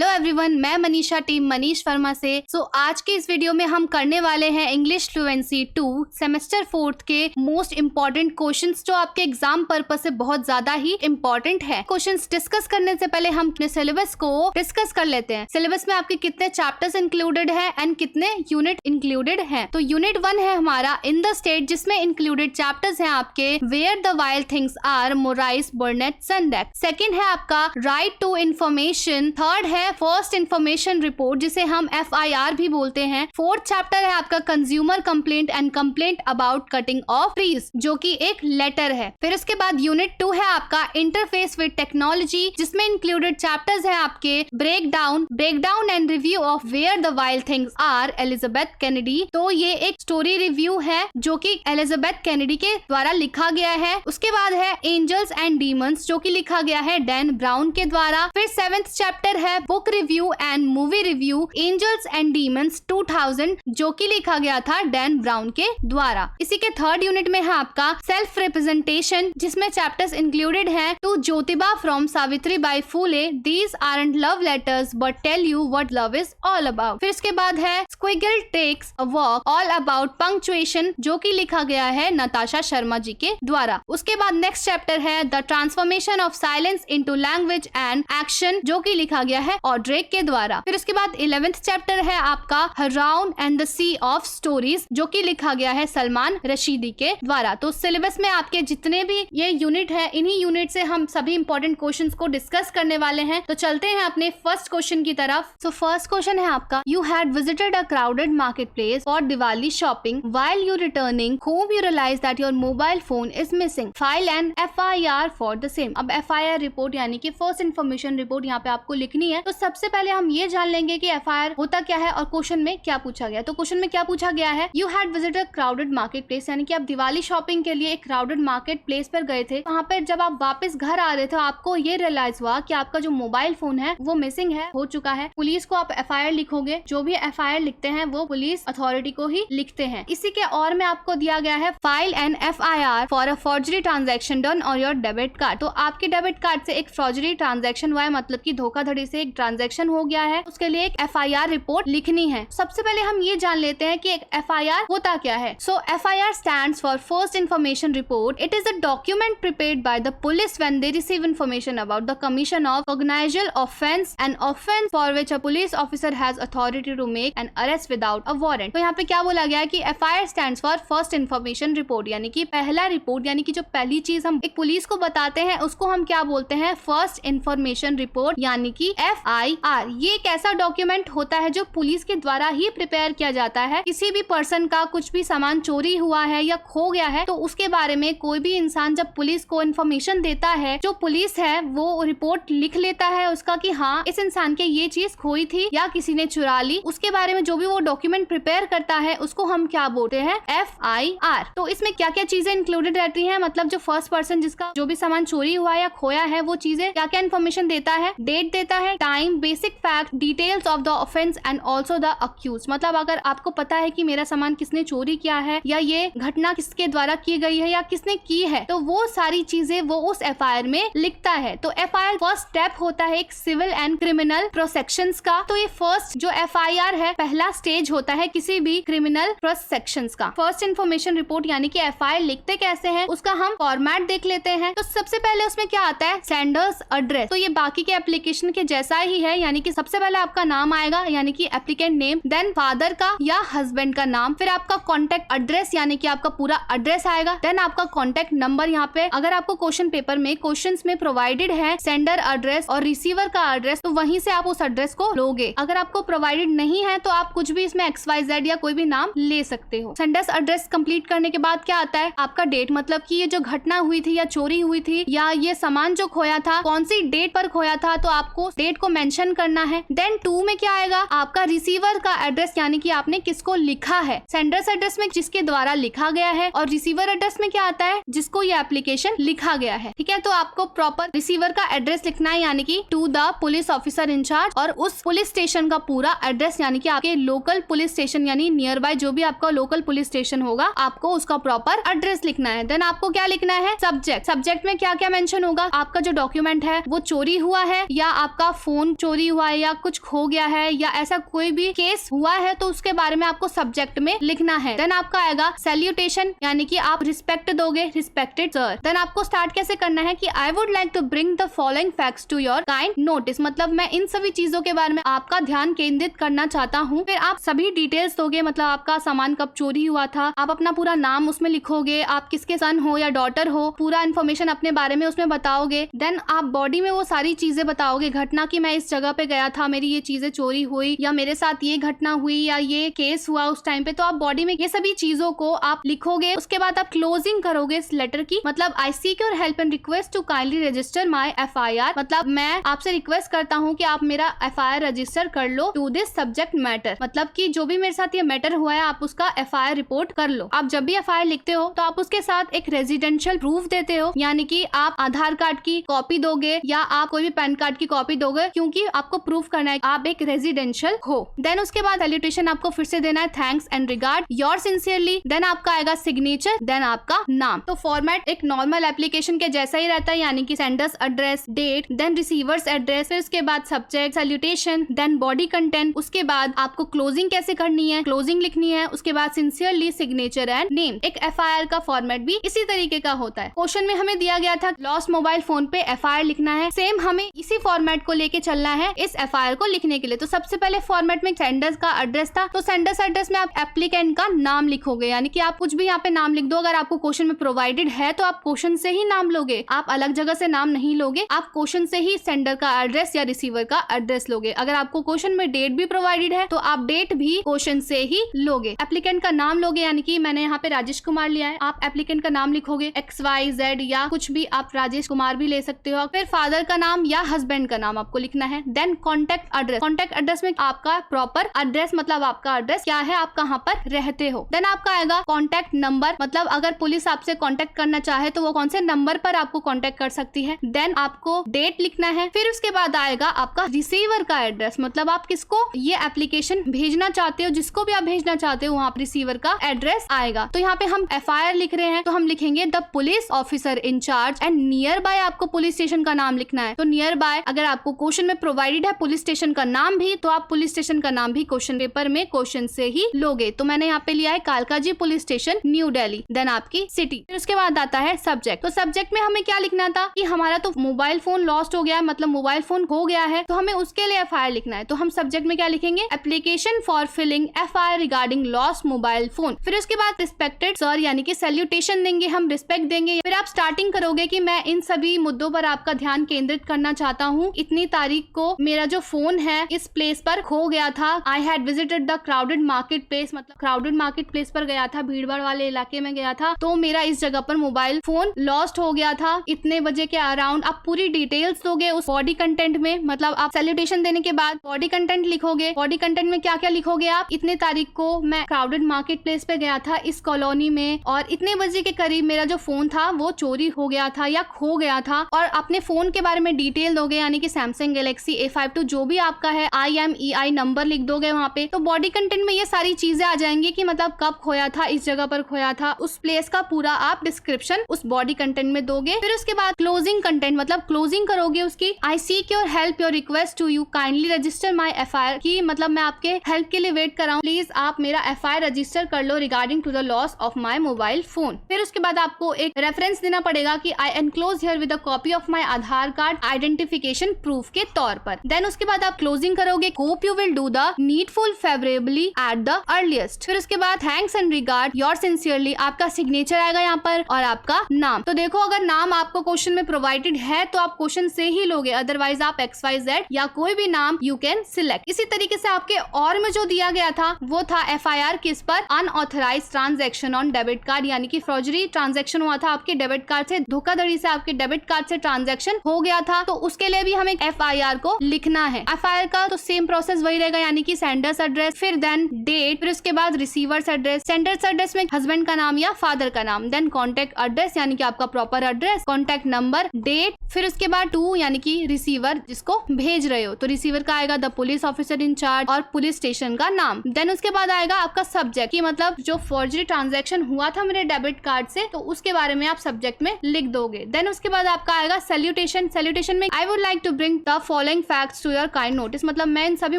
Hello everyone, मैं Manisha team Manish Verma से। आज के इस वीडियो में हम करने वाले हैं इंग्लिश फ्लुएंसी 2 सेमेस्टर 4 के मोस्ट इम्पॉर्टेंट क्वेश्चंस जो आपके एग्जाम पर्पज से बहुत ज्यादा ही इम्पोर्टेंट है। क्वेश्चंस डिस्कस करने से पहले हम अपने सिलेबस को डिस्कस कर लेते हैं। सिलेबस में आपके कितने चैप्टर्स इंक्लूडेड है एंड कितने यूनिट इंक्लूडेड है। तो यूनिट 1 है हमारा इन द स्टेट, जिसमें इंक्लूडेड चैप्टर्स हैं आपके where the wild things are, मोराइस, बर्नेट, सनडेक। सेकेंड है आपका राइट टू इंफॉर्मेशन। थर्ड है फर्स्ट इंफॉर्मेशन रिपोर्ट, जिसे हम FIR भी बोलते हैं। फोर्थ चैप्टर है आपका consumer complaint and complaint about cutting of trees, जो कि एक लेटर है। फिर उसके बाद यूनिट 2 है आपका इंटरफेस विद टेक्नोलॉजी, जिसमें इंक्लूडेड चैप्टर्स है आपके breakdown and review of where the wild things are, Elizabeth Kennedy. तो ये एक स्टोरी रिव्यू है जो कि एलिजाबेथ कैनेडी के द्वारा लिखा गया है। उसके बाद है एंजल्स एंड डीमंस, जो कि लिखा गया है डैन ब्राउन के द्वारा। फिर 7th चैप्टर है book review and movie review, angels and demons 2000, जो कि लिखा गया था डैन ब्राउन के द्वारा। इसी के थर्ड यूनिट में है आपका सेल्फ रिप्रेजेंटेशन, जिसमें चैप्टर्स इंक्लूडेड हैं to Jyotiba from Savitribai Phule, these aren't love letters but tell you what love is all about. फिर उसके बाद है squiggle takes a walk, all about punctuation, जो कि लिखा गया है नताशा शर्मा जी के द्वारा। उसके बाद नेक्स्ट चैप्टर है the transformation of silence into language and action, जो कि लिखा गया है ऑड्रेक के द्वारा। फिर उसके बाद 11th चैप्टर है आपका Haroun and the sea of stories, जो कि लिखा गया है सलमान रशीदी के द्वारा। तो सिलेबस में आपके जितने भी ये यूनिट है, इन्हीं यूनिट से हम सभी इंपॉर्टेंट क्वेश्चंस को डिस्कस करने वाले हैं। तो चलते हैं अपने फर्स्ट क्वेश्चन की तरफ। सो फर्स्ट क्वेश्चन है आपका, you had visited a crowded market place for Diwali shopping, while you returning home you realise that your mobile phone is missing, file an FIR for the same. अब FIR report यानी कि first information report यहाँ पे आपको लिखनी है। तो सबसे पहले हम ये जान लेंगे कि FIR होता क्या है और क्वेश्चन में क्या पूछा गया। तो क्वेश्चन में क्या पूछा गया है, you had visited crowded market place, यानी कि आप दिवाली शॉपिंग के लिए एक क्राउडेड मार्केट प्लेस पर गए थे। वहाँ पर जब आप वापस घर आ रहे थे, आपको ये रियलाइज हुआ कि आपका जो मोबाइल फोन है वो मिसिंग है, हो चुका है। पुलिस को आप FIR लिखोगे, जो भी FIR लिखते हैं वो पुलिस अथॉरिटी को ही लिखते हैं। इसी के और में आपको दिया गया है file an FIR for a forgery transaction done और योर डेबिट कार्ड। तो आपके डेबिट कार्ड से एक फॉर्जरी ट्रांजैक्शन हुआ है, मतलब कि धोखाधड़ी से एक ट्रांजैक्शन हो गया है, उसके लिए एक FIR रिपोर्ट लिखनी है। सबसे पहले हम ये जान लेते हैं कि एक FIR होता क्या है। सो FIR stands for First Information Report. It is a document prepared by the police when they receive information about the commission of cognizable offense, an offense for which a police officer has authority to make an arrest without a warrant. तो यहाँ पे क्या बोला गया है कि FIR stands for First Information Report, यानी कि पहला रिपोर्ट, यानी कि जो पहली चीज हम एक पुलिस को बताते हैं उसको हम क्या बोलते हैं, फर्स्ट इन्फॉर्मेशन रिपोर्ट, यानी कि FIR। ये एक ऐसा डॉक्यूमेंट होता है जो पुलिस के द्वारा ही प्रिपेयर किया जाता है। किसी भी पर्सन का कुछ भी सामान चोरी हुआ है या खो गया है, तो उसके बारे में कोई भी इंसान जब पुलिस को इन्फॉर्मेशन देता है, जो पुलिस है वो रिपोर्ट लिख लेता है उसका कि हाँ इस इंसान के ये चीज खोई थी या किसी ने चुरा ली। उसके बारे में जो भी वो डॉक्यूमेंट प्रिपेयर करता है उसको हम क्या बोलते हैं, FIR। तो इसमें क्या क्या चीजें इंक्लूडेड रहती हैं, मतलब जो फर्स्ट पर्सन जिसका जो भी सामान चोरी हुआ या खोया है वो चीजें क्या क्या इन्फॉर्मेशन देता है, डेट देता है, time, basic fact, details of the offence and also the accuse. मतलब अगर आपको पता है कि मेरा सामान किसने चोरी किया है या ये घटना किसके द्वारा की गई है या किसने की है, तो वो सारी चीजें वो उस FIR में लिखता है। तो FIR फर्स्ट स्टेप होता है एक सिविल एंड क्रिमिनल प्रोसेक्शंस का। तो ये फर्स्ट जो FIR है पहला स्टेज होता है किसी भी क्रिमिनल प्रोसेक्शंस का। फर्स्ट इन्फॉर्मेशन रिपोर्ट यानी कि FIR लिखते कैसे हैं उसका हम फॉर्मेट देख लेते हैं। तो सबसे पहले उसमें क्या आता है, सेंडर्स एड्रेस। तो ये बाकी के एप्लीकेशन के जैसा ही है, यानी कि सबसे पहले आपका नाम आएगा, यानी कि एप्लीकेंट नेम, देन फादर का या हस्बैंड का नाम, फिर आपका कॉन्टेक्ट एड्रेस यानी कि आपका पूरा एड्रेस आएगा, देन आपका कॉन्टेक्ट नंबर। यहाँ पे अगर आपको क्वेश्चन पेपर में क्वेश्चंस में प्रोवाइडेड है सेंडर एड्रेस और रिसीवर का एड्रेस, तो वहीं से आप उस एड्रेस को लोगे। अगर आपको प्रोवाइडेड नहीं है तो आप कुछ भी इसमें XYZ या कोई भी नाम ले सकते हो। सेंडर्स एड्रेस कंप्लीट करने के बाद क्या आता है, आपका डेट, मतलब कि ये जो घटना हुई थी या चोरी हुई थी या ये सामान जो खोया था कौन सी डेट पर खोया था, तो आपको डेट को मेंशन करना है। देन 2 में क्या आएगा, आपका रिसीवर का एड्रेस, यानी कि आपने किसको लिखा है। सेंडर्स एड्रेस में जिसके द्वारा लिखा गया है और रिसीवर एड्रेस में क्या आता है, जिसको ये एप्लीकेशन लिखा गया है। ठीक है, तो आपको प्रॉपर रिसीवर का एड्रेस लिखना है, यानी कि to the police officer incharge, और उस पुलिस स्टेशन का पूरा एड्रेस, यानी कि आपके लोकल पुलिस स्टेशन यानी नियर बाय जो भी आपका लोकल पुलिस स्टेशन होगा, आपको उसका प्रॉपर एड्रेस लिखना है। देन आपको क्या लिखना है, सब्जेक्ट। सब्जेक्ट में क्या क्या मेंशन होगा, आपका जो डॉक्यूमेंट है वो चोरी हुआ है या आपका फोन फोन चोरी हुआ है या कुछ खो गया है या ऐसा कोई भी केस हुआ है तो उसके बारे में आपको सब्जेक्ट में लिखना है। देन आपका आएगा सैल्यूटेशन, यानी कि आप रिस्पेक्ट दोगे, रिस्पेक्टेड सर। देन आपको स्टार्ट कैसे करना है कि I would like to bring the following facts to your kind notice, मतलब मैं इन सभी चीजों के बारे में आपका ध्यान केंद्रित करना चाहता हूँ। फिर आप सभी डिटेल्स दोगे, मतलब आपका सामान कब चोरी हुआ था, आप अपना पूरा नाम उसमें लिखोगे, आप किसके सन हो या डॉटर हो, पूरा इन्फॉर्मेशन अपने बारे में उसमें बताओगे। देन आप बॉडी में वो सारी चीजें बताओगे, घटना की मैं इस जगह पे गया था, मेरी ये चीजें चोरी हुई या मेरे साथ ये घटना हुई या ये केस हुआ उस टाइम पे, तो आप बॉडी में ये सभी चीजों को आप लिखोगे। उसके बाद आप क्लोजिंग करोगे इस लेटर की, मतलब I seek your help and request to kindly register my FIR, मतलब मैं आपसे रिक्वेस्ट करता हूँ कि आप मेरा FIR रजिस्टर कर लो टू दिस सब्जेक्ट मैटर, मतलब कि जो भी मेरे साथ ये मैटर हुआ है आप उसका FIR रिपोर्ट कर लो। आप जब भी FIR लिखते हो तो आप उसके साथ एक रेजिडेंशियल प्रूफ देते हो, यानी कि आप आधार कार्ड की कॉपी दोगे या आप कोई भी पैन कार्ड की कॉपी दोगे, क्योंकि आपको प्रूफ करना है आप एक रेजिडेंशियल हो। देन उसके बाद सैल्यूटेशन आपको फिर से देना है, thanks and regard your sincerely. Then आपका आएगा सिग्नेचर, देन आपका नाम। तो फॉर्मेट एक नॉर्मल एप्लीकेशन के जैसा ही रहता है, यानी कि sender's address, date, then receiver's address, फिर उसके बाद subject, salutation, then body content. उसके बाद आपको क्लोजिंग कैसे करनी है, क्लोजिंग लिखनी है। उसके बाद सिंसियरली, सिग्नेचर एंड नेम। एक FIR का फॉर्मेट भी इसी तरीके का होता है। क्वेश्चन में हमें दिया गया था लॉस्ट मोबाइल फोन पे FIR लिखना है, सेम हमें इसी फॉर्मेट को लेके चलना है इस FIR को लिखने के लिए। तो सबसे पहले फॉर्मेट में सेंडर्स का एड्रेस था, तो सेंडर्स एड्रेस में आप एप्लीकेंट का नाम लिखोगे, यानी कि आप कुछ भी यहाँ पे नाम लिख दो। अगर आपको क्वेश्चन में प्रोवाइडेड है तो आप क्वेश्चन से ही नाम लोगे, आप अलग जगह से नाम नहीं लोगे, आप क्वेश्चन से ही सेंडर का एड्रेस या रिसीवर का एड्रेस लोगे। अगर आपको क्वेश्चन में डेट भी प्रोवाइडेड है तो आप डेट भी क्वेश्चन से ही लोगे। एप्लीकेंट का नाम लोगे, यानी कि मैंने यहाँ पे राजेश कुमार लिया है, आप एप्लीकेंट का नाम लिखोगे XYZ या कुछ भी, आप राजेश कुमार भी ले सकते हो। फिर फादर का नाम या हस्बैंड का नाम आपको लिखना है। Then contact address, contact address में आपका प्रॉपर एड्रेस, मतलब आपका एड्रेस क्या है, आप कहाँ पर रहते हो। देन आपका आएगा कॉन्टेक्ट नंबर, मतलब अगर पुलिस आपसे कॉन्टेक्ट करना चाहे तो वो कौन से नंबर पर आपको कॉन्टेक्ट कर सकती है। देन आपको डेट लिखना है। फिर उसके बाद आएगा आपका रिसीवर का एड्रेस, मतलब आप किसको ये एप्लीकेशन भेजना चाहते हो, जिसको भी आप भेजना चाहते हो वहाँ रिसीवर का एड्रेस आएगा। तो यहाँ पे हम FIR लिख रहे हैं तो हम लिखेंगे the police officer in charge and near by आपको पुलिस स्टेशन का नाम लिखना है। तो नियर बाय अगर आपको क्वेश्चन में प्रोवाइडेड है पुलिस स्टेशन का नाम भी, तो आप पुलिस स्टेशन का नाम भी क्वेश्चन पेपर में क्वेश्चन से ही लोगे। तो मैंने यहाँ पे लिया है Kalkaji police station, New Delhi. Then आपकी सिटी। फिर उसके बाद आता है सब्जेक्ट। तो सब्जेक्ट में हमें क्या लिखना था कि हमारा तो मोबाइल फोन लॉस्ट हो गया है, मतलब मोबाइल फोन खो गया है, तो हमें उसके लिए FIR लिखना है। तो हम सब्जेक्ट में क्या लिखेंगे, application for filling FIR regarding lost mobile phone. फिर उसके बाद रिस्पेक्टेड सर, यानी कि सैल्यूटेशन देंगे, हम रिस्पेक्ट देंगे। फिर आप स्टार्टिंग करोगे कि मैं इन सभी मुद्दों पर आपका ध्यान केंद्रित करना चाहता हूँ। इतनी तारीख को मेरा जो फोन है इस प्लेस पर खो गया था। I had visited the crowded market place, मतलब क्राउडेड मार्केट प्लेस पर गया था, भीड़ भाड़ वाले इलाके में गया था, तो मेरा इस जगह पर मोबाइल फोन लॉस्ट हो गया था इतने बजे के अराउंड। आप पूरी डिटेल्स दोगे उस बॉडी कंटेंट में, मतलब आप सैल्यूटेशन देने के बाद बॉडी कंटेंट लिखोगे। बॉडी कंटेंट में क्या क्या लिखोगे आप, इतने तारीख को मैं क्राउडेड मार्केट प्लेस पे गया था इस कॉलोनी में, और इतने बजे के करीब मेरा जो फोन था वो चोरी हो गया था या खो गया था, और अपने फोन के बारे में डिटेल दोगे, यानी कि सैमसंग गैलेक्सी A52 जो भी आपका है, IMEI नंबर लिख दोगे वहाँ पे। तो बॉडी कंटेंट में ये सारी चीजें आ जाएंगी कि मतलब कब खोया था, इस जगह पर खोया था, उस प्लेस का पूरा आप डिस्क्रिप्शन उस बॉडी कंटेंट में दोगे। फिर उसके बाद क्लोजिंग कंटेंट, मतलब क्लोजिंग करोगे उसकी, I seek your help your request to you kindly register my FIR, की मतलब मैं आपके हेल्प के लिए वेट कर रहा हूँ, प्लीज आप मेरा FIR रजिस्टर कर लो regarding to the loss of my mobile phone. फिर उसके बाद आपको एक रेफरेंस देना पड़ेगा कि I enclose herewith a copy of my Aadhaar card identification proof के तौर पर। देन उसके बाद आप क्लोजिंग करोगे, hope you will do the needful favourably at the earliest. फिर उसके बाद thanks and regard your sincerely, आपका सिग्नेचर आएगा यहाँ पर और आपका नाम। तो देखो अगर नाम आपको क्वेश्चन में प्रोवाइडेड है तो आप क्वेश्चन से ही लोगे, अदरवाइज आप XYZ या कोई भी नाम यू कैन सिलेक्ट। इसी तरीके से आपके और में जो दिया गया था वो था FIR किस पर, unauthorised transaction on debit card, यानी कि फ्रॉडरी ट्रांजैक्शन हुआ था आपके डेबिट कार्ड से, धोखाधड़ी से आपके डेबिट कार्ड से ट्रांजैक्शन हो गया था, तो उसके लिए भी हमें FIR को लिखना है। FIR का तो सेम प्रोसेस वही रहेगा, यानी कि सेंडर्स एड्रेस, फिर देन डेट, फिर उसके बाद रिसीवर्स एड्रेस। सेंडर्स एड्रेस में हस्बैंड का नाम या फादर का नाम, देन कॉन्टेक्ट एड्रेस यानी कि आपका proper address, contact number, date, फिर उसके बाद टू यानी कि रिसीवर जिसको भेज रहे हो, तो रिसीवर का आएगा the police officer in charge और पुलिस स्टेशन का नाम। देन उसके बाद आएगा आपका सब्जेक्ट, कि मतलब जो फॉर्जरी ट्रांजैक्शन हुआ था मेरे डेबिट कार्ड से, तो उसके बारे में आप सब्जेक्ट में लिख दोगे। देन उसके बाद आपका आएगा सैल्यूटेशन। सैल्यूटेशन में I would like to bring the following facts to your kind notice, मतलब मैं इन सभी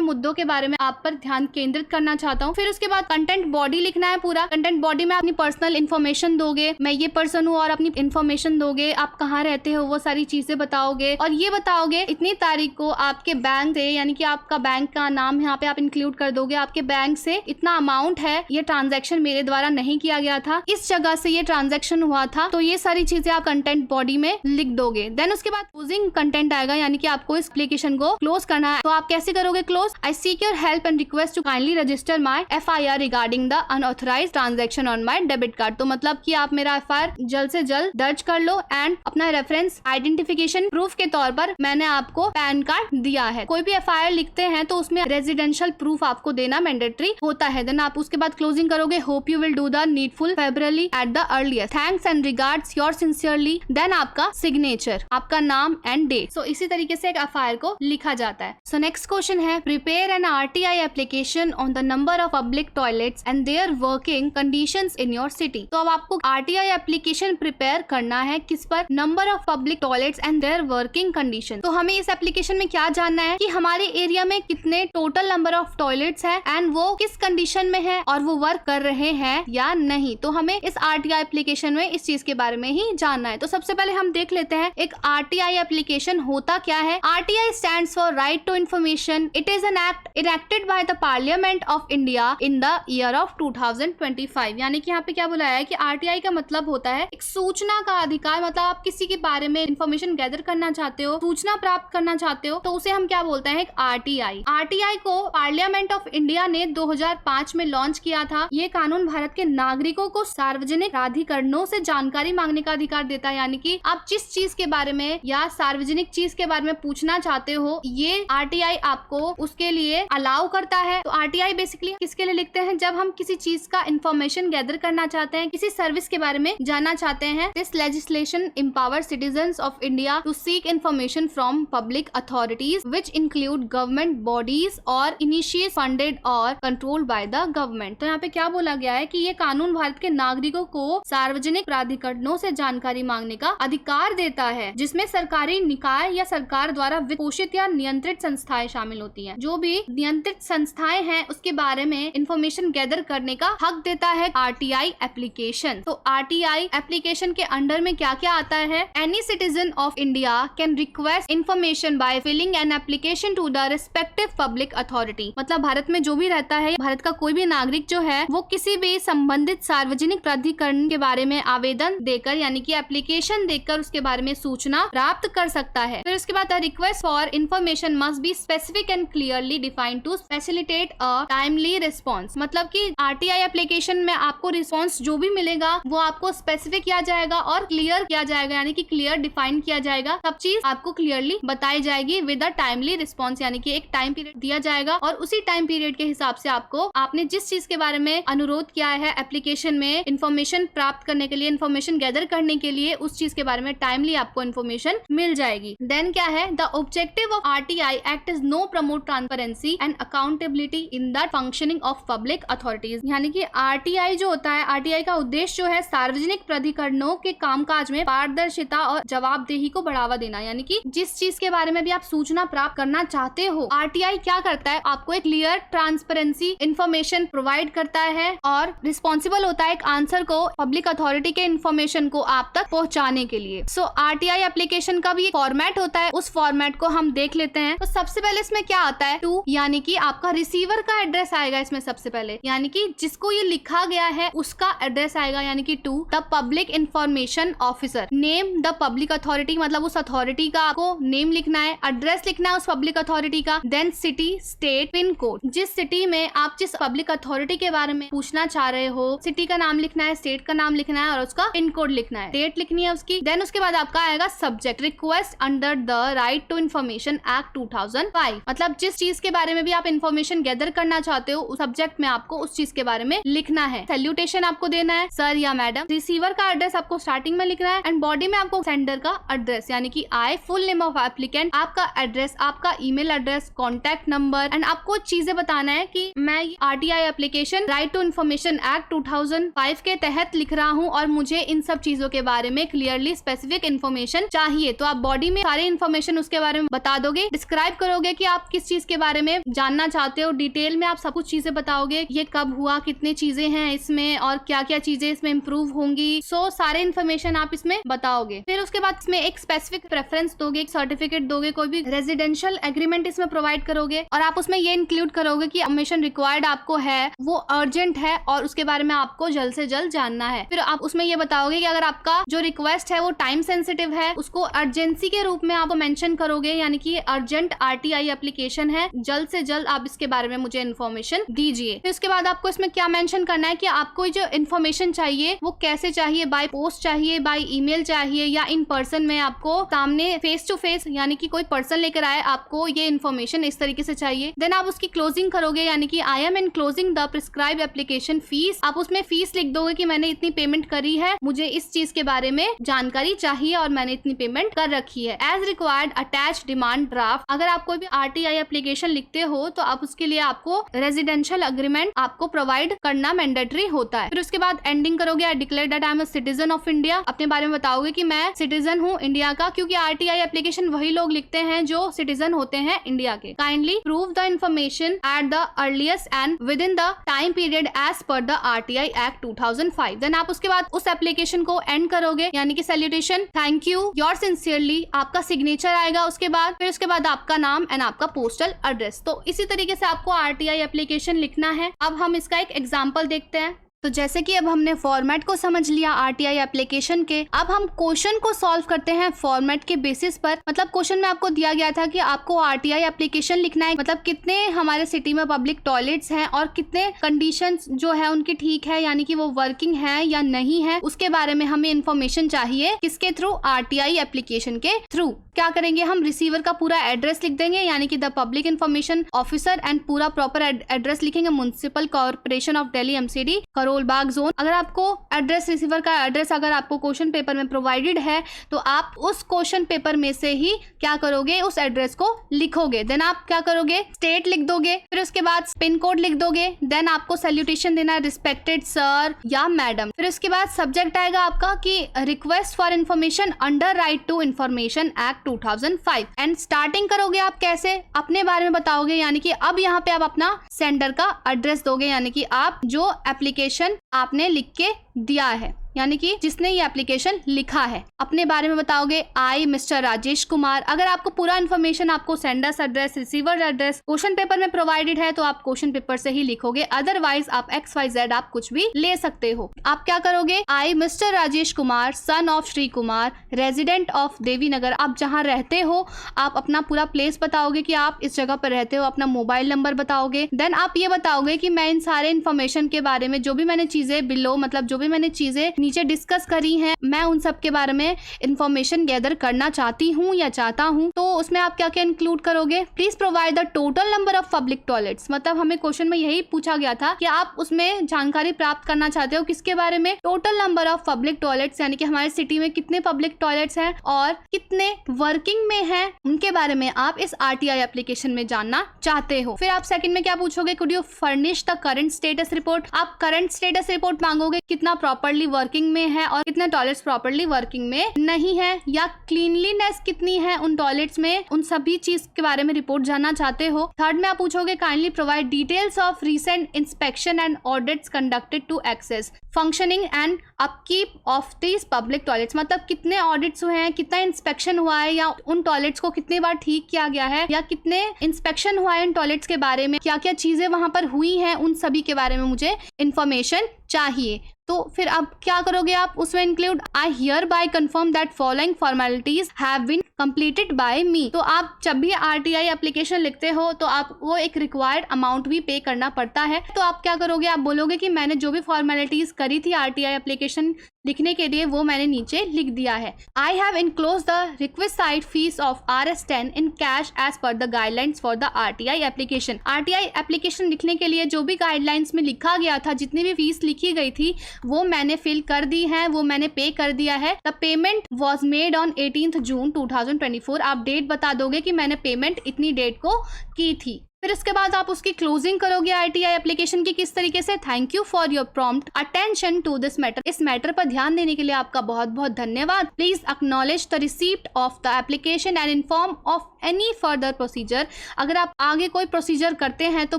मुद्दों के बारे में आप पर ध्यान केंद्रित करना चाहता हूँ। फिर उसके बाद कंटेंट बॉडी लिखना है पूरा। कंटेंट बॉडी में अपनी पर्सनल इन्फॉर्मेशन दोगे, मैं ये पर्सन हूँ और अपनी इन्फॉर्मेशन दोगे, आप कहाँ रहते हो वो सारी चीजें बताओगे, और ये बताओगे इतनी तारीख को आपके बैंक से, यानी कि आपका बैंक का नाम यहाँ पे आप इंक्लूड कर दोगे, आपके बैंक से इतना अमाउंट है, ये ट्रांजैक्शन मेरे द्वारा नहीं किया गया था, इस जगह से ये ट्रांजैक्शन हुआ था, तो ये सारी चीजें आप कंटेंट बॉडी में लिख दोगे। देन उसके बाद क्लोजिंग कंटेंट आएगा, यानी कि आपको इस एप्लीकेशन को क्लोज करना है। तो आप कैसे करोगे close? I seek your help and request to kindly register my FIR regarding the unauthorised transaction on my debit card. तो मतलब कि आप मेरा FIR जल्द से जल्द दर्ज कर लो एंड अपना रेफरेंस आइडेंटिफिकेशन प्रूफ के तौर पर मैंने आपको पैन कार्ड दिया है। कोई भी FIR लिखते हैं तो उसमें रेजिडेंशियल प्रूफ आपको देना मैंडेटरी होता है। देन आप उसके बाद क्लोजिंग करोगे, hope you will do the needful February at the earliest, thanks and regards your sincerely. Then आपका सिग्नेचर, आपका नाम एंड डेट। सो इसी तरीके से एक FIR को लिखा जाता है। सो नेक्स्ट क्वेश्चन है, prepare an RTI application on the number of public toilets and their working conditions in your city. तो अब आपको RTI एप्लीकेशन प्रिपेयर करना है किस पर? Number of public toilets and their working condition. तो हमें इस एप्लीकेशन में क्या जानना है कि हमारे एरिया में कितने टोटल नंबर ऑफ टॉयलेट्स है एंड वो किस कंडीशन में है और वो वर्क कर रहे हैं या नहीं। तो हमें इस RTI एप्लीकेशन में इस चीज के बारे में ही जानना है। तो सबसे पहले हम देख लेते हैं एक RTI एप्लीकेशन होता क्या है। RTI stands for Right to Information. It is an act enacted by the Parliament of India in the year of 2025। यानी कि यहाँ पे क्या बोला है कि RTI का मतलब होता है एक सूचना का अधिकार, मतलब आप किसी के बारे में इंफॉर्मेशन गैदर करना चाहते हो, सूचना प्राप्त करना चाहते हो, तो उसे हम क्या बोलते हैं? एक RTI। RTI को पार्लियामेंट ऑफ इंडिया ने 2005 में लॉन्च किया था। ये कानून भारत के नागरिकों को सार्वजनिक प्राधिकरणों से जानकारी मांगने का अधिकार देता है। यानी कि आप जिस चीज के बारे में या सार्वजनिक चीज के बारे में पूछना चाहते हो, ये RTI आपको उसके लिए अलाउ करता है। तो RTI बेसिकली किसके लिए लिखते हैं? जब हम किसी चीज का इंफॉर्मेशन गैदर करना चाहते हैं, किसी सर्विस के बारे में जानना चाहते हैं। This legislation empower citizens of India to seek information from public authorities which include government bodies और इनिशिएट फंडेड और कंट्रोल्ड बाय द गवर्नमेंट। तो यहाँ पे क्या बोला गया है कि ये कानून भारत के नागरिकों को सार्वजनिक प्राधिकरणों से जानकारी मांगने का अधिकार देता है, जिसमें सरकारी निकाय या सरकार द्वारा वित्तपोषित या नियंत्रित संस्थाएं शामिल होती हैं। जो भी नियंत्रित संस्थाएं हैं उसके बारे में इंफॉर्मेशन गैदर करने का हक देता है RTI एप्लीकेशन। तो RTI एप्लीकेशन के अंडर में क्या क्या आता है? Any citizen of India can request information by filling an application to the respective public authority. मतलब भारत में जो भी रहता है, भारत का कोई भी नागरिक जो है, वो किसी भी संबंधित सार्वजनिक प्राधिकरण के बारे में आवेदन देकर, यानी कि एप्लीकेशन देकर उसके बारे में सूचना प्राप्त कर सकता है। फिर उसके बाद request for information must be specific and clearly defined to facilitate a timely response. मतलब कि RTI एप्लीकेशन में आपको रिस्पॉन्स जो भी मिलेगा वो आपको स्पेसिफिक किया जाएगा और क्लियर किया जाएगा, यानी कि क्लियर डिफाइन किया जाएगा। सब चीज आपको क्लियरली बताई जाएगी विद अ टाइमली रिस्पॉन्स, यानी कि एक टाइम पीरियड दिया जाएगा और उसी टाइम पीरियड के हिसाब से आपको आपने जिस चीज के बारे में अनुरोध किया है एप्लीकेशन में इंफॉर्मेशन प्राप्त करने के लिए, इंफॉर्मेशन गैदर करने के लिए, उस चीज के बारे में टाइमली आपको इंफॉर्मेशन मिल जाएगी। देन क्या है? The objective of RTI act is no promote transparency and accountability in the functioning of public authorities. यानी कि RTI जो होता है, RTI का उद्देश्य जो है सार्वजनिक प्राधिकरणों के कामकाज में पारदर्शिता और जवाबदेही को बढ़ावा देना। यानी कि जिस चीज के बारे में भी आप सूचना प्राप्त करना चाहते हो, RTI क्या करता है? आपको एक क्लियर ट्रांसपेरेंसी इंफॉर्मेशन प्रोवाइड करता है और रिस्पॉन्सिबल होता है एक आंसर को पब्लिक अथॉरिटी के इंफॉर्मेशन को आप तक पहुंचाने के लिए। सो RTI एप्लीकेशन का भी फॉर्मेट होता है, उस फॉर्मेट को हम देख लेते हैं। तो सबसे पहले इसमें क्या आता है? टू, यानी कि आपका रिसीवर का एड्रेस आएगा इसमें सबसे पहले, यानी कि जिसको ये लिखा गया है उसका एड्रेस आएगा, यानी कि to. The public information officer, name the public authority, मतलब उस अथॉरिटी का आपको नेम लिखना है, एड्रेस लिखना है उस पब्लिक अथॉरिटी का। Then city, state, pin code, जिस सिटी में आप जिस पब्लिक अथॉरिटी के बारे में पूछना चाह रहे हो, सिटी का नाम लिखना है, स्टेट का नाम लिखना है और उसका पिन कोड लिखना है, डेट लिखनी है उसकी। देन उसके बाद आपका आएगा subject, request under the right to information act 2005, मतलब जिस चीज के बारे में भी आप इन्फॉर्मेशन गैदर करना चाहते हो उस सब्जेक्ट में आपको उस चीज के बारे में लिखना है। सैल्यूटेशन आपको देना है, सर या मैडम। रिसीवर का एड्रेस आपको स्टार्टिंग में लिखना है एंड बॉडी में आपको सेंडर का एड्रेस, यानी कि I, full name of applicant, आपका एड्रेस, आपका email address, contact number and आपको चीजें बताना है कि मैं RTI application right to information act 2005 के तहत लिख रहा हूँ और मुझे इन सब चीजों के बारे में क्लियरली स्पेसिफिक इन्फॉर्मेशन चाहिए। तो आप बॉडी में सारी इन्फॉर्मेशन उसके बारे में में बता दोगे, डिस्क्राइब करोगे कि आप किस चीज के बारे में जानना चाहते हो, डिटेल में आप सब कुछ चीजें बताओगे, ये कब हुआ, कितने चीजें हैं इसमें और क्या क्या चीजें इसमें इंप्रूव होंगी। सो सारे इन्फॉर्मेशन आप इसमें बताओगे। फिर उसके बाद इसमें एक स्पेसिफिक प्रेफरेंस दोगे, एक सर्टिफिकेट दोगे, कोई भी रेजिडेंशियल एग्रीमेंट इसमें प्रोवाइड करोगे और आप उसमें ये इंक्लूड करोगे कि इन्फॉर्मेशन रिक्वायर्ड आपको है वो अर्जेंट है और उसके बारे में आपको जल्द से जल्द जानना है। फिर आप उसमें ये बताओगे कि अगर आपका जो रिक्वेस्ट है वो टाइम सेंसिटिव है, उसको अर्जेंसी के रूप में आप मेंशन करोगे, यानी कि अर्जेंट आरटीआई एप्लीकेशन है, जल्द से जल्द आप इसके बारे में मुझे इन्फॉर्मेशन दीजिए। फिर उसके बाद आपको इसमें क्या मेंशन करना है कि आपको जो इन्फॉर्मेशन चाहिए वो कैसे चाहिए, बाय पोस्ट चाहिए, बाय ईमेल चाहिए या इन पर्सन में आपको सामने फेस टू फेस यानी कि कोई पर्सन लेकर आए, आपको ये इन्फॉर्मेशन इस तरीके से चाहिए। देन आप उसकी क्लोजिंग करोगे, यानी कि I M in closing the prescribe application fees. आप उसमें फीस लिख दोगे कि मैंने इतनी पेमेंट करी है, मुझे इस चीज के बारे में जानकारी चाहिए और मैंने इतनी पेमेंट कर रखी है। As required attach demand draft. अगर आप कोई भी आरटीआई एप्लीकेशन लिखते हो तो आप उसके लिए आपको रेजिडेंशियल एग्रीमेंट आपको प्रोवाइड करना मैंडेटरी होता है। फिर उसके बाद एंडिंग करोगे, I declare that I am a citizen of India. अपने बारे में बताओगे कि मैं सिटीजन हूँ इंडिया का, क्योंकि आरटीआई एप्लीकेशन वही लोग लिखते हैं जो सिटीजन होते हैं इंडिया के। Kindly prove the information at the earliest and within the time period as per the RTI act 2005। Then आप उसके बाद उस एप्लीकेशन को एंड करोगे, यानी कि salutation, thank you, your sincerely, आपका सिग्नेचर आएगा उसके बाद। फिर उसके बाद आपका नाम एंड आपका पोस्टल एड्रेस। तो इसी तरीके से आपको आरटीआई एप्लीकेशन लिखना है। अब हम इसका एक एग्जाम्पल देखते हैं। तो जैसे कि अब हमने फॉर्मेट को समझ लिया आरटीआई एप्लीकेशन के, अब हम क्वेश्चन को सॉल्व करते हैं फॉर्मेट के बेसिस पर। मतलब क्वेश्चन में आपको दिया गया था कि आपको आरटीआई एप्लीकेशन लिखना है, मतलब कितने हमारे सिटी में पब्लिक टॉयलेट्स हैं और कितने कंडीशंस जो है उनकी ठीक है, यानी कि वो वर्किंग है या नहीं है, उसके बारे में हमें इंफॉर्मेशन चाहिए। किसके थ्रू? आरटीआई एप्लीकेशन के थ्रू। क्या करेंगे हम? रिसीवर का पूरा एड्रेस लिख देंगे, यानी कि the public information officer, and पूरा प्रॉपर एड्रेस लिखेंगे municipal corporation of Delhi MCD Karol Bagh zone. अगर आपको एड्रेस, रिसीवर का एड्रेस अगर आपको क्वेश्चन पेपर में प्रोवाइडेड है तो आप उस क्वेश्चन पेपर में से ही क्या करोगे? उस एड्रेस को लिखोगे। देन आप क्या करोगे? स्टेट लिख दोगे, फिर उसके बाद पिन कोड लिख दोगे। देन आपको सैल्यूटेशन देना है, रिस्पेक्टेड सर या मैडम। फिर उसके बाद सब्जेक्ट आएगा आपका कि request for information under right to information act 2005। And starting करोगे आप कैसे? अपने बारे में बताओगे, यानी कि अब यहाँ पे आप अपना सेंडर का एड्रेस दोगे, यानी कि आप जो एप्लीकेशन आपने लिख के दिया है, यानी कि जिसने ये एप्लीकेशन लिखा है, अपने बारे में बताओगे। आई मिस्टर राजेश कुमार। अगर आपको पूरा इन्फॉर्मेशन आपको sender's address, receiver address question paper में प्रोवाइडेड है तो आप क्वेश्चन पेपर से ही लिखोगे, अदरवाइज आप XYZ आप कुछ भी ले सकते हो। आप क्या करोगे? I mister Rajesh Kumar son of Shri Kumar resident of Devi Nagar. आप जहाँ रहते हो आप अपना पूरा प्लेस बताओगे कि आप इस जगह पर रहते हो, अपना मोबाइल नंबर बताओगे। देन आप ये बताओगे कि मैं इन सारे इन्फॉर्मेशन के बारे में जो भी मैंने चीजें बिलो, मतलब जो भी मैंने चीजें नीचे डिस्कस करी हैं, मैं उन सब के बारे में इंफॉर्मेशन गैदर करना चाहती हूँ या चाहता हूँ। तो उसमें आप क्या क्या इंक्लूड करोगे? Please provide the total number of public toilets. मतलब हमें क्वेश्चन में यही पूछा गया था कि आप उसमें जानकारी प्राप्त करना चाहते हो किसके बारे में? Total number of public toilets, यानी कि हमारे सिटी में कितने पब्लिक टॉयलेट्स हैं और कितने वर्किंग में हैं, उनके बारे में आप इस आरटीआई एप्लीकेशन में जानना चाहते हो। फिर आप सेकंड में क्या पूछोगे? Could you furnish the current status report. आप करंट स्टेटस रिपोर्ट मांगोगे, कितना प्रॉपर्ली वर्किंग में है और कितने टॉयलेट्स प्रॉपर्ली वर्किंग में नहीं है, या क्लीनलीनेस कितनी है उन टॉयलेट्स में, उन सभी चीज के बारे में रिपोर्ट जानना चाहते हो। थर्ड में आप पूछोगे kindly provide details of recent inspection and audits conducted to access functioning and upkeep of this public toilets. मतलब कितने ऑडिट्स हुए हैं, कितना इंस्पेक्शन हुआ है, या उन टॉयलेट्स को कितने बार ठीक किया गया है, या कितने इंस्पेक्शन हुआ है इन टॉयलेट्स के बारे में, क्या क्या चीजें वहां पर हुई हैं, उन सभी के बारे में मुझे इंफॉर्मेशन चाहिए। तो फिर अब क्या करोगे आप उसमें include? I here by confirm that following formalities have been completed by me. तो आप जब भी आरटीआई एप्लीकेशन लिखते हो तो आप वो एक रिक्वायर्ड अमाउंट भी पे करना पड़ता है। तो आप क्या करोगे? आप बोलोगे कि मैंने जो भी फॉर्मेलिटीज करी थी आरटीआई एप्लीकेशन लिखने के लिए वो मैंने नीचे लिख दिया है। I have enclose the requisite fees of RS10 in cash as per the guidelines for the RTI application. RTI application लिखने के लिए जो भी गाइडलाइंस में लिखा गया था, जितनी भी फीस लिखी गई थी वो मैंने फिल कर दी है, वो मैंने पे कर दिया है। The payment was made on 18 जून 2024। आप डेट बता दोगे कि मैंने पेमेंट इतनी डेट को की थी। फिर उसके बाद आप उसकी क्लोजिंग करोगे आरटीआई एप्लीकेशन की किस तरीके से, thank you for your prompt attention to this matter. इस मैटर पर ध्यान देने के लिए आपका बहुत बहुत धन्यवाद। Please acknowledge the receipt of the application and inform of any further procedure. अगर आप आगे कोई प्रोसीजर करते हैं तो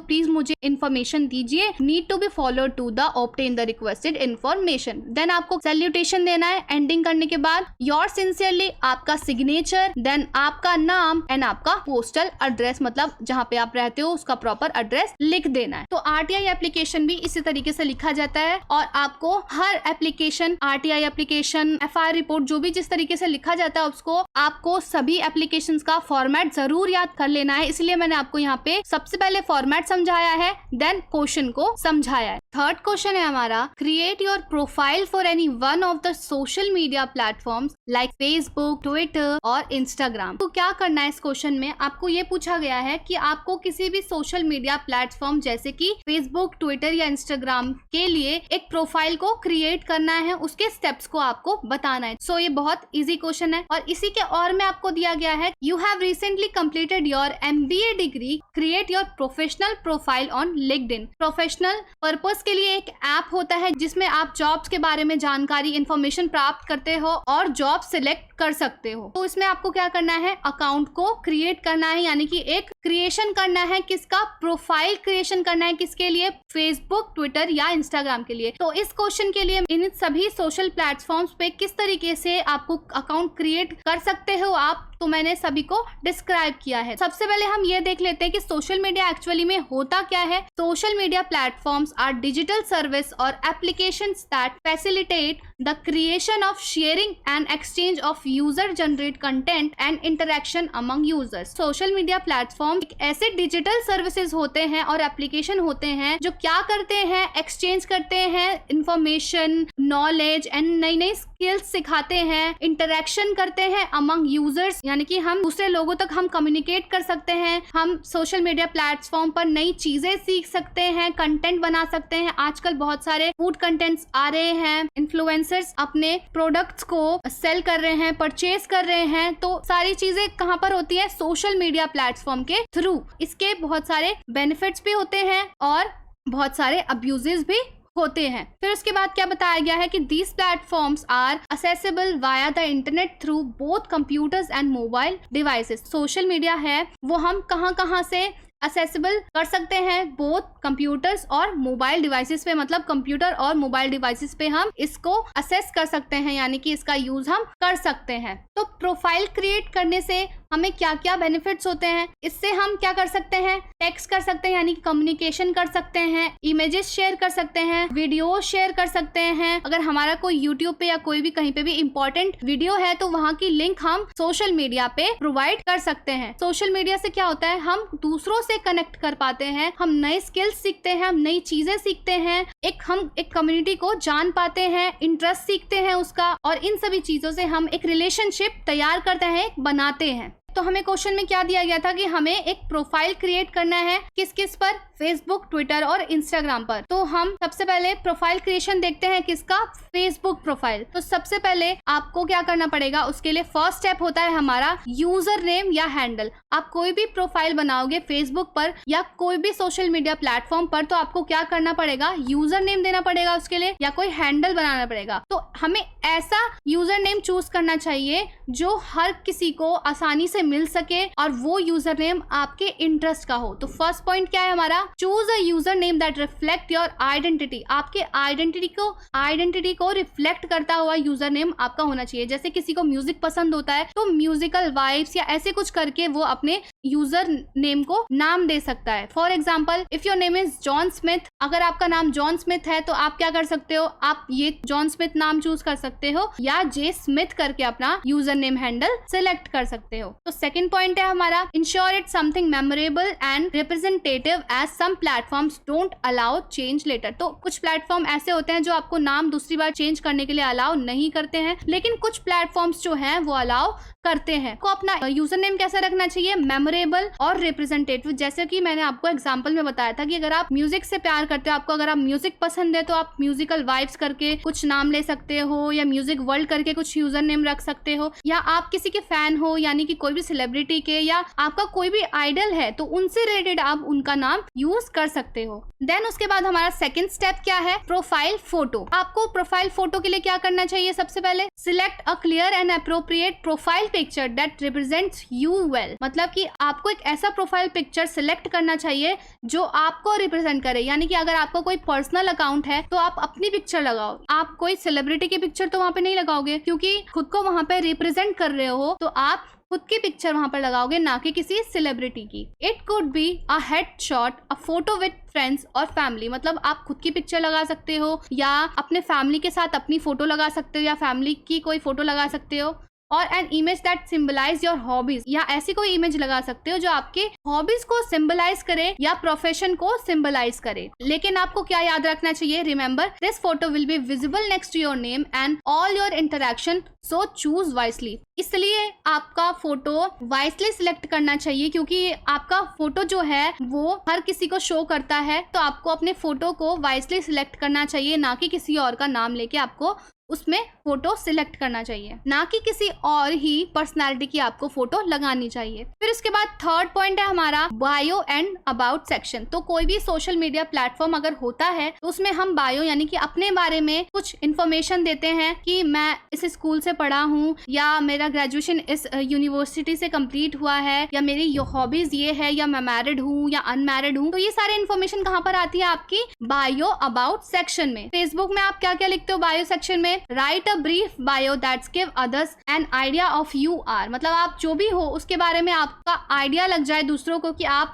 प्लीज मुझे इन्फॉर्मेशन दीजिए। Need to be follow to the obtain the requested information. Then आपको सैल्यूटेशन देना है एंडिंग करने के बाद। योर सिंसियरली, आपका सिग्नेचर, देन आपका नाम एंड आपका पोस्टल एड्रेस, मतलब जहाँ पे आप रहते हो उसका प्रॉपर एड्रेस लिख देना है। तो आरटीआई एप्लीकेशन भी इसी तरीके से लिखा जाता है और आपको हर application, RTI application, FIR report, जो भी जिस तरीके से लिखा जाता है उसको आपको सभी एप्लीकेशन का फॉर्मेट जरूर याद कर लेना है। इसलिए मैंने आपको यहाँ पे सबसे पहले फॉर्मेट समझाया है, देन क्वेश्चन को समझाया है। थर्ड क्वेश्चन है हमारा, create your profile for any one of the social media platforms like Facebook, Twitter और इंस्टाग्राम। तो क्या करना है इस क्वेश्चन में, आपको ये पूछा गया है कि आपको किसी भी सोशल मीडिया प्लेटफॉर्म जैसे कि फेसबुक, ट्विटर या इंस्टाग्राम के लिए एक प्रोफाइल को क्रिएट करना है, उसके स्टेप्स को आपको बताना है। सो ये बहुत इजी क्वेश्चन है। और इसी के और में आपको दिया गया है, you have recently completed your MBA degree, create your professional profile on LinkedIn. Professional purpose के लिए एक ऐप होता है जिसमें आप जॉब्स के बारे में जानकारी, इंफॉर्मेशन प्राप्त करते हो और जॉब सिलेक्ट कर सकते हो। तो इसमें आपको क्या करना है, अकाउंट को क्रिएट करना है, यानी कि एक क्रिएशन करना है। किसका, प्रोफाइल क्रिएशन करना है, किसके लिए, फेसबुक, ट्विटर या इंस्टाग्राम के लिए। तो इस क्वेश्चन के लिए इन सभी सोशल प्लेटफॉर्म्स पे किस तरीके से आपको अकाउंट क्रिएट कर सकते हो आप, तो मैंने सभी को डिस्क्राइब किया है। सबसे पहले हम ये देख लेते हैं कि सोशल मीडिया एक्चुअली में होता क्या है। Social media platforms are digital service और applications that facilitate the creation of, sharing and exchange of user generate content and interaction among users. Social media platform एक ऐसे डिजिटल सर्विसेज होते हैं और एप्लीकेशन होते हैं जो क्या करते हैं, एक्सचेंज करते हैं इंफॉर्मेशन, नॉलेज एंड नई नई स्किल्स सिखाते हैं, इंटरेक्शन करते हैं अमंग यूजर्स, यानी कि हम दूसरे लोगों तक हम कम्युनिकेट कर सकते हैं। हम सोशल मीडिया प्लेटफॉर्म पर नई चीजें सीख सकते हैं, कंटेंट बना सकते हैं। आजकल बहुत सारे फूड कंटेंट्स आ रहे हैं, इन्फ्लुएंसर्स अपने प्रोडक्ट्स को सेल कर रहे हैं, परचेज कर रहे हैं। तो सारी चीजें कहाँ पर होती है, सोशल मीडिया प्लेटफॉर्म के थ्रू। इसके बहुत सारे बेनिफिट्स भी होते हैं और बहुत सारे अब्यूजेस भी होते हैं। फिर उसके बाद क्या बताया गया है कि these platforms are accessible via the internet through both computers and mobile devices. Social media है वो हम कहाँ से असेसिबल कर सकते हैं, बोथ कंप्यूटर्स और मोबाइल डिवाइसेस पे, मतलब कंप्यूटर और मोबाइल डिवाइसेस पे हम इसको असेस कर सकते हैं, यानी कि इसका यूज हम कर सकते हैं। तो प्रोफाइल क्रिएट करने से हमें क्या क्या बेनिफिट्स होते हैं, इससे हम क्या कर सकते हैं, टेक्स्ट कर सकते हैं यानी कि कम्युनिकेशन कर सकते हैं, इमेजेस शेयर कर सकते हैं, वीडियो शेयर कर सकते हैं। अगर हमारा कोई यूट्यूब पे या कोई भी कहीं पे भी इंपॉर्टेंट वीडियो है तो वहाँ की लिंक हम सोशल मीडिया पे प्रोवाइड कर सकते हैं। सोशल मीडिया से क्या होता है, हम दूसरों से कनेक्ट कर पाते हैं, हम नए स्किल्स सीखते हैं, हम नई चीजें सीखते हैं, हम एक कम्युनिटी को जान पाते हैं, इंटरेस्ट सीखते हैं उसका, और इन सभी चीजों से हम एक रिलेशनशिप तैयार करते हैं, बनाते हैं। तो हमें क्वेश्चन में क्या दिया गया था कि हमें एक प्रोफाइल क्रिएट करना है, किस किस पर, फेसबुक, ट्विटर और इंस्टाग्राम पर। तो हम सबसे पहले प्रोफाइल क्रिएशन देखते हैं, किसका, फेसबुक प्रोफाइल। तो सबसे पहले आपको क्या करना पड़ेगा, उसके लिए फर्स्ट स्टेप होता है हमारा यूजर नेम या हैंडल। आप कोई भी प्रोफाइल बनाओगे फेसबुक पर या कोई भी सोशल मीडिया प्लेटफॉर्म पर, तो आपको क्या करना पड़ेगा, यूजर नेम देना पड़ेगा उसके लिए, या कोई हैंडल बनाना पड़ेगा। तो हमें ऐसा यूजर नेम चूज करना चाहिए जो हर किसी को आसानी से मिल सके और वो यूजर नेम आपके इंटरेस्ट का हो। तो फर्स्ट पॉइंट क्या है हमारा, choose a user name that reflect your identity. आपके आइडेंटिटी को रिफ्लेक्ट करता हुआ यूजर नेम आपका होना चाहिए। जैसे किसी को म्यूजिक पसंद होता है तो म्यूजिकल वाइब्स या ऐसे कुछ करके वो अपने यूजर नेम को नाम दे सकता है। For example, if your name is John Smith, अगर आपका नाम जॉन स्मिथ है तो आप क्या कर सकते हो, आप ये जॉन स्मिथ नाम चूज कर सकते हो या जे स्मिथ करके अपना यूजर नेम हैंडल सिलेक्ट कर सकते हो। तो सेकंड पॉइंट है हमारा, ensure it something memorable and representative as some platforms don't allow change later. तो कुछ प्लेटफॉर्म ऐसे होते हैं जो आपको नाम दूसरी बार चेंज करने के लिए अलाउ नहीं करते हैं, लेकिन कुछ प्लेटफॉर्म्स जो हैं वो अलाउ करते हैं। को अपना यूजर नेम कैसा रखना चाहिए, मेमोरेबल मेमोरेबल और रिप्रेजेंटेटिव। जैसे कि मैंने आपको एग्जांपल में बताया था कि अगर आप म्यूजिक से प्यार करते हो, आपको अगर आप म्यूजिक पसंद है तो आप म्यूजिकल वाइब्स करके कुछ नाम ले सकते हो, या म्यूजिक वर्ल्ड करके कुछ यूजर नेम रख सकते हो, या आप किसी के फैन हो यानी कि कोई भी सेलिब्रिटी के, या आपका कोई भी आइडल है तो उनसे रिलेटेड आप उनका नाम यूज कर सकते हो। देन उसके बाद हमारा सेकंड स्टेप क्या है, प्रोफाइल फोटो। आपको प्रोफाइल फोटो के लिए क्या करना चाहिए, सबसे पहले select a clear and appropriate profile picture that represents you well. मतलब कि आपको एक ऐसा प्रोफाइल पिक्चर सिलेक्ट करना चाहिए जो आपको रिप्रेजेंट करे। यानी कि अगर आपका कोई पर्सनल अकाउंट है तो आप अपनी पिक्चर लगाओ, आप कोई सेलिब्रिटी की पिक्चर तो वहां पे नहीं लगाओगे, क्योंकि खुद को वहां पे रिप्रेजेंट कर रहे हो तो आप खुद की पिक्चर वहां पर लगाओगे, ना कि किसी सेलिब्रिटी की। It could be a head shot, a photo with friends और फैमिली। मतलब आप खुद की पिक्चर लगा सकते हो, या अपने फैमिली के साथ अपनी फोटो लगा सकते हो, या फैमिली की कोई फोटो लगा सकते हो, और an image that symbolize your hobbies, या ऐसी कोई इमेज लगा सकते हो जो आपके हॉबीज को सिंबलाइज करे या प्रोफेशन को सिंबलाइज करे। लेकिन आपको क्या याद रखना चाहिए, remember this photo will be visible next to your name and all your interaction, so choose wisely. इसलिए आपका फोटो वाइसली सिलेक्ट करना चाहिए, क्योंकि आपका फोटो जो है वो हर किसी को शो करता है, तो आपको अपने फोटो को वाइसली सिलेक्ट करना चाहिए, ना कि किसी और का नाम लेके आपको उसमें फोटो सिलेक्ट करना चाहिए, ना कि किसी और ही पर्सनालिटी की आपको फोटो लगानी चाहिए। फिर उसके बाद थर्ड पॉइंट है हमारा बायो एंड अबाउट सेक्शन। तो कोई भी सोशल मीडिया प्लेटफॉर्म अगर होता है तो उसमें हम बायो यानी कि अपने बारे में कुछ इन्फॉर्मेशन देते हैं कि मैं इस स्कूल से पढ़ा हूँ, या मेरा ग्रेजुएशन इस यूनिवर्सिटी से कंप्लीट हुआ है, या मेरी हॉबीज ये है, या मैं मैरिड हूँ या अनमैरिड हूँ। तो ये सारी इन्फॉर्मेशन कहाँ पर आती है, आपकी बायो अबाउट सेक्शन में। फेसबुक में आप क्या क्या लिखते हो बायो सेक्शन में, write a brief bio that's give others an idea of you are. मतलब आप जो भी हो उसके बारे में आपका आइडिया लग जाए दूसरों को कि आप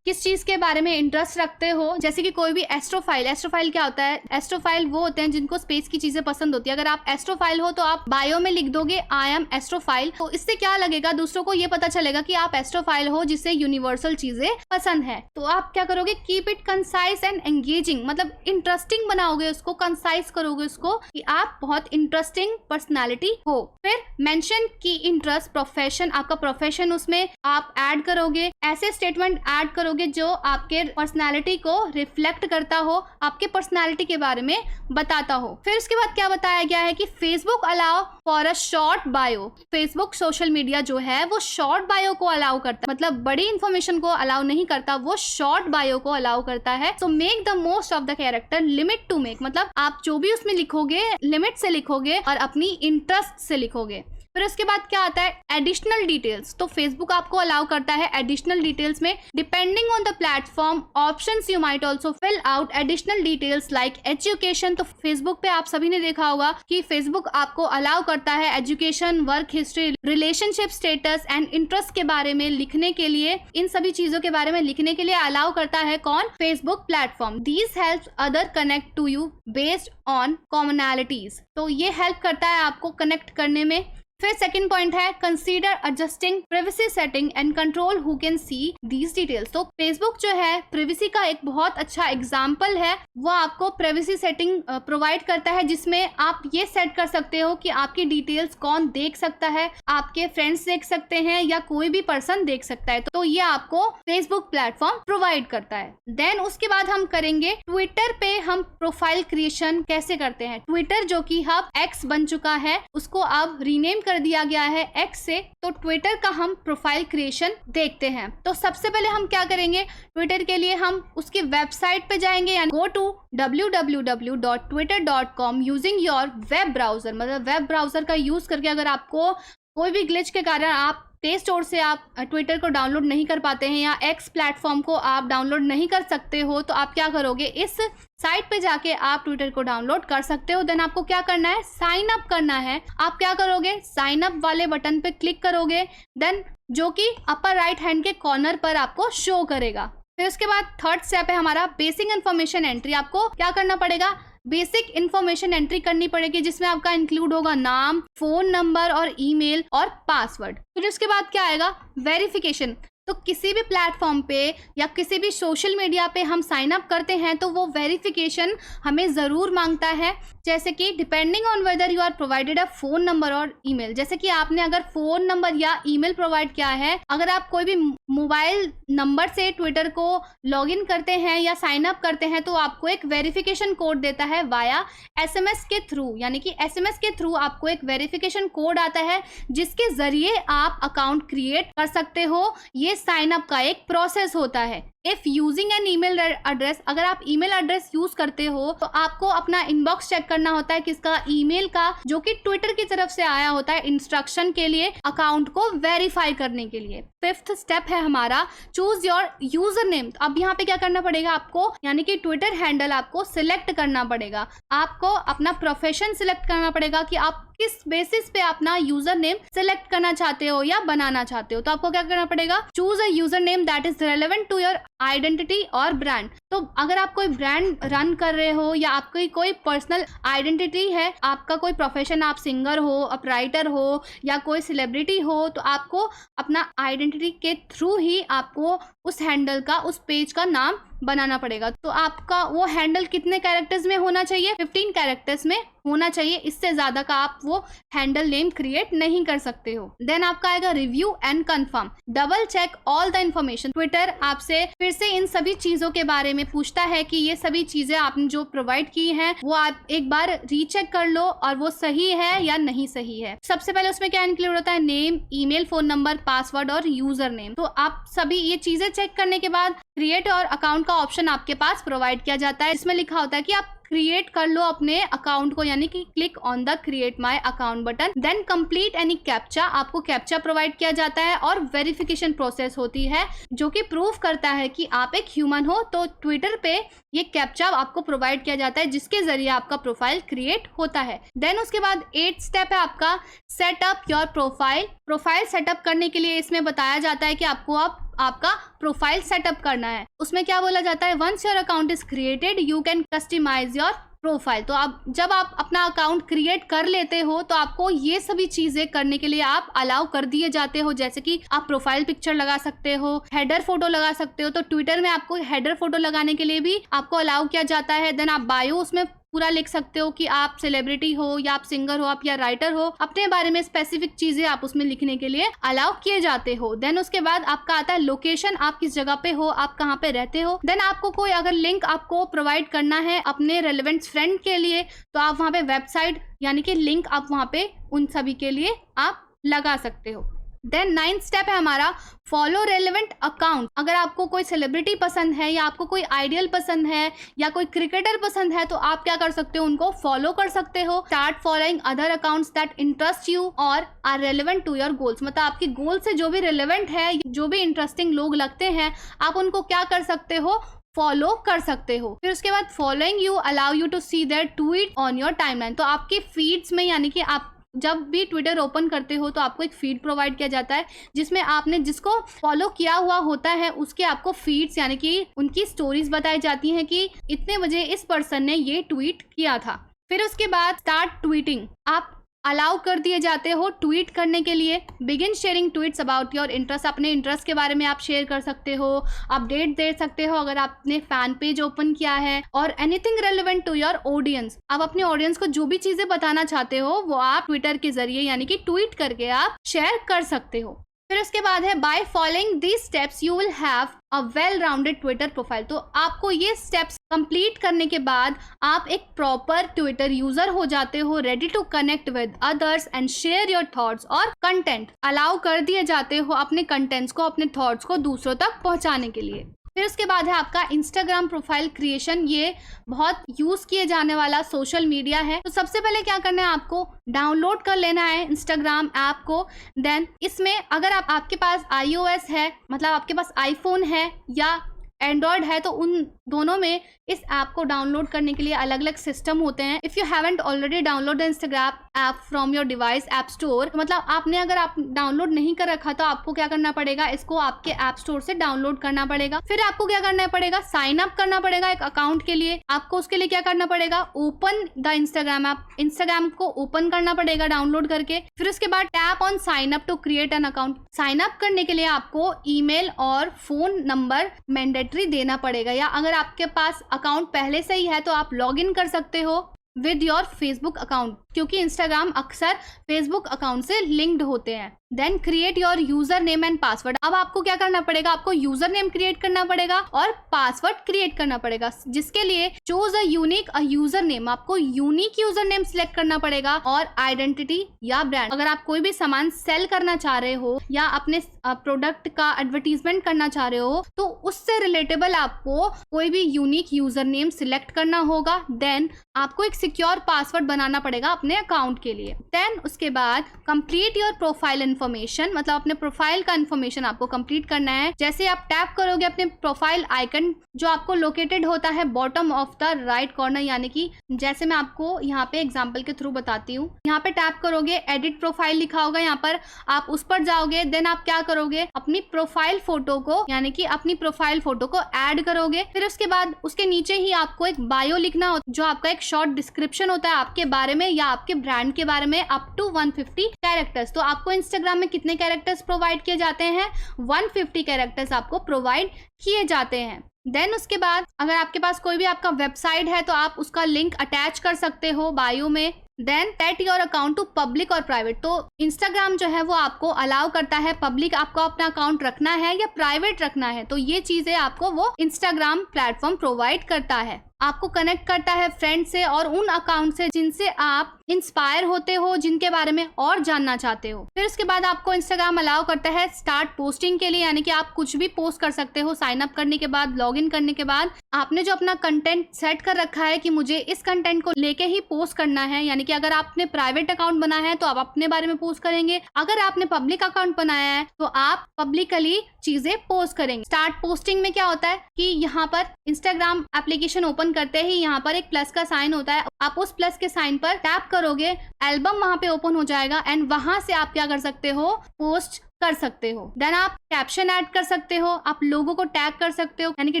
किस चीज के बारे में इंटरेस्ट रखते हो। जैसे कि कोई भी एस्ट्रोफाइल क्या होता है, एस्ट्रोफाइल वो होते हैं जिनको स्पेस की चीजें पसंद होती है। अगर आप एस्ट्रोफाइल हो तो आप बायो में लिख दोगे आई एम एस्ट्रोफाइल, तो इससे क्या लगेगा, दूसरों को ये पता चलेगा कि आप एस्ट्रोफाइल हो जिससे यूनिवर्सल चीजें पसंद है। तो आप क्या करोगे, keep it concise and engaging, मतलब इंटरेस्टिंग बनाओगे उसको, कंसाइज करोगे उसको कि आप बहुत इंटरेस्टिंग पर्सनैलिटी हो। फिर मेंशन की इंटरेस्ट, प्रोफेशन, आपका प्रोफेशन उसमें आप ऐड करोगे। ऐसे स्टेटमेंट ऐड करोगे जो आपके पर्सनालिटी को रिफ्लेक्ट करता हो, आपके पर्सनालिटी के बारे में बताता हो। फिर उसके बाद क्या बताया गया है कि Facebook allow for a short bio. Facebook social media जो है वो शॉर्ट बायो को अलाउ करता है, मतलब बड़ी इंफॉर्मेशन को अलाउ नहीं करता, वो शॉर्ट बायो को अलाउ करता है। So make the most of the character, limit to make, मतलब आप जो भी उसमें लिखोगे लिमिट से लिखोगे और अपनी इंटरेस्ट से लिखोगे। फिर उसके बाद क्या आता है, एडिशनल डिटेल्स। तो फेसबुक आपको अलाउ करता है एडिशनल डिटेल्स में, depending on the platform options you might also fill out additional details like education. तो फेसबुक पे आप सभी ने देखा होगा कि फेसबुक आपको अलाउ करता है education, work history, relationship status and interest के बारे में लिखने के लिए, इन सभी चीजों के बारे में लिखने के लिए अलाउ करता है कौन, Facebook platform. These helps other connect to you based on commonalities. तो ये हेल्प करता है आपको कनेक्ट करने में। फिर सेकंड पॉइंट है consider adjusting privacy setting and control who can see these details. तो फेसबुक जो है प्राइवेसी का एक बहुत अच्छा एग्जांपल है, वो आपको प्राइवेसी सेटिंग प्रोवाइड करता है जिसमें आप ये सेट कर सकते हो कि आपकी डिटेल्स कौन देख सकता है, आपके फ्रेंड्स देख सकते हैं या कोई भी पर्सन देख सकता है। तो ये आपको फेसबुक प्लेटफॉर्म प्रोवाइड करता है। देन उसके बाद हम करेंगे ट्विटर पे हम प्रोफाइल क्रिएशन कैसे करते हैं। ट्विटर जो कि अब एक्स बन चुका है, उसको अब रीनेम कर दिया गया है एक्स से। तो ट्विटर का हम प्रोफाइल क्रिएशन देखते हैं। तो सबसे पहले हम क्या करेंगे, ट्विटर के लिए हम उसकी वेबसाइट पे जाएंगे, go to www.twitter.com using your web browser. मतलब वेब ब्राउजर का यूज करके अगर आपको कोई भी ग्लिच के कारण आप प्ले स्टोर से आप ट्विटर को डाउनलोड नहीं कर पाते हैं या एक्स प्लेटफॉर्म को आप डाउनलोड नहीं कर सकते हो, तो आप क्या करोगे, इस साइट पे जाके आप ट्विटर को डाउनलोड कर सकते हो। देन आपको क्या करना है, साइन अप करना है। आप क्या करोगे, साइन अप वाले बटन पे क्लिक करोगे, देन जो कि अपर राइट हैंड के कॉर्नर पर आपको शो करेगा। फिर उसके बाद थर्ड स्टेप है हमारा बेसिक इन्फॉर्मेशन एंट्री। आपको क्या करना पड़ेगा, बेसिक इन्फॉर्मेशन एंट्री करनी पड़ेगी जिसमें आपका इंक्लूड होगा नाम, फोन नंबर और ईमेल और पासवर्ड। फिर उसके बाद क्या आएगा, वेरिफिकेशन। तो किसी भी प्लेटफॉर्म पे या किसी भी सोशल मीडिया पे हम साइन अप करते हैं तो वो वेरिफिकेशन हमें ज़रूर मांगता है, जैसे कि depending on whether you are provided a phone number और ईमेल। जैसे कि आपने अगर फोन नंबर या ईमेल प्रोवाइड किया है, अगर आप कोई भी मोबाइल नंबर से ट्विटर को लॉगिन करते हैं या साइन अप करते हैं तो आपको एक वेरिफिकेशन कोड देता है वाया एसएमएस के थ्रू, यानी कि एसएमएस के थ्रू आपको एक वेरिफिकेशन कोड आता है जिसके जरिए आप अकाउंट क्रिएट कर सकते हो। ये साइन अप का एक प्रोसेस होता है। If using an email address, अगर आप ईमेल एड्रेस यूज करते हो तो आपको अपना इनबॉक्स चेक करना होता है किसका ईमेल का, जो कि ट्विटर की तरफ से आया होता है इंस्ट्रक्शन के लिए, अकाउंट को वेरीफाई करने के लिए। फिफ्थ स्टेप है हमारा चूज योर यूजर नेम। अब यहाँ पे क्या करना पड़ेगा आपको, यानी कि ट्विटर हैंडल आपको सिलेक्ट करना पड़ेगा। आपको अपना प्रोफेशन सिलेक्ट करना पड़ेगा कि आप किस बेसिस पे अपना यूजर नेम सिलेक्ट करना चाहते हो या बनाना चाहते हो। तो आपको क्या करना पड़ेगा, choose a user name that is relevant to your identity और ब्रांड। तो अगर आप कोई ब्रांड रन कर रहे हो या आपकी कोई पर्सनल आइडेंटिटी है, आपका कोई प्रोफेशन, आप सिंगर हो, आप राइटर हो या कोई सेलिब्रिटी हो, तो आपको अपना आइडेंटिटी के थ्रू ही आपको उस हैंडल का, उस पेज का नाम बनाना पड़ेगा। तो आपका वो हैंडल कितने कैरेक्टर्स में होना चाहिए, 15 कैरेक्टर्स में होना चाहिए। इससे ज्यादा का आप वो हैंडल नेम क्रिएट नहीं कर सकते हो। देन आपका आएगा review and confirm, double check all the information. Twitter आपसे फिर से इन सभी चीजों के बारे में पूछता है कि ये सभी चीजें आपने जो प्रोवाइड की हैं वो आप एक बार रीचेक कर लो और वो सही है या नहीं सही है। सबसे पहले उसमें क्या इंक्लूड होता है, name, email, phone number, password और यूजर नेम। तो आप सभी ये चीजें चेक करने के बाद क्रिएट और अकाउंट का ऑप्शन आपके पास प्रोवाइड किया जाता है। इसमें लिखा होता है कि आप क्रिएट कर लो अपने अकाउंट को, यानी कि click on the create my account button, then complete any captcha. आपको कैप्चा प्रोवाइड किया जाता है और वेरिफिकेशन प्रोसेस होती है जो कि प्रूफ करता है कि आप एक ह्यूमन हो। तो ट्विटर पे ये कैप्चा आपको प्रोवाइड किया जाता है जिसके जरिए आपका प्रोफाइल क्रिएट होता है। देन उसके बाद 8th स्टेप है आपका setup your profile. Profile setup करने के लिए इसमें बताया जाता है कि आपको आपका प्रोफाइल सेटअप करना है। उसमें क्या बोला जाता है, once your account is created you can customize your profile. तो आप जब आप अपना अकाउंट क्रिएट कर लेते हो तो आपको ये सभी चीजें करने के लिए आप अलाउ कर दिए जाते हो, जैसे कि आप प्रोफाइल पिक्चर लगा सकते हो, हेडर फोटो लगा सकते हो। तो ट्विटर में आपको हेडर फोटो लगाने के लिए भी आपको अलाउ किया जाता है। देन आप बायो उसमें पूरा लिख सकते हो कि आप सेलिब्रिटी हो या आप सिंगर हो, आप या राइटर हो, अपने बारे में स्पेसिफिक चीजें आप उसमें लिखने के लिए अलाउ किए जाते हो। देन उसके बाद आपका आता है लोकेशन, आप किस जगह पे हो, आप कहाँ पे रहते हो। देन आपको कोई अगर लिंक आपको प्रोवाइड करना है अपने रेलेवेंट फ्रेंड के लिए तो आप वहाँ पे वेबसाइट यानी कि लिंक आप वहाँ पे उन सभी के लिए आप लगा सकते हो। देन 9th स्टेप है हमारा फॉलो रेलेवेंट अकाउंट। अगर आपको कोई सेलिब्रिटी पसंद है या आपको कोई आइडियल पसंद है या कोई क्रिकेटर पसंद है तो आप क्या कर सकते हो, उनको फॉलो कर सकते हो। Start following other accounts that interest you और are relevant to your goals. मतलब आपके गोल से जो भी रेलेवेंट है, जो भी इंटरेस्टिंग लोग लगते हैं, आप उनको क्या कर सकते हो, फॉलो कर सकते हो। फिर उसके बाद following you allow you to see their tweet on your timeline. तो आपके फीड्स में, यानी कि आप जब भी ट्विटर ओपन करते हो तो आपको एक फीड प्रोवाइड किया जाता है जिसमें आपने जिसको फॉलो किया हुआ होता है उसके आपको फीड्स यानी कि उनकी स्टोरीज बताई जाती हैं कि इतने बजे इस पर्सन ने ये ट्वीट किया था। फिर उसके बाद स्टार्ट ट्वीटिंग, आप अलाउ कर दिए जाते हो ट्वीट करने के लिए। Begin sharing tweets about your interest, अपने इंटरेस्ट के बारे में आप शेयर कर सकते हो, अपडेट दे सकते हो अगर आपने फैन पेज ओपन किया है, और anything relevant to your audience. आप अपने ऑडियंस को जो भी चीजें बताना चाहते हो वो आप ट्विटर के जरिए यानी कि ट्वीट करके आप शेयर कर सकते हो। फिर उसके बाद है by following these steps you will have a well rounded Twitter profile. तो आपको ये स्टेप्स कंप्लीट करने के बाद आप एक प्रॉपर ट्विटर यूजर हो जाते हो, ready to connect with others and share your thoughts और कंटेंट। अलाउ कर दिए जाते हो अपने कंटेंट्स को, अपने थॉट्स को दूसरों तक पहुंचाने के लिए। फिर उसके बाद है आपका इंस्टाग्राम प्रोफाइल क्रिएशन। ये बहुत यूज किए जाने वाला सोशल मीडिया है। तो सबसे पहले क्या करना है, आपको डाउनलोड कर लेना है इंस्टाग्राम ऐप को। देन इसमें अगर आपके पास iOS है, मतलब आपके पास आईफोन है या एंड्रॉयड है, तो उन दोनों में इस ऐप को डाउनलोड करने के लिए अलग अलग सिस्टम होते हैं। If you haven't already download the Instagram app from your device app store, मतलब आपने अगर आप डाउनलोड नहीं कर रखा तो आपको क्या करना पड़ेगा, इसको आपके ऐप स्टोर से डाउनलोड करना पड़ेगा। फिर आपको क्या करना पड़ेगा, साइन अप करना पड़ेगा एक अकाउंट के लिए। आपको उसके लिए क्या करना पड़ेगा, open the Instagram app, Instagram को ओपन करना पड़ेगा डाउनलोड करके। फिर उसके बाद tap on sign up to create an account. Sign up करने के लिए आपको ईमेल और फोन नंबर मैंडेटरी देना पड़ेगा, या अगर आपके पास अकाउंट पहले से ही है तो आप लॉग इन कर सकते हो विद योर फेसबुक अकाउंट, क्योंकि इंस्टाग्राम अक्सर फेसबुक अकाउंट से लिंक्ड होते हैं। Then create your user name and password. अब आपको क्या करना पड़ेगा, आपको यूजर नेम क्रिएट करना पड़ेगा और पासवर्ड क्रिएट करना पड़ेगा, जिसके लिए choose a unique user name, आपको यूनिक यूजर नेम सिलेक्ट करना पड़ेगा और आइडेंटिटी या ब्रांड। अगर आप कोई भी सामान सेल करना चाह रहे हो या अपने प्रोडक्ट का एडवर्टीजमेंट करना चाह रहे हो तो उससे रिलेटेबल आपको कोई भी यूनिक यूजर नेम सिलेक्ट करना होगा। देन आपको एक सिक्योर पासवर्ड बनाना पड़ेगा अपने अकाउंट के लिए। देन उसके बाद कंप्लीट योर प्रोफाइल इन्फॉर्मेशन, मतलब अपने प्रोफाइल का इन्फॉर्मेशन आपको कंप्लीट करना है। जैसे आप टैप करोगे अपने प्रोफाइल आइकन जो आपको लोकेटेड होता है bottom of the right corner, यानी कि जैसे मैं आपको यहाँ पे एग्जांपल के थ्रू बताती हूँ। यहाँ पे टैप करोगे, एडिट प्रोफाइल लिखा होगा यहाँ पर, आप उस पर जाओगे। देन आप क्या करोगे, अपनी प्रोफाइल फोटो को यानी कि अपनी प्रोफाइल फोटो को ऐड करोगे। फिर उसके बाद उसके नीचे ही आपको एक बायो लिखना होता है, जो आपका एक शॉर्ट डिस्क्रिप्शन होता है आपके बारे में या आपके ब्रांड के बारे में, अप टू 150 कैरेक्टर्स। तो आपको इंस्टाग्राम में कितने कैरेक्टर्स प्रोवाइड किए जाते हैं, 150 कैरेक्टर्स आपको प्रोवाइड किए जाते हैं। देन उसके बाद अगर आपके पास कोई भी आपका वेबसाइट है तो आप उसका लिंक अटैच कर सकते हो बायो में। Then set your account to public और प्राइवेट, तो इंस्टाग्राम जो है वो आपको अलाउ करता है पब्लिक आपको अपना अकाउंट रखना है या प्राइवेट रखना है, तो ये चीजें आपको वो इंस्टाग्राम प्लेटफॉर्म प्रोवाइड करता है। आपको कनेक्ट करता है फ्रेंड से और उन अकाउंट से जिनसे आप इंस्पायर होते हो, जिनके बारे में और जानना चाहते हो। फिर उसके बाद आपको इंस्टाग्राम अलाउ करता है स्टार्ट पोस्टिंग के लिए, यानी कि आप कुछ भी पोस्ट कर सकते हो। साइन अप करने के बाद, लॉग इन करने के बाद आपने जो अपना कंटेंट सेट कर रखा है कि मुझे इस कंटेंट को लेके ही पोस्ट करना है, यानी कि अगर आपने प्राइवेट अकाउंट बनाया है तो आप अपने बारे में पोस्ट करेंगे, अगर आपने पब्लिक अकाउंट बनाया है तो आप पब्लिकली चीजें पोस्ट करेंगे। स्टार्ट पोस्टिंग में क्या होता है कि यहाँ पर इंस्टाग्राम एप्लीकेशन ओपन करते ही यहाँ पर एक प्लस का साइन होता है, आप उस प्लस के साइन पर टैप करोगे, एल्बम वहां पे ओपन हो जाएगा एंड वहां से आप क्या कर सकते हो, पोस्ट कर सकते हो। देन आप कैप्शन ऐड कर सकते हो, आप लोगों को टैग कर सकते हो, यानी कि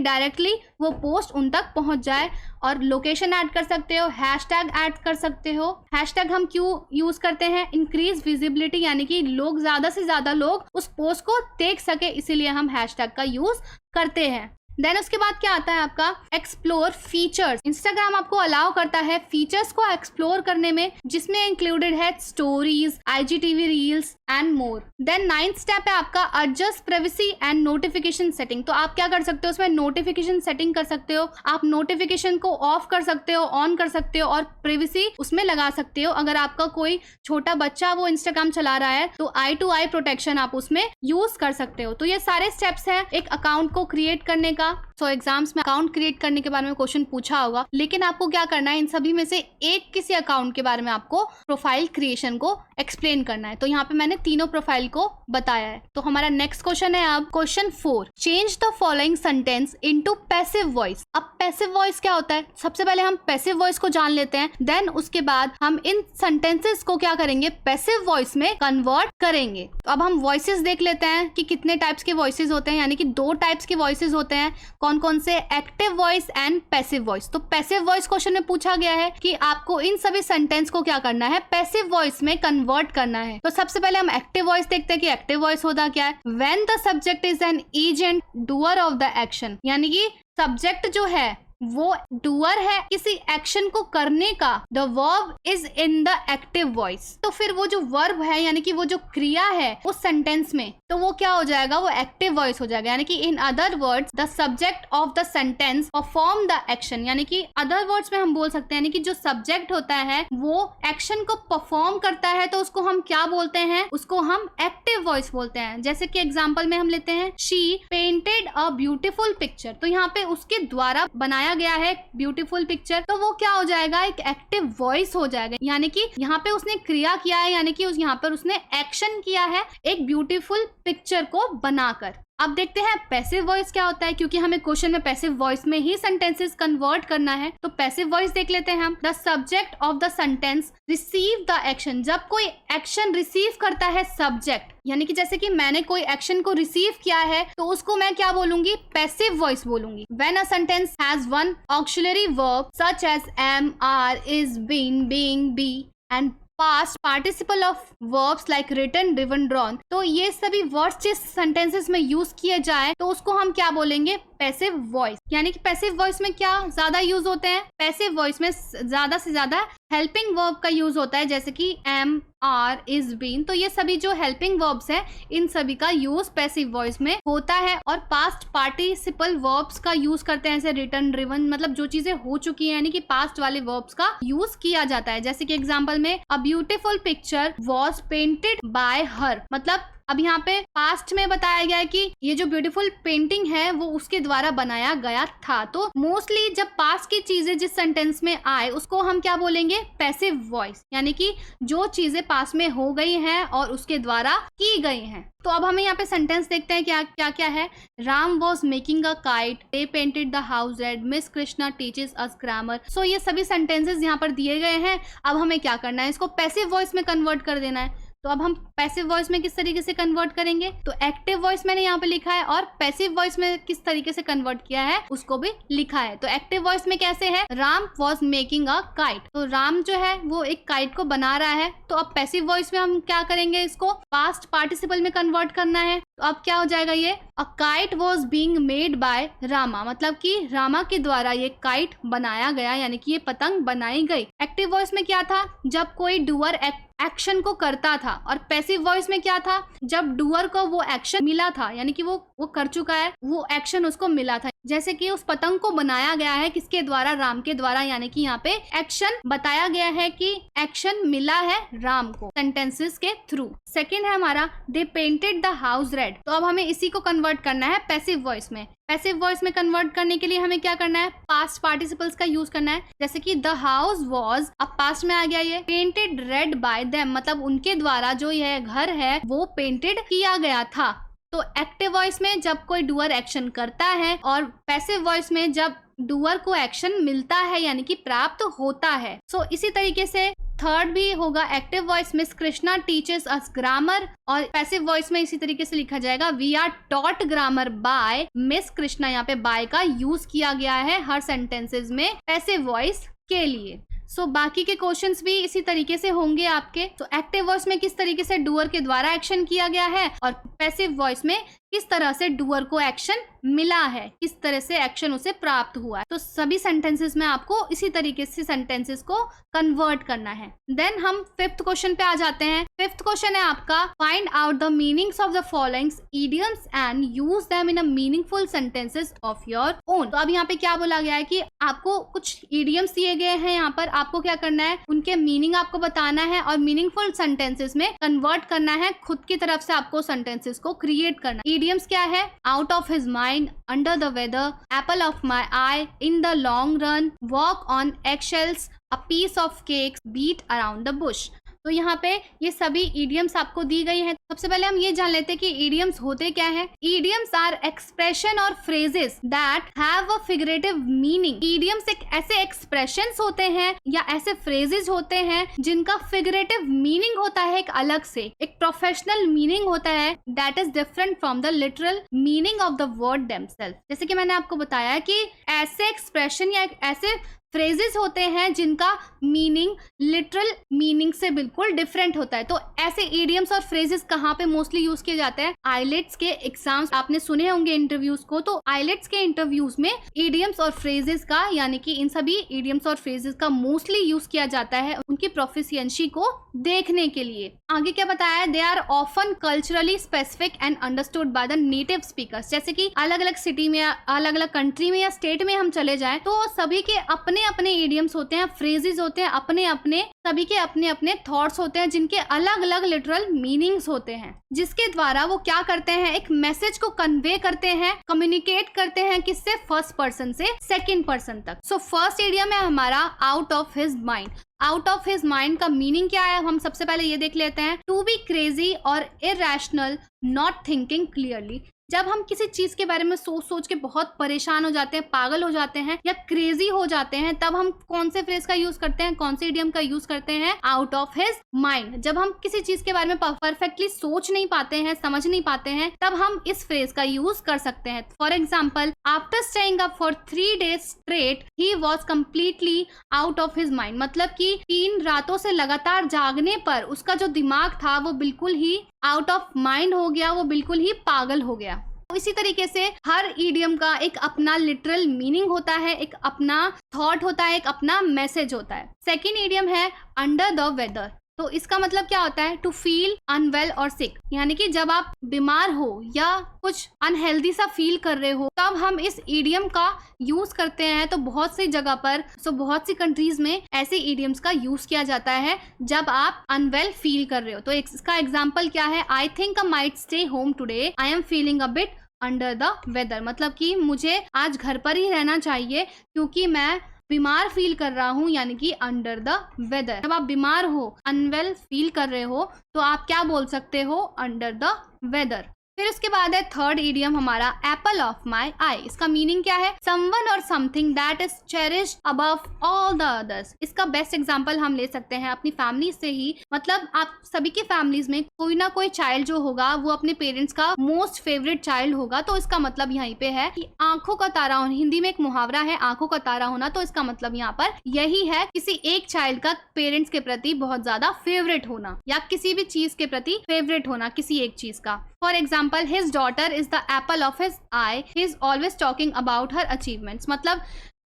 डायरेक्टली वो पोस्ट उन तक पहुंच जाए, और लोकेशन ऐड कर सकते हो, हैशटैग ऐड कर सकते हो। हैशटैग हम क्यों यूज करते हैं, इंक्रीज विजिबिलिटी, यानी कि लोग ज्यादा से ज्यादा लोग उस पोस्ट को देख सके, इसीलिए हम हैशटैग का यूज करते हैं। देन उसके बाद क्या आता है आपका एक्सप्लोर फीचर्स। इंस्टाग्राम आपको अलाउ करता है फीचर्स को एक्सप्लोर करने में, जिसमें इंक्लूडेड है stories, IGTV reels and more. Then 9th step है आपका adjust privacy and notification setting. तो आप क्या कर सकते हो, उसमें नोटिफिकेशन सेटिंग कर सकते हो, आप नोटिफिकेशन को ऑफ कर सकते हो, ऑन कर सकते हो और प्राइवेसी उसमें लगा सकते हो। अगर आपका कोई छोटा बच्चा वो इंस्टाग्राम चला रहा है तो आई टू आई प्रोटेक्शन आप उसमें यूज कर सकते हो। तो ये सारे स्टेप्स हैं एक अकाउंट को क्रिएट करने का। सो एग्जाम्स में अकाउंट क्रिएट करने के बारे में क्वेश्चन पूछा होगा, लेकिन आपको क्या करना है, इन सभी में से एक किसी अकाउंट के बारे में आपको प्रोफाइल क्रिएशन को एक्सप्लेन करना है। तो यहाँ पे मैंने तीनों प्रोफाइल को बताया है। तो हमारा नेक्स्ट क्वेश्चन है अब question 4, change the following sentence into passive voice. अब पैसिव वॉइस क्या होता है, सबसे पहले हम पैसिव वॉइस को जान लेते हैं, देन उसके बाद हम इन सेंटेंसेस को क्या करेंगे, पैसिव वॉइस में कन्वर्ट करेंगे। तो अब हम वॉइसेस देख लेते हैं कि कितने टाइप्स के वॉइसेस होते हैं, यानी कि 2 टाइप्स के वॉइसेस होते हैं। कौन कौन से, active voice and passive voice. तो पैसिव वॉइस क्वेश्चन में पूछा गया है कि आपको इन सभी सेंटेंस को क्या करना है, पैसिव वॉइस में कन्वर्ट करना है। तो सबसे पहले हम एक्टिव वॉइस देखते हैं कि एक्टिव वॉइस होता क्या है। When the subject is an agent doer of the action, यानी कि सब्जेक्ट जो है वो डूअर है किसी एक्शन को करने का, the verb is in the active voice. तो फिर वो जो वर्ब है यानी कि वो जो क्रिया है उस सेंटेंस में, तो वो क्या हो जाएगा, वो एक्टिव वॉइस हो जाएगा। यानी कि in other words the subject of the sentence perform the action, यानी कि अदर वर्ड्स में हम बोल सकते हैं यानी कि जो सब्जेक्ट होता है वो एक्शन को परफॉर्म करता है, तो उसको हम क्या बोलते हैं, उसको हम एक्टिव वॉइस बोलते हैं। जैसे कि एग्जाम्पल में हम लेते हैं, she painted a beautiful picture. तो यहाँ पे उसके द्वारा बनाया गया है ब्यूटीफुल पिक्चर, तो वो क्या हो जाएगा, एक एक्टिव वॉइस हो जाएगा। यानी कि यहाँ पे उसने क्रिया किया है, यानी कि यहाँ पर उसने एक्शन किया है एक ब्यूटीफुल पिक्चर को बनाकर। अब देखते हैं पैसिव वॉइस क्या होता है, क्योंकि हमें क्वेश्चन में पैसिव वॉइस में ही सेंटेंसेस कन्वर्ट करना है। तो पैसिव वॉइस देख लेते हैं हम। The subject of the sentence receive the action. जब कोई एक्शन रिसीव करता है सब्जेक्ट, यानी कि जैसे कि मैंने कोई एक्शन को रिसीव किया है तो उसको मैं क्या बोलूंगी, पैसिव वॉइस बोलूंगी। When a sentence has one auxiliary verb such as am, are, is, been, being, be and past participle of verbs like written, driven, drawn. तो ये सभी वर्ड्स जिस सेंटेंसेस में यूज किए जाए तो उसको हम क्या बोलेंगे, पैसिव वॉइस। यानी कि पैसिव वॉइस में क्या ज्यादा यूज होते हैं, पैसिव वॉइस में ज्यादा से ज्यादा हेल्पिंग वर्ब का यूज होता है, जैसे कि एम, आर, इज, बीन, तो ये सभी जो हेल्पिंग वर्ब्स हैं इन सभी का यूज पैसिव वॉइस में होता है। और पास्ट पार्टिसिपल वर्ब्स का यूज करते हैं, जैसे रिटर्न, ड्रिवन, मतलब जो चीजें हो चुकी हैं यानी कि पास्ट वाले वर्ब्स का यूज किया जाता है। जैसे कि एग्जांपल में a beautiful picture was painted bye हर, मतलब अब यहाँ पे पास्ट में बताया गया है कि ये जो ब्यूटीफुल पेंटिंग है वो उसके द्वारा बनाया गया था। तो मोस्टली जब पास्ट की चीजें जिस सेंटेंस में आए उसको हम क्या बोलेंगे, पैसिव वॉइस, यानी कि जो चीजें पास्ट में हो गई हैं और उसके द्वारा की गई हैं। तो अब हमें यहाँ पे सेंटेंस देखते हैं क्या क्या क्या है। Ram was making a kite, they painted the house red, miss Krishna teaches us grammar. So ये सभी सेंटेंसेस यहाँ पर दिए गए हैं। अब हमें क्या करना है, इसको पैसिव वॉइस में कन्वर्ट कर देना है। तो अब हम पैसिव वॉइस में किस तरीके से कन्वर्ट करेंगे, तो एक्टिव वॉइस मैंने यहाँ पे लिखा है और पैसिव वॉइस में किस तरीके से कन्वर्ट किया है उसको भी लिखा है। तो एक्टिव वॉइस में कैसे है, Ram was making a kite, तो राम जो है वो एक काइट को बना रहा है। तो अब पैसिव वॉइस में हम क्या करेंगे, इसको पास्ट पार्टिसिपल में कन्वर्ट करना है। तो अब क्या हो जाएगा, ये a kite was being made by Rama, मतलब कि रामा के द्वारा ये काइट बनाया गया, यानी कि ये पतंग बनाई गई। एक्टिव वॉइस में क्या था, जब कोई डूअर एक्शन को करता था, और पैसिव वॉइस में क्या था, जब डूअर को वो एक्शन मिला था, यानी कि वो कर चुका है, वो एक्शन उसको मिला था। जैसे कि उस पतंग को बनाया गया है किसके द्वारा, राम के द्वारा, यानी कि यहाँ पे एक्शन बताया गया है कि एक्शन मिला है राम को सेंटेंसेस के थ्रू। सेकंड है हमारा दे पेंटेड द हाउस रेड। तो अब हमें इसी को कन्वर्ट करना है पैसिव वॉइस में। पैसिव वॉइस में कन्वर्ट करने के लिए हमें क्या करना है, पास्ट पार्टिसिपल्स का यूज करना है। जैसे कि द हाउस वॉज, अब पास्ट में आ गया ये, पेंटेड रेड बाय देम, मतलब उनके द्वारा जो यह घर है वो पेंटेड किया गया था। तो एक्टिव वॉइस में जब कोई डूअर एक्शन करता है, और पैसिव वॉइस में जब डूअर को एक्शन मिलता है यानी कि प्राप्त होता है। सो इसी तरीके से थर्ड भी होगा, active voice Miss Krishna teaches us grammar, और पैसिव वॉइस में इसी तरीके से लिखा जाएगा we are taught grammar by Miss Krishna. यहाँ पे बाय का यूज किया गया है हर सेंटेंसेस में पैसिव वॉइस के लिए। सो बाकी के क्वेश्चंस भी इसी तरीके से होंगे आपके। तो एक्टिव वॉइस में किस तरीके से डूअर के द्वारा एक्शन किया गया है, और पैसिव वॉइस में किस तरह से डूअर को एक्शन मिला है, किस तरह से एक्शन उसे प्राप्त हुआ है। तो सभी सेंटेंसेस में आपको इसी तरीके से सेंटेंसेस को कन्वर्ट करना है। देन हम फिफ्थ क्वेश्चन पे आ जाते हैं। फिफ्थ क्वेश्चन है आपका find out the meanings of the following idioms and use them in a meaningful sentences of your own. तो अब यहाँ पे क्या बोला गया है कि आपको कुछ इडियम्स दिए गए हैं, यहाँ पर आपको क्या करना है, उनके मीनिंग आपको बताना है और मीनिंगफुल सेंटेंसेस में कन्वर्ट करना है। खुद की तरफ से आपको सेंटेंसेस को क्रिएट करना। इडियम्स क्या है, out of his mind, under the weather, apple of my eye, in the long run, walk on eggshells, a piece of cakes, beat around the bush. तो यहाँ पे ये सभी इडियम्स आपको दी गई हैं। सबसे पहले हम ये जान लेते हैं कि इडियम्स होते क्या है। इडियम्स आर एक्सप्रेशन और phrases that have a figurative meaning. Idioms एक ऐसे एक्सप्रेशंस होते हैं या ऐसे फ्रेजेस होते हैं जिनका फिगरेटिव मीनिंग होता है एक अलग से, एक प्रोफेशनल मीनिंग होता है that is different from the literal meaning of the word themself. जैसे कि मैंने आपको बताया कि ऐसे एक्सप्रेशन या ऐसे फ्रेजेस होते हैं जिनका मीनिंग लिटरल मीनिंग से बिल्कुल डिफरेंट होता है। तो ऐसे इडियम्स और फ्रेजेस कहाँ पे मोस्टली यूज किए जाते हैं, आईलेट्स के एग्जाम्स आपने सुने होंगे इंटरव्यूज को, तो आईलेट्स के इंटरव्यूज में इडियम्स और फ्रेजेस का, यानी कि इन सभी इडियम्स और फ्रेजेस का मोस्टली यूज किया जाता है उनकी प्रोफिशिएंसी को देखने के लिए। आगे क्या बताया है, they are often culturally specific and understood by the native speakers. जैसे कि अलग अलग सिटी में, अलग अलग कंट्री में या स्टेट में हम चले जाएं तो सभी के अपने अपने इडियम्स होते हैं, फ्रेजेस होते हैं, अपने अपने, सभी के अपने अपने थॉट्स होते हैं जिनके अलग अलग लिटरल मीनिंग्स होते हैं, जिसके द्वारा वो क्या करते हैं, एक मैसेज को कन्वे करते हैं, कम्युनिकेट करते हैं किससे, फर्स्ट पर्सन से सेकंड पर्सन तक। सो फर्स्ट इडियम है हमारा out of his mind. Out of his mind का मीनिंग क्या है, हम सबसे पहले ये देख लेते हैं। टू बी क्रेजी और इरैशनल, नॉट थिंकिंग क्लियरली। जब हम किसी चीज के बारे में सोच सोच के बहुत परेशान हो जाते हैं, पागल हो जाते हैं या क्रेजी हो जाते हैं, तब हम कौन से फ्रेज का यूज करते हैं, कौन से इडियम का यूज करते हैं, आउट ऑफ हिज माइंड। जब हम किसी चीज के बारे में परफेक्टली सोच नहीं पाते हैं, समझ नहीं पाते हैं, तब हम इस फ्रेज का यूज कर सकते हैं। For example, after staying up for 3 days straight he was completely out of his mind. मतलब कि 3 रातों से लगातार जागने पर उसका जो दिमाग था वो बिल्कुल ही आउट ऑफ माइंड हो गया, वो बिल्कुल ही पागल हो गया। इसी तरीके से हर इडियम का एक अपना लिटरल मीनिंग होता है, एक अपना थॉट होता है, एक अपना मैसेज होता है। सेकंड इडियम है अंडर द वेदर। तो इसका मतलब क्या होता है? टू फील अनवेल और सिक, यानी कि जब आप बीमार हो या कुछ अनहेल्दी सा फील कर रहे हो तब हम इस ईडियम का यूज करते हैं। तो बहुत सी जगह पर बहुत सी कंट्रीज में ऐसे ईडियम्स का यूज किया जाता है जब आप अनवेल फील कर रहे हो। तो इसका एग्जाम्पल क्या है? I think I might stay home today, I am feeling a bit under the weather, मतलब कि मुझे आज घर पर ही रहना चाहिए क्योंकि मैं बीमार फील कर रहा हूँ, यानी कि अंडर द वेदर। जब आप बीमार हो, अनवेल फील कर रहे हो, तो आप क्या बोल सकते हो? Under the weather. फिर उसके बाद है थर्ड इडियम हमारा एप्पल ऑफ माई आई। इसका मीनिंग क्या है? समवन और something that is cherished above all the others. इसका बेस्ट एग्जांपल हम ले सकते हैं अपनी फैमिली से ही। मतलब आप सभी की फैमिलीज में कोई ना कोई चाइल्ड जो होगा वो अपने पेरेंट्स का मोस्ट फेवरेट चाइल्ड होगा। तो इसका मतलब यहीं पे है कि आंखों का तारा होना। हिंदी में एक मुहावरा है आंखों का तारा होना, तो इसका मतलब यहाँ पर यही है, किसी एक चाइल्ड का पेरेंट्स के प्रति बहुत ज्यादा फेवरेट होना या किसी भी चीज के प्रति फेवरेट होना, किसी एक चीज का। For example, his daughter is the apple of his eye, he is always talking about her achievements। मतलब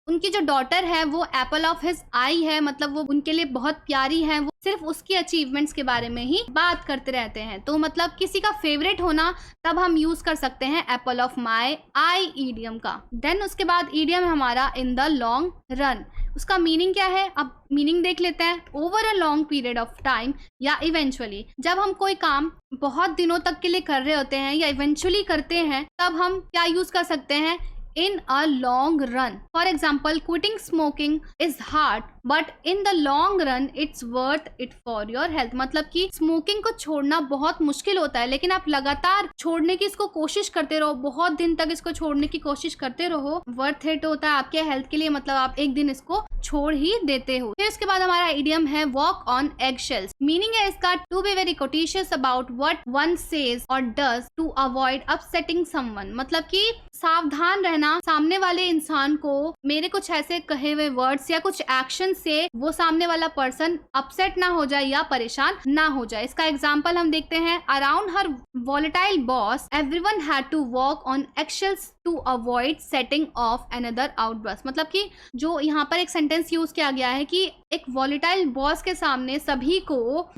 उनकी जो डॉटर है वो एप्पल ऑफ हिज आई है, मतलब वो उनके लिए बहुत प्यारी है, वो सिर्फ उसकी अचीवमेंट्स के बारे में ही बात करते रहते हैं। तो मतलब किसी का फेवरेट होना तब हम यूज कर सकते हैं Apple of my I idiom का। देन उसके बाद ईडियम है हमारा इन द लॉन्ग रन। उसका मीनिंग क्या है? अब मीनिंग देख लेते हैं। Over a long period of time या इवेंचुअली, जब हम कोई काम बहुत दिनों तक के लिए कर रहे होते हैं या इवेंचुअली करते हैं तब हम क्या यूज कर सकते हैं? in a long run. For example, quitting smoking is hard but in the long run it's worth it for your health। मतलब कि स्मोकिंग को छोड़ना बहुत मुश्किल होता है, लेकिन आप लगातार छोड़ने की इसको कोशिश करते रहो, बहुत दिन तक इसको छोड़ने की कोशिश करते रहो, वर्थ इट होता है आपके हेल्थ के लिए। मतलब आप एक दिन इसको छोड़ ही देते हो। फिर उसके बाद हमारा इडियम है walk on egg shells. Meaning है इसका to be very cautious about what one says और does to avoid upsetting someone. मतलब कि सावधान रहना सामने वाले इंसान को मेरे कुछ ऐसे कहे हुए वर्ड्स या कुछ एक्शन से वो सामने वाला पर्सन अपसेट ना हो जाए या परेशान ना हो जाए। इसका एग्जाम्पल हम देखते हैं। Around her volatile boss everyone had to walk on eggshells to avoid setting off another outburst. मतलब कि जो यहाँ पर एक सेंटेंस यूज किया गया है कि एक वॉलेटाइल बॉस के सामने सभी को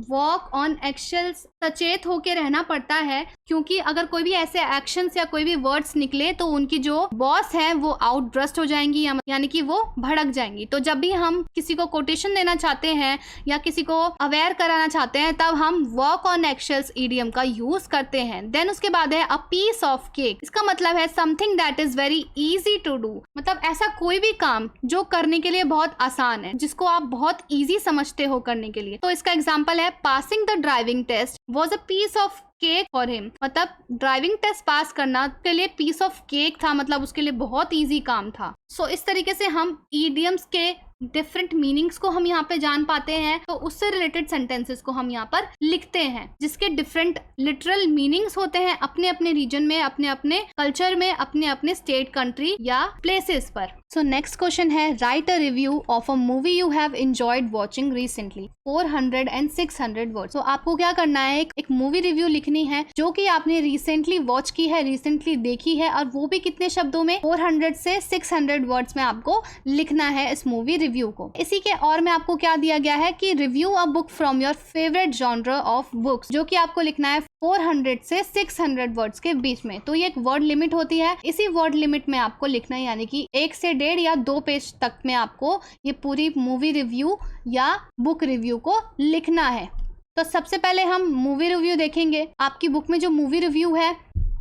वॉक ऑन एक्शल्स सचेत होके रहना पड़ता है, क्योंकि अगर कोई भी ऐसे एक्शंस या कोई भी वर्ड्स निकले तो उनकी जो बॉस है वो आउटब्रस्ट हो जाएंगी, यानी कि वो भड़क जाएंगी। तो जब भी हम किसी को कोटेशन देना चाहते हैं या किसी को अवेयर कराना चाहते हैं तब हम वॉक ऑन एक्शल्स ईडियम का यूज करते हैं। देन उसके बाद है अ पीस ऑफ केक। इसका मतलब है something that is very easy to do. मतलब ऐसा कोई भी काम जो करने के लिए बहुत आसान है, जिसको आप बहुत इजी समझते हो करने के लिए। तो इसका एग्जाम्पल है passing the driving test was a piece of cake for him. मतलब ड्राइविंग टेस्ट पास करना के लिए पीस ऑफ केक था, मतलब उसके लिए बहुत इजी काम था। सो इस तरीके से हम ईडियम्स के डिफरेंट मीनिंग्स को हम यहाँ पे जान पाते हैं। तो उससे रिलेटेड सेंटेंसेस को हम यहाँ पर लिखते हैं जिसके डिफरेंट लिटरल मीनिंग्स होते हैं अपने अपने रीजन में, अपने अपने कल्चर में, अपने अपने स्टेट, कंट्री या प्लेसेस पर। सो नेक्स्ट क्वेश्चन है write a review of a movie you have enjoyed watching recently. 400 and 600 words. तो आपको क्या करना है, एक मूवी रिव्यू लिखनी है जो कि आपने रिसेंटली वॉच की है, रिसेंटली देखी है, और वो भी कितने शब्दों में? 400 से 600 वर्ड्स में आपको लिखना है इस मूवी रिव्यू को। इसी के और में आपको क्या दिया गया है कि review a book from your favourite genre of books, जो कि आपको लिखना है 400 से 600 वर्ड्स के बीच में। तो ये एक वर्ड लिमिट होती है, इसी वर्ड लिमिट में आपको लिखना है, यानी कि 1 से 1.5 या 2 पेज तक में आपको ये पूरी मूवी रिव्यू या बुक रिव्यू को लिखना है। तो सबसे पहले हम मूवी रिव्यू देखेंगे। आपकी बुक में जो मूवी रिव्यू है,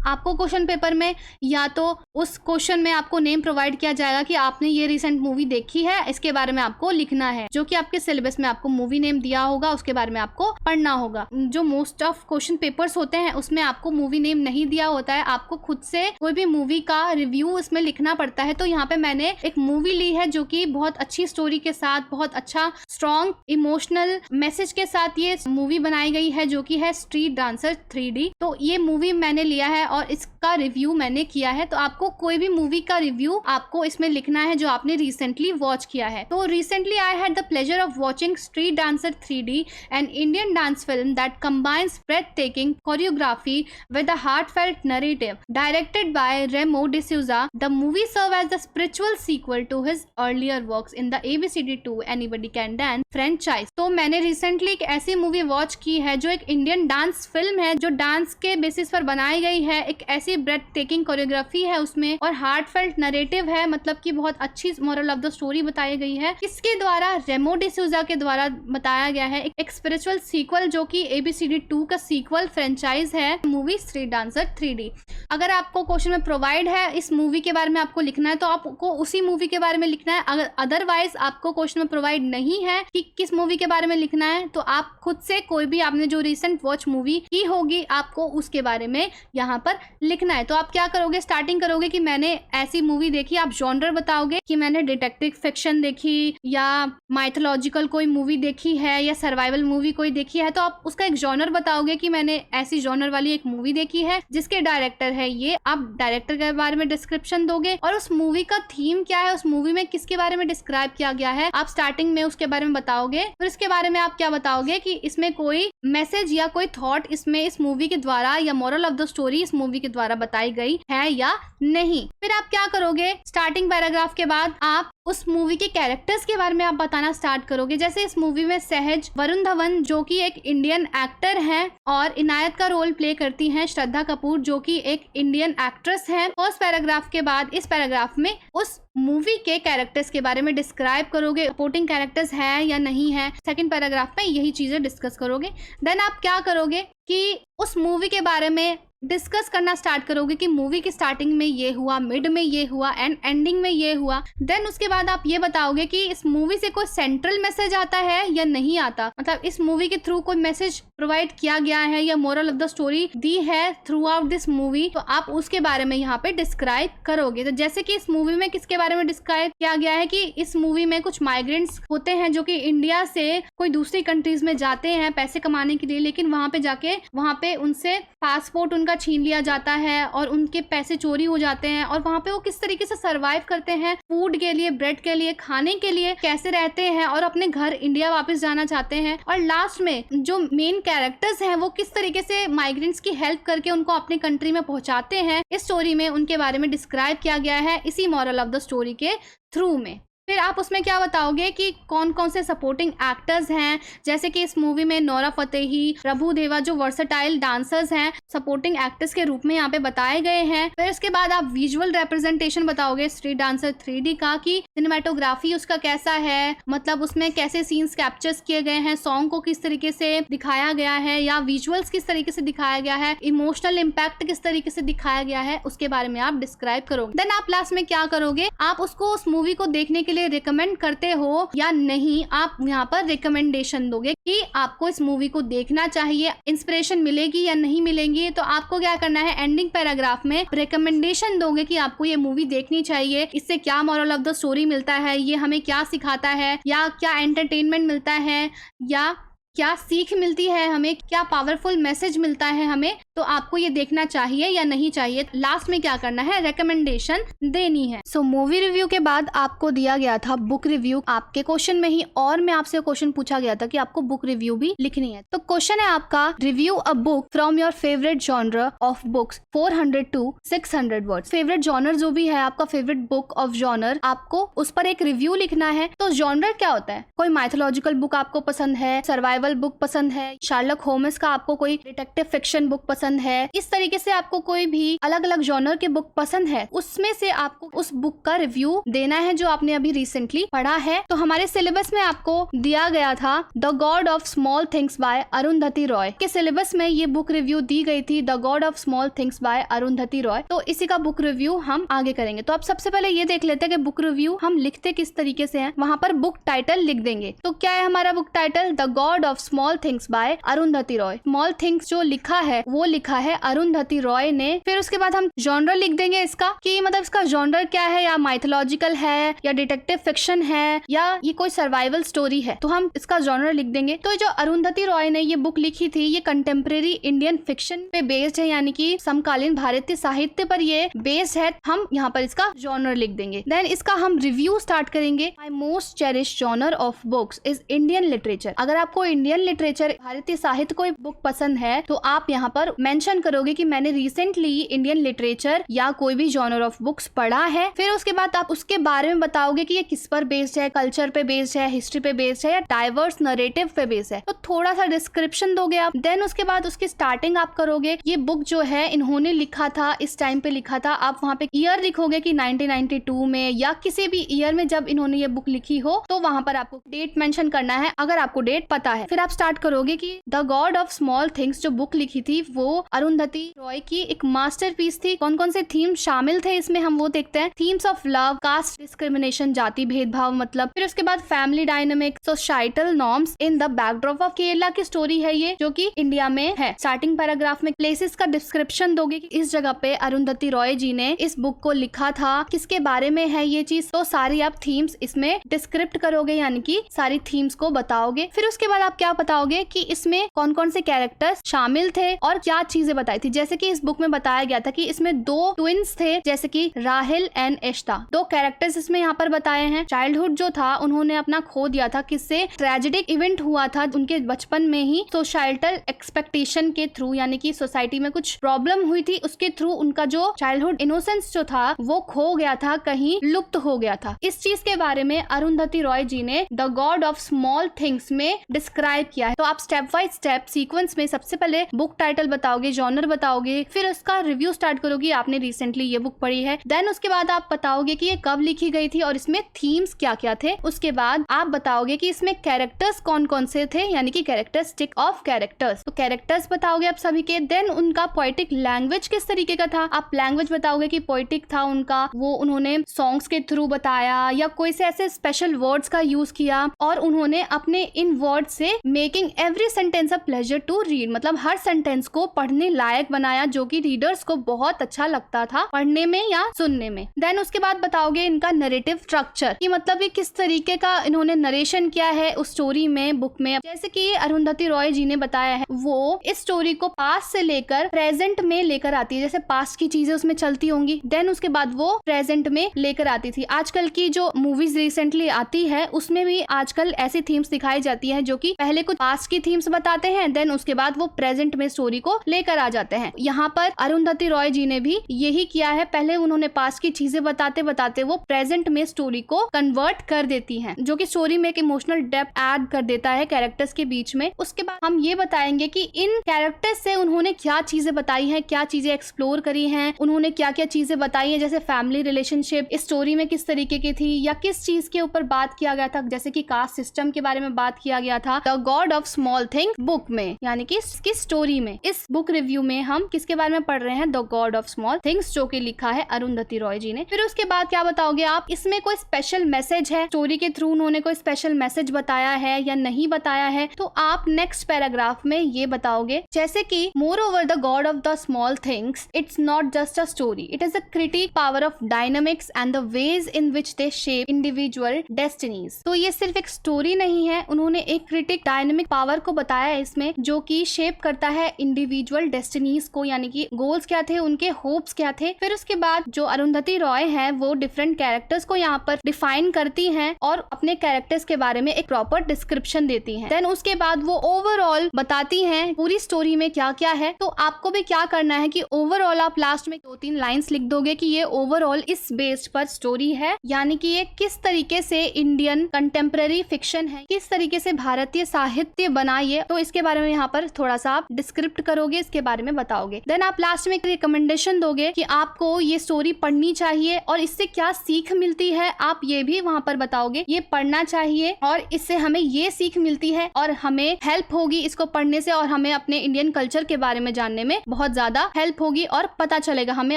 आपको क्वेश्चन पेपर में या तो उस क्वेश्चन में आपको नेम प्रोवाइड किया जाएगा कि आपने ये रिसेंट मूवी देखी है, इसके बारे में आपको लिखना है, जो कि आपके सिलेबस में आपको मूवी नेम दिया होगा, उसके बारे में आपको पढ़ना होगा। जो मोस्ट ऑफ क्वेश्चन पेपर्स होते हैं उसमें आपको मूवी नेम नहीं दिया होता है, आपको खुद से कोई भी मूवी का रिव्यू इसमें लिखना पड़ता है। तो यहाँ पे मैंने एक मूवी ली है जो कि बहुत अच्छी स्टोरी के साथ, बहुत अच्छा स्ट्रॉन्ग इमोशनल मैसेज के साथ ये मूवी बनाई गई है, जो कि है स्ट्रीट डांसर 3D। तो ये मूवी मैंने लिया है और इसका रिव्यू मैंने किया है। तो आपको आपको कोई भी मूवी का रिव्यू आपको इसमें लिखना है जो आपने रिसेंटली वॉच किया है। तो recently I had the pleasure of watching street dancer 3D, an Indian dance film that combines breathtaking choreography with a heartfelt narrative. Directed by Remo D'Souza, the movie serves as the spiritual sequel to his earlier works in the ABCD2 Anybody Can Dance franchise. तो मैंने recently एक ऐसी movie watch की है जो एक Indian dance film है, जो डांस के बेसिस पर बनाई गई है। एक ऐसी ब्रेथ टेकिंग कोरियोग्राफी है उसमें और हार्टफेल्ट नरेटिव है, मतलब कि बहुत अच्छी मोरल ऑफ द स्टोरी बताई गई है। किसके द्वारा? रेमो डिसूजा के द्वारा बताया गया है। एक स्पिरिचुअल सीक्वल जो कि ABCD2 का सीक्वल फ्रेंचाइज है मूवी स्ट्रीट डांसर 3D। अगर आपको क्वेश्चन में प्रोवाइड है इस मूवी के बारे में आपको लिखना है तो आपको उसी मूवी के बारे में लिखना है। अगर अदरवाइज आपको क्वेश्चन में प्रोवाइड नहीं है कि किस मूवी के बारे में लिखना है तो आप खुद से कोई भी आपने जो रिसेंट वॉच मूवी की होगी आपको उसके बारे में यहाँ पर लिखना है। तो आप क्या करोगे? स्टार्टिंग करोगे कि मैंने ऐसी मूवी देखी, आप जॉनर बताओगे कि मैंने डिटेक्टिव फिक्शन देखी या माइथोलॉजिकल कोई मूवी देखी है या सर्वाइवल मूवी कोई देखी है। तो आप उसका एक जॉनर बताओगे कि मैंने ऐसी जॉनर वाली एक मूवी देखी है जिसके डायरेक्टर है ये। आप डायरेक्टर के बारे में डिस्क्रिप्शन दोगे और उस मूवी का थीम क्या है, उस मूवी में किसके बारे में डिस्क्राइब किया गया है आप स्टार्टिंग में उसके बारे में बताओगे। फिर इसके बारे में आप क्या बताओगे कि इसमें कोई मैसेज या कोई थॉट इसमें इस मूवी के द्वारा या मोरल ऑफ द स्टोरी इस मूवी के द्वारा बताई गई है या नहीं। फिर आप क्या करोगे? स्टार्टिंग पैराग्राफ के बाद आप उस मूवी के कैरेक्टर्स के बारे में आप बताना स्टार्ट करोगे। जैसे इस मूवी में सहज, वरुण धवन जो कि एक इंडियन एक्टर हैं और इनायत का रोल प्ले करती हैं श्रद्धा कपूर जो कि एक इंडियन एक्ट्रेस हैं। फर्स्ट पैराग्राफ के बाद इस पैराग्राफ में उस मूवी के कैरेक्टर्स के बारे में डिस्क्राइब करोगे, सपोर्टिंग कैरेक्टर्स है या नहीं है। सेकंड पैराग्राफ में यही चीजें डिस्कस करोगे। देन आप क्या करोगे कि उस मूवी के बारे में डिस्कस करना स्टार्ट करोगे कि मूवी की स्टार्टिंग में ये हुआ, मिड में ये हुआ एंड एंडिंग में ये हुआ। देन उसके बाद आप ये बताओगे कि इस मूवी से कोई सेंट्रल मैसेज आता है या नहीं आता, मतलब इस मूवी के थ्रू कोई मैसेज प्रोवाइड किया गया है या मोरल ऑफ द स्टोरी दी है थ्रू आउट दिस मूवी, तो आप उसके बारे में यहाँ पे डिस्क्राइब करोगे। तो जैसे कि इस मूवी में किसके बारे में डिस्क्राइब किया गया है कि इस मूवी में कुछ माइग्रेंट्स होते हैं जो कि इंडिया से कोई दूसरी कंट्रीज में जाते हैं पैसे कमाने के लिए, लेकिन वहां पे जाके वहां पे उनसे पासपोर्ट उनका छीन लिया जाता है और उनके पैसे चोरी हो जाते हैं और वहां पे वो किस तरीके से सरवाइव करते हैं, फूड के लिए, ब्रेड के लिए, खाने के लिए कैसे रहते हैं और अपने घर इंडिया वापस जाना चाहते हैं। और लास्ट में जो मेन कैरेक्टर्स हैं वो किस तरीके से माइग्रेंट्स की हेल्प करके उनको अपने कंट्री में पहुंचाते हैं, इस स्टोरी में उनके बारे में डिस्क्राइब किया गया है इसी मॉरल ऑफ द स्टोरी के थ्रू में। फिर आप उसमें क्या बताओगे कि कौन कौन से सपोर्टिंग एक्टर्स हैं, जैसे कि इस मूवी में नोरा फतेही, प्रभु देवा जो वर्सेटाइल डांसर्स हैं सपोर्टिंग एक्टर्स के रूप में यहाँ पे बताए गए हैं। फिर इसके बाद आप विजुअल रिप्रेजेंटेशन बताओगे स्ट्रीट डांसर 3D का कि सिनेमेटोग्राफी उसका कैसा है, मतलब उसमें कैसे सीन्स कैप्चर्स किए गए हैं, सॉन्ग को किस तरीके से दिखाया गया है या विजुअल्स किस तरीके से दिखाया गया है, इमोशनल इम्पैक्ट किस तरीके से दिखाया गया है, उसके बारे में आप डिस्क्राइब करोगे। देन आप लास्ट में क्या करोगे? आप उसको उस मूवी को देखने के लिए रिकमेंड करते हो या नहीं, आप यहाँ पर रिकमेंडेशन दोगे कि आपको इस मूवी को देखना चाहिए, इंस्पिरेशन मिलेगी या नहीं मिलेगी। तो आपको क्या करना है, एंडिंग पैराग्राफ में रिकमेंडेशन दोगे कि आपको ये मूवी देखनी चाहिए, इससे क्या मॉरल ऑफ द स्टोरी मिलता है, ये हमें क्या सिखाता है या क्या एंटरटेनमेंट मिलता है या क्या सीख मिलती है हमें, क्या पावरफुल मैसेज मिलता है हमें, तो आपको ये देखना चाहिए या नहीं चाहिए। लास्ट में क्या करना है, रिकमेंडेशन देनी है। सो मूवी रिव्यू के बाद आपको दिया गया था बुक रिव्यू आपके क्वेश्चन में ही, और मैं आपसे क्वेश्चन पूछा गया था कि आपको बुक रिव्यू भी लिखनी है। तो क्वेश्चन है आपका, review a book from your favourite genre of books 400 to 600 words. Favourite genre जो भी है आपका, फेवरेट बुक ऑफ जॉनर, आपको उस पर एक रिव्यू लिखना है। तो जॉनर क्या होता है? कोई माइथोलॉजिकल बुक आपको पसंद है, सर्वाइवल बुक पसंद है, शार्लक होम्स का आपको कोई डिटेक्टिव फिक्शन बुक पसंद है, इस तरीके से आपको कोई भी अलग अलग जॉनर के बुक पसंद है, उसमें से आपको उस बुक का रिव्यू देना है जो आपने अभी रिसेंटली पढ़ा है। तो हमारे सिलेबस में आपको दिया गया था the god of small things by Arundhati Roy के सिलेबस में ये बुक रिव्यू दी गई थी, the god of small things by Arundhati Roy. तो इसी का बुक रिव्यू हम आगे करेंगे। तो अब सबसे पहले ये देख लेते हैं कि बुक रिव्यू हम लिखते किस तरीके से हैं। वहां पर बुक टाइटल लिख देंगे। तो क्या है हमारा book title? The god of small things by Arundhati Roy. Small things जो लिखा है वो लिखा है अरुंधति रॉय ने। फिर उसके बाद हम जॉनर लिख देंगे इसका कि मतलब इसका जॉनर क्या है, या माइथोलॉजिकल है या डिटेक्टिव फिक्शन है या ये कोई सर्वाइवल स्टोरी है, तो हम इसका जॉनर लिख देंगे। तो जो अरुंधति रॉय ने ये बुक लिखी थी ये कंटेम्प्रेरी इंडियन फिक्शन पे बेस्ड है, यानी कि समकालीन भारतीय साहित्य पर ये बेस्ड है। हम यहाँ पर इसका जॉनर लिख देंगे। देन इसका हम रिव्यू स्टार्ट करेंगे। My most cherished genre of books is Indian literature. अगर आपको इंडियन लिटरेचर, भारतीय साहित्य कोई बुक पसंद है तो आप यहाँ पर मेंशन करोगे कि मैंने रिसेंटली इंडियन लिटरेचर या कोई भी जॉनर ऑफ बुक्स पढ़ा है। फिर उसके बाद आप उसके बारे में बताओगे कि ये किस पर बेस्ड है, कल्चर पे बेस्ड है, हिस्ट्री पे बेस्ड है या डाइवर्स नरेटिव पे बेस्ड है, तो थोड़ा सा डिस्क्रिप्शन दोगे आप। देन उसके बाद उसकी स्टार्टिंग आप करोगे। ये बुक जो है इन्होंने लिखा था, इस टाइम पे लिखा था। आप वहाँ पे ईयर लिखोगे कि 1992 में या किसी भी ईयर में जब इन्होंने ये बुक लिखी हो, तो वहाँ पर आपको डेट मेंशन करना है अगर आपको डेट पता है। फिर आप स्टार्ट करोगे कि the god of small things जो बुक लिखी थी वो अरुंधति रॉय की एक मास्टरपीस थी। कौन कौन से थीम शामिल थे इसमें हम वो देखते हैं। Themes of love, caste discrimination, जाति भेदभाव मतलब। फिर उसके बाद family dynamic, societal norms in the backdrop of Kerala की स्टोरी है ये, जो कि इंडिया में है। स्टार्टिंग पैराग्राफ में प्लेसेस का डिस्क्रिप्शन दोगे कि इस जगह पे अरुंधति रॉय जी ने इस बुक को लिखा था, किसके बारे में है ये चीज। तो सारी आप थीम्स इसमें डिस्क्रिप्ट करोगे, यानी कि सारी थीम्स को बताओगे। फिर उसके बाद आप क्या बताओगे कि इसमें कौन कौन से कैरेक्टर्स शामिल थे और क्या चीजें बताई थी। जैसे कि इस बुक में बताया गया था कि इसमें 2 ट्विंस थे, जैसे कि राहिल एंड एश्ता। 2 कैरेक्टर्स इसमें यहाँ पर बताए हैं। चाइल्डहुड जो था उन्होंने अपना खो दिया था, किससे, ट्रेजेडिक इवेंट हुआ था उनके बचपन में ही। सोसाइटल एक्सपेक्टेशन के थ्रू, यानी कि सोसाइटी में कुछ प्रॉब्लम हुई थी, उसके थ्रू उनका जो चाइल्डहुड इनोसेंस जो था वो खो गया था, कहीं लुप्त हो गया था। इस चीज के बारे में अरुंधति रॉय जी ने the god of small things में डिस्क्राइब किया है। तो आप स्टेप बाय स्टेप सीक्वेंस में सबसे पहले बुक टाइटल बताओगे, जॉनर बताओगे, फिर उसका रिव्यू स्टार्ट करोगे, आपने रिसेंटली ये बुक पढ़ी है। देन उसके बाद आप बताओगे कि ये कब लिखी गई थी और इसमें थीम्स क्या क्या थे। उसके बाद आप बताओगे कि इसमें कैरेक्टर्स कौन कौन से थे, यानी कि कैरेक्टरिस्टिक ऑफ कैरेक्टर्स। तो कैरेक्टर्स बताओगे आप सभी के। देन उनका पोएटिक लैंग्वेज किस तरीके का था, आप लैंग्वेज बताओगे कि पोएटिक था उनका, वो उन्होंने सॉन्ग्स के थ्रू बताया या कोई से ऐसे स्पेशल वर्ड्स का यूज किया, और उन्होंने अपने इन वर्ड्स से making every sentence a pleasure to read, मतलब हर सेंटेंस को पढ़ने लायक बनाया, जो कि रीडर्स को बहुत अच्छा लगता था पढ़ने में या सुनने में। देन उसके बाद बताओगे इनका नरेटिव स्ट्रक्चर, कि मतलब ये किस तरीके का इन्होंने नरेशन किया है उस स्टोरी में, बुक में। जैसे कि अरुंधति रॉय जी ने बताया है, वो इस स्टोरी को पास्ट से लेकर प्रेजेंट में लेकर आती है, जैसे पास्ट की चीजें उसमें चलती होंगी, देन उसके बाद वो प्रेजेंट में लेकर आती थी। आजकल की जो मूवीज रिसेंटली आती है उसमें भी आजकल ऐसी थीम्स दिखाई जाती है, जो कि पहले कुछ पास्ट की थीम्स बताते हैं, देन उसके बाद वो प्रेजेंट में स्टोरी को लेकर आ जाते हैं। यहाँ पर अरुंधति रॉय जी ने भी यही किया है, पहले उन्होंने पास्ट की चीजें बताते बताते वो प्रेजेंट में स्टोरी को कन्वर्ट कर देती हैं, जो कि स्टोरी में एक इमोशनल डेप्थ ऐड कर देता है कैरेक्टर्स के बीच में। उसके बाद हम ये बताएंगे कि इन कैरेक्टर्स से उन्होंने क्या चीजें बताई हैं, क्या चीजें एक्सप्लोर करी हैं, उन्होंने क्या क्या चीजें बताई हैं, जैसे फैमिली रिलेशनशिप इस स्टोरी में किस तरीके की थी, या किस चीज के ऊपर बात किया गया था, जैसे कि कास्ट सिस्टम के बारे में बात किया गया था the god of small thing book में, यानी कि किस स्टोरी में। इस बुक रिव्यू में हम किसके बारे में पढ़ रहे हैं, the god of small things, जो कि लिखा है अरुंधति रॉय जी ने। फिर उसके बाद क्या बताओगे आप, इसमें कोई स्पेशल मैसेज है, स्टोरी के थ्रू उन्होंने कोई स्पेशल मैसेज बताया है या नहीं बताया है, तो आप नेक्स्ट पैराग्राफ में ये बताओगे, जैसे कि moreover the god of the small things it's not just a story, it is a critic power of dynamics and the ways in which they shape individual destinies. तो ये सिर्फ एक story नहीं है, उन्होंने एक क्रिटिक डायनामिक पावर को बताया है इसमें, जो कि शेप करता है इंडिविजुअल डेस्टिनीज को, यानी कि गोल्स क्या थे, उनके होप्स क्या थे। फिर उसके बाद जो अरुंधति रॉय है वो डिफरेंट कैरेक्टर्स को यहाँ पर डिफाइन करती हैं और अपने कैरेक्टर्स के बारे में एक प्रॉपर डिस्क्रिप्शन देती हैं। देन उसके बाद वो ओवरऑल बताती हैं पूरी स्टोरी में क्या क्या है। तो आपको भी क्या करना है कि ओवरऑल आप लास्ट में 2-3 लाइंस लिख दोगे कि ये ओवरऑल इस बेस्ड पर स्टोरी है, यानी कि ये किस तरीके से इंडियन कंटेम्प्रेरी फिक्शन है, किस तरीके से भारतीय साहित्य बनाइए, तो इसके बारे में यहाँ पर थोड़ा सा आप डिस्क्रिप्ट करोगे, इसके बारे में बताओगे। देन आप लास्ट में एक रिकमेंडेशन दोगे कि आपको ये स्टोरी पढ़नी चाहिए और इससे क्या सीख मिलती है, आप ये भी वहाँ पर बताओगे, ये पढ़ना चाहिए और इससे हमें ये सीख मिलती है और हमें हेल्प होगी इसको पढ़ने से, और हमें अपने इंडियन कल्चर के बारे में जानने में बहुत ज्यादा हेल्प होगी और पता चलेगा हमें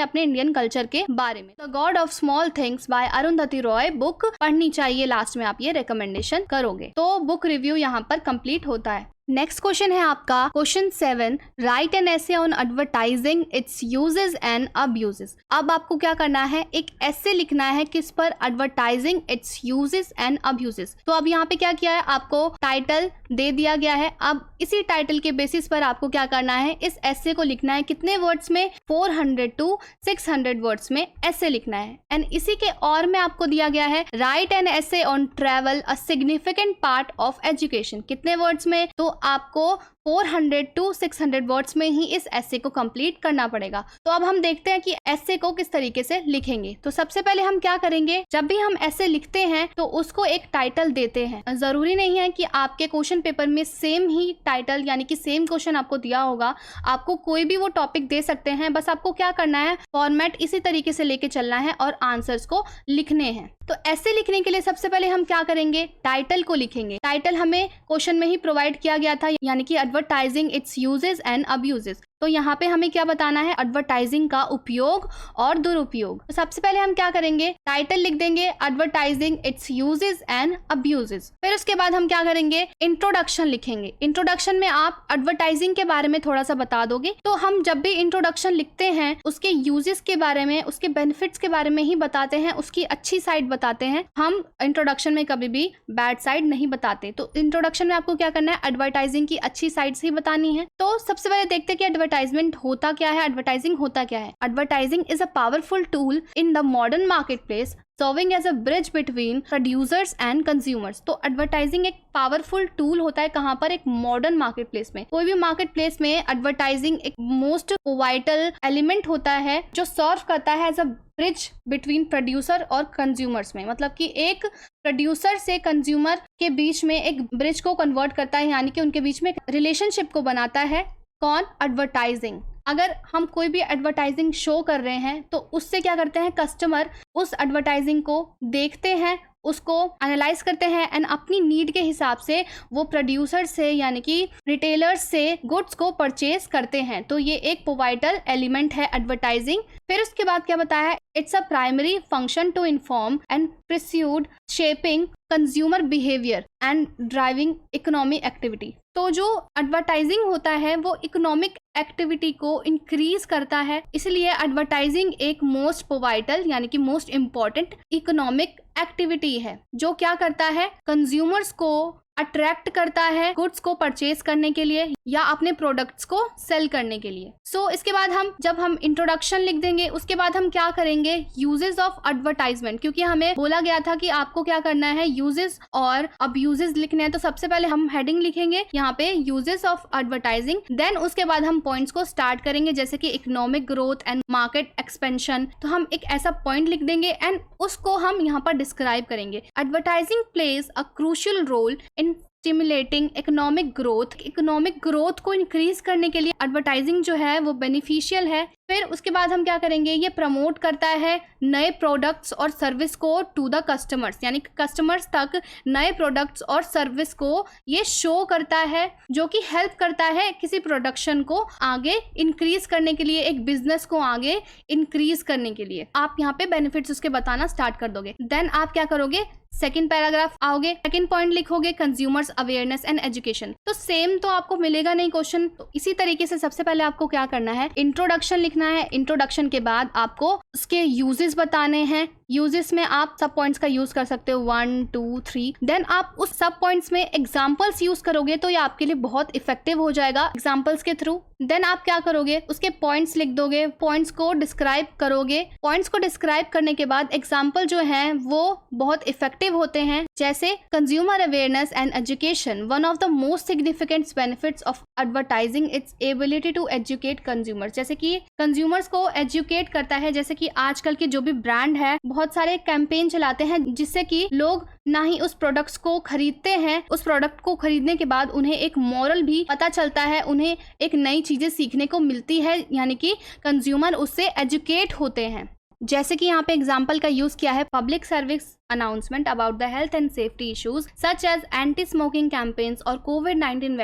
अपने इंडियन कल्चर के बारे में। The god of small things by Arundhati Roy book पढ़नी चाहिए, लास्ट में आप ये रिकमेंडेशन करोगे, तो बुक रिव्यू यहाँ पर कंप्लीट होता है। नेक्स्ट क्वेश्चन है आपका question 7, right an essay on advertising it's uses and abuses. अब आपको क्या करना है, एक एसे लिखना है किस पर, advertising it's uses and abuses. तो अब यहाँ पे क्या किया है, आपको टाइटल दे दिया गया है। अब इसी टाइटल के बेसिस पर आपको क्या करना है, इस एसे को लिखना है कितने वर्ड्स में, 400 to 600 वर्ड्स में एसे लिखना है। एंड इसी के और में आपको दिया गया है right an essay on travel a significant part of education, कितने वर्ड्स में, तो आपको 400 to 600 वर्ड्स में ही इस एसे को कंप्लीट करना पड़ेगा। तो अब हम देखते हैं कि एसे को किस तरीके से लिखेंगे। तो सबसे पहले हम क्या करेंगे, जब भी हम एसे लिखते हैं तो उसको एक टाइटल देते हैं। जरूरी नहीं है कि आपके क्वेश्चन पेपर में सेम ही टाइटल यानी कि सेम क्वेश्चन आपको दिया होगा, आपको कोई भी वो टॉपिक दे सकते हैं। बस आपको क्या करना है, फॉर्मेट इसी तरीके से लेके चलना है और आंसर्स को लिखने हैं। तो ऐसे लिखने के लिए सबसे पहले हम क्या करेंगे, टाइटल को लिखेंगे। टाइटल हमें क्वेश्चन में ही प्रोवाइड किया गया था, यानी कि advertising it's uses and abuses. तो यहाँ पे हमें क्या बताना है, एडवर्टाइजिंग का उपयोग और दुरुपयोग। तो सबसे पहले हम क्या करेंगे, टाइटल लिख देंगे advertising it's uses and abuses. फिर उसके बाद हम क्या करेंगे, इंट्रोडक्शन लिखेंगे। इंट्रोडक्शन में आप एडवर्टाइजिंग के बारे में थोड़ा सा बता दोगे। तो हम जब भी इंट्रोडक्शन लिखते हैं उसके यूजेस के बारे में, उसके बेनिफिट्स के बारे में ही बताते हैं, उसकी अच्छी साइड बताते हैं। हम इंट्रोडक्शन में कभी भी बैड साइड नहीं बताते। तो इंट्रोडक्शन में आपको क्या करना है, एडवर्टाइजिंग की अच्छी साइड्स ही बतानी है। तो सबसे पहले देखते हैं कि एडवर्टाइजमेंट होता क्या है, एडवर्टाइजिंग होता क्या है। Advertising is a powerful tool in the modern market place serving as a bridge between producers and consumers. तो एडवर्टाइजिंग एक पावरफुल टूल होता है, कहाँ पर, एक मॉडर्न मार्केट प्लेस में। कोई भी मार्केट प्लेस में एडवर्टाइजिंग एक मोस्ट वाइटल एलिमेंट होता है जो सर्व करता है as a bridge between producer और कंज्यूमर्स में। मतलब कि एक प्रोड्यूसर से कंज्यूमर के बीच में एक ब्रिज को कन्वर्ट करता है, यानी कि उनके बीच में रिलेशनशिप को बनाता है। कौन, एडवर्टाइजिंग। अगर हम कोई भी एडवर्टाइजिंग शो कर रहे हैं तो उससे क्या करते हैं, कस्टमर उस एडवर्टाइजिंग को देखते हैं, उसको एनालाइज करते हैं एंड अपनी नीड के हिसाब से वो प्रोड्यूसर से यानी कि रिटेलर्स से गुड्स को परचेज करते हैं। तो ये एक वाइटल एलिमेंट है एडवर्टाइजिंग। फिर उसके बाद क्या बताया है, it's a primary function to inform and persuade shaping consumer behaviour and driving economic activity. तो जो एडवर्टाइजिंग होता है वो इकोनॉमिक एक्टिविटी को इंक्रीज करता है, इसलिए एडवर्टाइजिंग एक मोस्ट वाइटल यानी कि मोस्ट इम्पॉर्टेंट इकोनॉमिक एक्टिविटी है, जो क्या करता है, कंज्यूमर्स को अट्रैक्ट करता है गुड्स को परचेज करने के लिए या अपने प्रोडक्ट्स को सेल करने के लिए। सो इसके बाद जब हम इंट्रोडक्शन लिख देंगे उसके बाद हम क्या करेंगे, यूजेस ऑफ एडवर्टाइजमेंट। क्योंकि हमें बोला गया था कि आपको क्या करना है, यूजेस और अब्यूजेस लिखने हैं। तो सबसे पहले हम हेडिंग लिखेंगे यहाँ पे यूजेस ऑफ एडवर्टाइजिंग, देन उसके बाद हम पॉइंट्स को स्टार्ट करेंगे जैसे कि economic growth and market expansion. तो हम एक ऐसा पॉइंट लिख देंगे एंड उसको हम यहाँ पर डिस्क्राइब करेंगे। Advertising plays a crucial role in stimulating economic growth. Economic growth को इंक्रीज करने के लिए एडवर्टाइजिंग जो है वो बेनिफिशियल है। फिर उसके बाद हम क्या करेंगे, ये प्रमोट करता है नए प्रोडक्ट्स और सर्विस को टू द कस्टमर्स, यानी कस्टमर्स तक नए प्रोडक्ट्स और सर्विस को ये शो करता है, जो कि हेल्प करता है किसी प्रोडक्शन को आगे इंक्रीज करने के लिए, एक बिजनेस को आगे इंक्रीज करने के लिए। आप यहाँ पे बेनिफिट्स उसके बताना स्टार्ट कर दोगे। देन आप क्या करोगे, सेकंड पैराग्राफ आओगे, सेकंड पॉइंट लिखोगे कंज्यूमर्स अवेयरनेस एंड एजुकेशन। तो सेम तो आपको मिलेगा नहीं क्वेश्चन, तो इसी तरीके से सबसे पहले आपको क्या करना है, इंट्रोडक्शन लिखना है। इंट्रोडक्शन के बाद आपको उसके यूजेस बताने हैं। यूजेस में आप सब पॉइंट्स का यूज कर सकते हो 1, 2, 3। देन आप उस सब पॉइंट्स में एग्जाम्पल्स यूज करोगे तो ये आपके लिए बहुत इफेक्टिव हो जाएगा एग्जाम्पल्स के थ्रू। देन आप क्या करोगे, उसके पॉइंट्स लिख दोगे, पॉइंट्स को डिस्क्राइब करोगे। पॉइंट्स को डिस्क्राइब करने के बाद एग्जाम्पल जो है वो बहुत इफेक्टिव होते हैं, जैसे consumer awareness and education, one of the most significant benefits of advertising its ability to educate consumers. जैसे कि कंज्यूमर्स को एजुकेट करता है, जैसे कि आजकल के जो भी ब्रांड है बहुत सारे कैंपेन चलाते हैं जिससे कि लोग ना ही उस प्रोडक्ट्स को खरीदते हैं, उस प्रोडक्ट को खरीदने के बाद उन्हें एक मॉरल भी पता चलता है, उन्हें एक नई चीजें सीखने को मिलती है, यानी कि कंज्यूमर उससे एजुकेट होते हैं। जैसे कि यहाँ पे एग्जाम्पल का यूज किया है, public service announcement about the health and safety issues such as anti smoking campaigns और कोविड-19